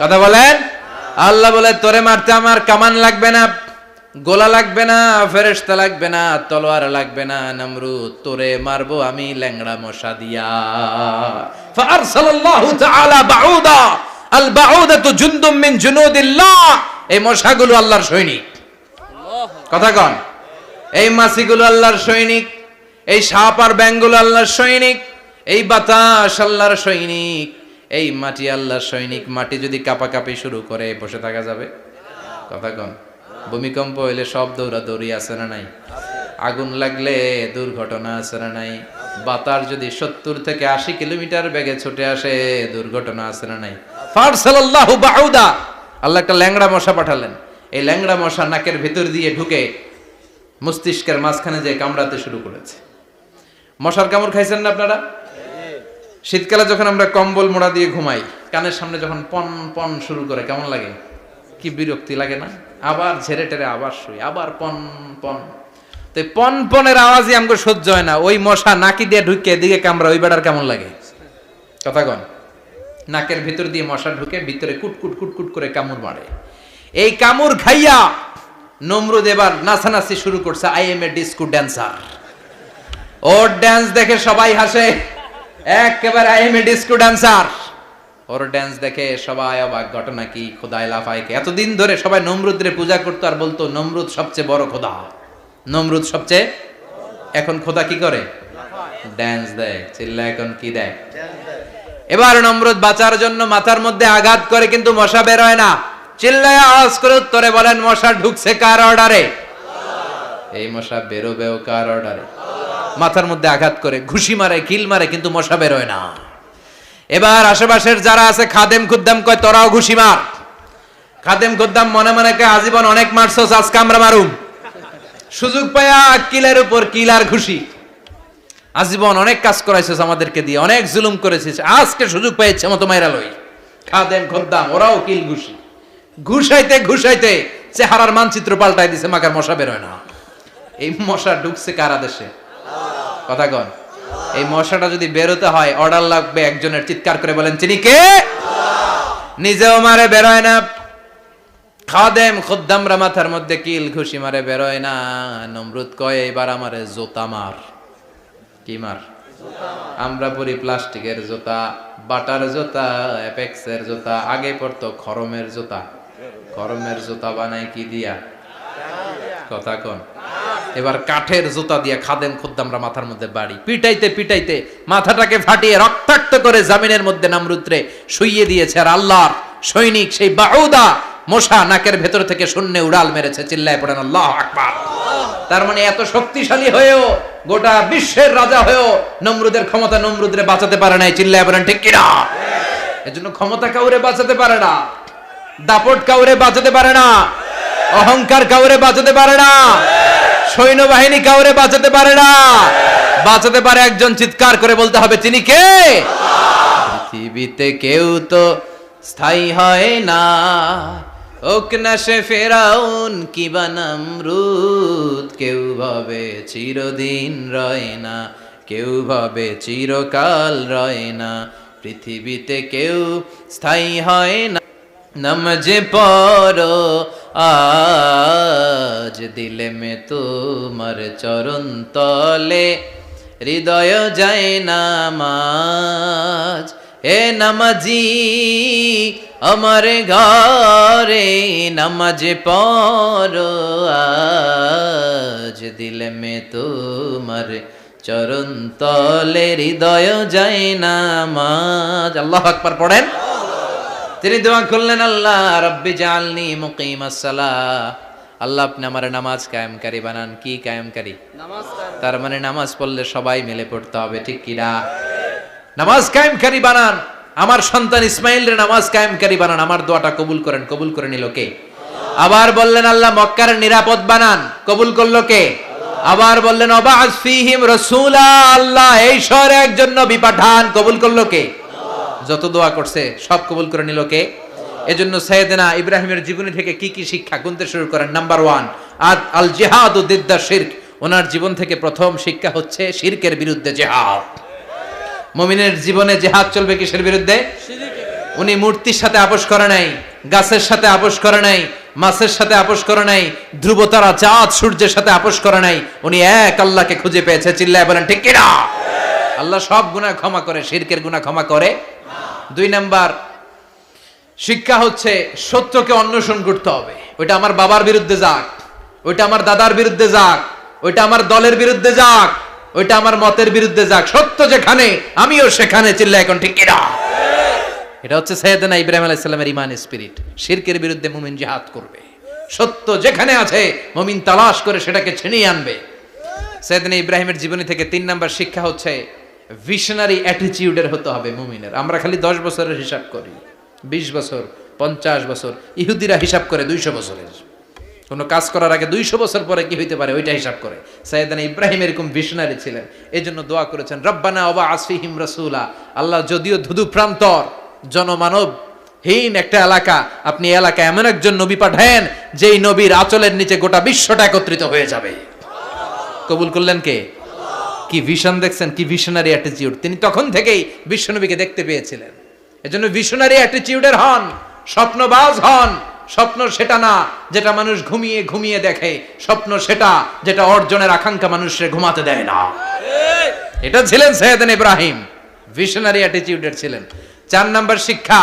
কথা বলেন। আল্লাহ বলে, তোরে মারতে আমার কামান লাগবে না, গোলা লাগবে না, ফেরেশতা লাগবে না, তলোয়ার লাগবে না, নমরুদ তোরে মারবো আমি ল্যাংড়া মশা দিয়া। ফাআরসালাল্লাহু তাআলা বাউদা, আল বাউদাতু জুনদুম মিন জুনুদিল্লাহ। এই মশাগুলো আল্লাহর সৈনিক। কথা কন। এই মাছিগুলো আল্লাহর সৈনিক, এই সাপ আর ব্যাঙগুলো আল্লাহর সৈনিক, এই বাতাস আল্লাহর সৈনিক, এই মাটি আল্লাহর সৈনিক। মাটি যদি কাঁপাকাঁপি শুরু করে বসে থাকা যাবে? কথা কন। ভূমিকম্প হইলে সব দৌড়াদৌড়ি আছে না নাই? আগুন লাগলে দুর্ঘটনা আছে না নাই? বাতাস যদি 70 থেকে 80 কিলোমিটার বেগে ছুটে আসে, দুর্ঘটনা আছে না নাই? ফারসালাল্লাহু বাউদা, আল্লাহ একটা ল্যাংড়া মশা পাঠালেন। এই ল্যাংড়া মশা নাকের ভিতর দিয়ে ঢুকে মস্তিষ্কের মাঝখানে যে কামড়াতে শুরু করেছে। মশার কামড় খাইছেন না আপনারা? শীতকালে যখন আমরা কম্বল মোড়া দিয়ে ঘুমাই, কানের সামনে যখন পন পন শুরু করে কেমন লাগে? কি বিরক্তি লাগে না? আবার ঝেড়ে টেরে আবার শুই, আবার পন পন। তো পন পনের আওয়াজই আমাকে সহ্য হয় না। ওই মশা নাকি দিয়ে ঢুকে এদিকে কামড়া, ওই বেড়ার কেমন লাগে? কথা কন। নাকের ভিতর দিয়ে মশা ঢুকে ভিতরে কুটকুট কুটকুট করে কামড় মারে। এই কামড় খাইয়া নমরুদ এবার নাচানাচি শুরু করছে। I M A disco dancer. Or dance দেখে সবাই হাসে, একেবারে I M A disco dancer. Or dance দেখে সবাই অবাক। ঘটনা কি? খোদাই লাফাইকে এতদিন ধরে সবাই নমরুদরে পূজা করতো আর বলতো নমরুদ সবচেয়ে বড় খোদা, নমরুদ সবচেয়ে। এখন খোদা কি করে? ড্যান্স দেয়। চিল্লা এখন কি দেয়? এবার নমরুদ বাঁচার জন্য মাথার মধ্যে আঘাত করে, কিন্তু মশা বের হয় না। চিল্লায় আওয়াজ করে উত্তরে বলেন, মশা ঢুকছে কার অর্ডারে? এই মশা বেরোবেও কার অর্ডারে? মাথার মধ্যে আঘাত করে ঘুষি মারে, কিল মারে, কিন্তু মশা বের হয় না। এবার আশেপাশের যারা আছে খাদেম খুদ্দাম কয়, তোরাও ঘুষি মার। খাদেম খুদ্দাম মনে মনে কয়, আজীবন অনেক মারছস, আজকে আমরা মারুম। সুযোগ পায়া কিলের উপর কিল আর ঘুষি। আজীবন অনেক কাজ করাইছিস আমাদেরকে দিয়ে, অনেক জুলুম করেছিস, আজকে সুযোগ পাইছে মতো মাইরা লই। খাদেম খুদ্দাম ওরাও কিল ঘুষি। ঘুষাইতে ঘুষাইতে চেহারার মানচিত্র পাল্টাই দিছে, মাকার মশা বের হয় না। এই মশা ঢুকছে কারা দেশে? কথা কন। এই মশাটা যদি বেরোতে হয়, অর্ডার লাগবে একজনের। চিৎকার করে বলেন, চিনি কে? নিজেও মারে, বেরোয় না। খাদেম খুদ্দামরা মাথার মধ্যে কিল ঘুষি মারে, বেরোয় না। নমরুদ কয়, এবার আমারে জোতা মার। কি মার? আমরা পরি প্লাস্টিকের জুতা, বাটার জুতা, অ্যাপেক্সের জুতা। আগে পড়তো খরমের জুতা। খরমের জুতা বানায় কি দিয়া? কথা কন। এবার কাঠের জুতা দিয়া খাদেম খুদ্দামরা মাথার মধ্যে বাড়ি। পিটাইতে পিটাইতে মাথাটাকে ফাটিয়ে রক্তাক্ত করে জামিনের মধ্যে নমরুদরে শুইয়ে দিয়েছে। আর আল্লাহর সৈনিক সেই বাউদা মশা নাকের ভেতর থেকে শূন্যে উড়াল মেরেছে। চিল্লায় পড়েন আল্লাহু আকবার। তার মানে এত শক্তিশালী হয়েও, গোটা বিশ্বের রাজা হয়েও নমরুদের ক্ষমতা নমরুদরে বাঁচাতে পারে নাই। চিল্লায় পড়েন ঠিক কিনা? এজন্য ক্ষমতা কাউরে বাঁচাতে পারে না, দাপট কাউরে বাঁচাতে পারে না, অহংকার কাউরে বাঁচাতে পারে না, সৈন্যবাহিনী কাউরে বাঁচাতে পারে না। বাঁচাতে পারে একজন। চিৎকার করে বলতে হবে, তিনি কে? পৃথিবীতে কেউ তো স্থায়ী হয় না, হোক না সে ফেরাউন কিবা নমরুদ। কেউ ভাবে চিরদিন রয় না, কেউ ভাবে চিরকাল রয় না। পৃথিবীতে কেউ স্থায়ী হয় না। নমজে পড়ো আজ দিলে মে তোমার চরণ তলে, হৃদয় যায় নামাজ। হে নামাজি আমার ঘরে, নামাজে পড়ো আজ দিলে মে তোমার চরণ তলে, হৃদয় যায় নামাজ। আল্লাহু আকবার পড়েন। তিনি দোয়া করলেন, আল্লাহ রব্বি জাআলনি মুকিমাস সালাহ। আল্লাহ আপনি আমার নামাজ কায়েমকারী বানান। কি কায়েমকারী? নামাজ। তার মানে নামাজ পড়লে সবাই মিলে পড়তে হবে, ঠিক কি না? নামাজ কায়েমকারী বানান, আমার সন্তান ইসমাইলরে নামাজ কায়েমকারী বানান, আমার দোয়াটা কবুল করেন। কবুল করে নিল কে? আবার বললেন আল্লাহ মক্কার নিরাপদ বানান, কবুল করলো কে? আবার বললেন ওয়াবা'আস ফীহিম রাসূলা, আল্লাহ এই শহরে একজন নবী পাঠান, কবুল করলো কে? যত দোয়া করছে সব কবুল করে নিল কে? এজন্য সাইয়েদনা ইব্রাহিমের জীবনী থেকে কি কি শিক্ষা গুনতে শুরু করেন। নাম্বার 1, আল জিহাদু দিদ্দা শিরক। ওনার জীবন থেকে প্রথম শিক্ষা হচ্ছে শিরকের বিরুদ্ধে জিহাদ। মুমিনের জীবনে জিহাদ চলবে কিসের বিরুদ্ধে? উনি মূর্তির সাথে আপোষ করে নাই, গাছের সাথে আপোষ করে নাই, মাছের সাথে আপোষ করে নাই, ধ্রুবতারা চাঁদ সূর্যের সাথে আপোষ করে নাই। উনি এক আল্লাহকে খুঁজে পেয়েছে। চিল্লায় বলেন ঠিক কিনা? আল্লাহ সব গুনাহ ক্ষমা করে, শিরকের গুনাহ ক্ষমা করে। 2 নাম্বার শিক্ষা হচ্ছে সত্যকে অন্বেষণ করতে হবে। ওইটা আমার বাবার বিরুদ্ধে যাক, ওইটা আমার দাদার বিরুদ্ধে যাক, ওইটা আমার দলের বিরুদ্ধে যাক, ওইটা আমার মতের বিরুদ্ধে যাক, সত্য যেখানে আমিও সেখানে। চিল্লায় এখন ঠিক কিনা? এটা হচ্ছে সাইয়েদনা ইব্রাহিম আলাইহিস সালামের ঈমান স্পিরিট। শিরকের বিরুদ্ধে মুমিন জিহাদ করবে। সত্য যেখানে আছে মুমিন তালাশ করে সেটাকে ছিনিয়ে আনবে। সাইয়েদনা ইব্রাহিমের জীবনী থেকে 3 নাম্বার শিক্ষা হচ্ছে ভিশনারি অ্যাটিটিউডের হতে হবে মুমিনের। আমরা খালি 10 বছরের হিসাব করি, 20 বছর, 50 বছর। ইহুদিরা হিসাব করে 200 বছরের। কোনো কাজ করার আগে 200 বছর পরে কি হইতে পারে ওইটা হিসাব করে। সাইয়েদনা ইব্রাহিম এরকম ভিশনারি ছিলেন। এজন্য দোয়া করেছেন রব্বানা ওয়াবা'আস ফীহিম রাসূলা। আল্লাহ যদিও ধুধু প্রান্তর জনমানব হীন একটা এলাকা, আপনি এলাকায় এমন একজন নবী পাঠায়েন যেই নবীর আঁচলের নিচে গোটা বিশ্বটা একত্রিত হয়ে যাবে। কবুল করলেন কে? কি ভিশন দেখছেন, কি ভিশনারি অ্যাটিটিউড। তিনি তখন থেকেই বিশ্বনবীকে দেখতে পেয়েছিলেন। এজন্য ভিশনারি অ্যাটিটিউডের হন, স্বপ্নবাজ হন। স্বপ্ন সেটা না যেটা মানুষ ঘুমিয়ে ঘুমিয়ে দেখে, স্বপ্ন সেটা যেটা অর্জনের আকাঙ্ক্ষা মানুষকে ঘুমাতে দেয় না। এটা ছিলেন সাইয়েদনা ইব্রাহিম, ভিশনারি অ্যাটিটিউডের ছিলেন। 4 নাম্বার শিক্ষা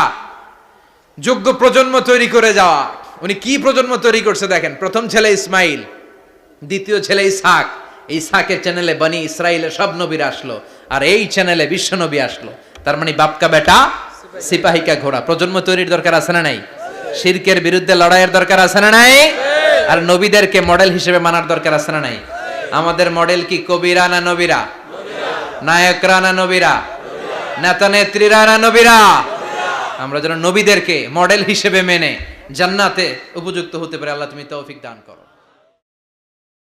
যোগ্য প্রজন্ম তৈরি করে যাওয়া। উনি কি প্রজন্ম তৈরি করছে দেখেন। প্রথম ছেলে ইসমাইল, দ্বিতীয় ছেলে ইসহাক। ইসহাকের চ্যানেলে বনি ইসরাইলের সব নবীরা আসলো, আর এই চ্যানেলে বিশ্ব নবী আসলো। তার মানে বাপকা বেটা সিপাহিকা ঘোড়া। প্রজন্ম তৈরির দরকার আছে না নাই? শিরকের বিরুদ্ধে লড়াইয়ের দরকার আছে না নাই? আর নবীদেরকে মডেল হিসেবে মানার দরকার আছে না নাই? আমাদের মডেল কি কবিরা না নবীরা? নায়করা না নবীরা? নেতা নেত্রীরা না নবীরা? আমরা যেন নবীদেরকে মডেল হিসেবে মেনে জান্নাতে উপযুক্ত হতে পারে। আল্লাহ তুমি তৌফিক দান করো।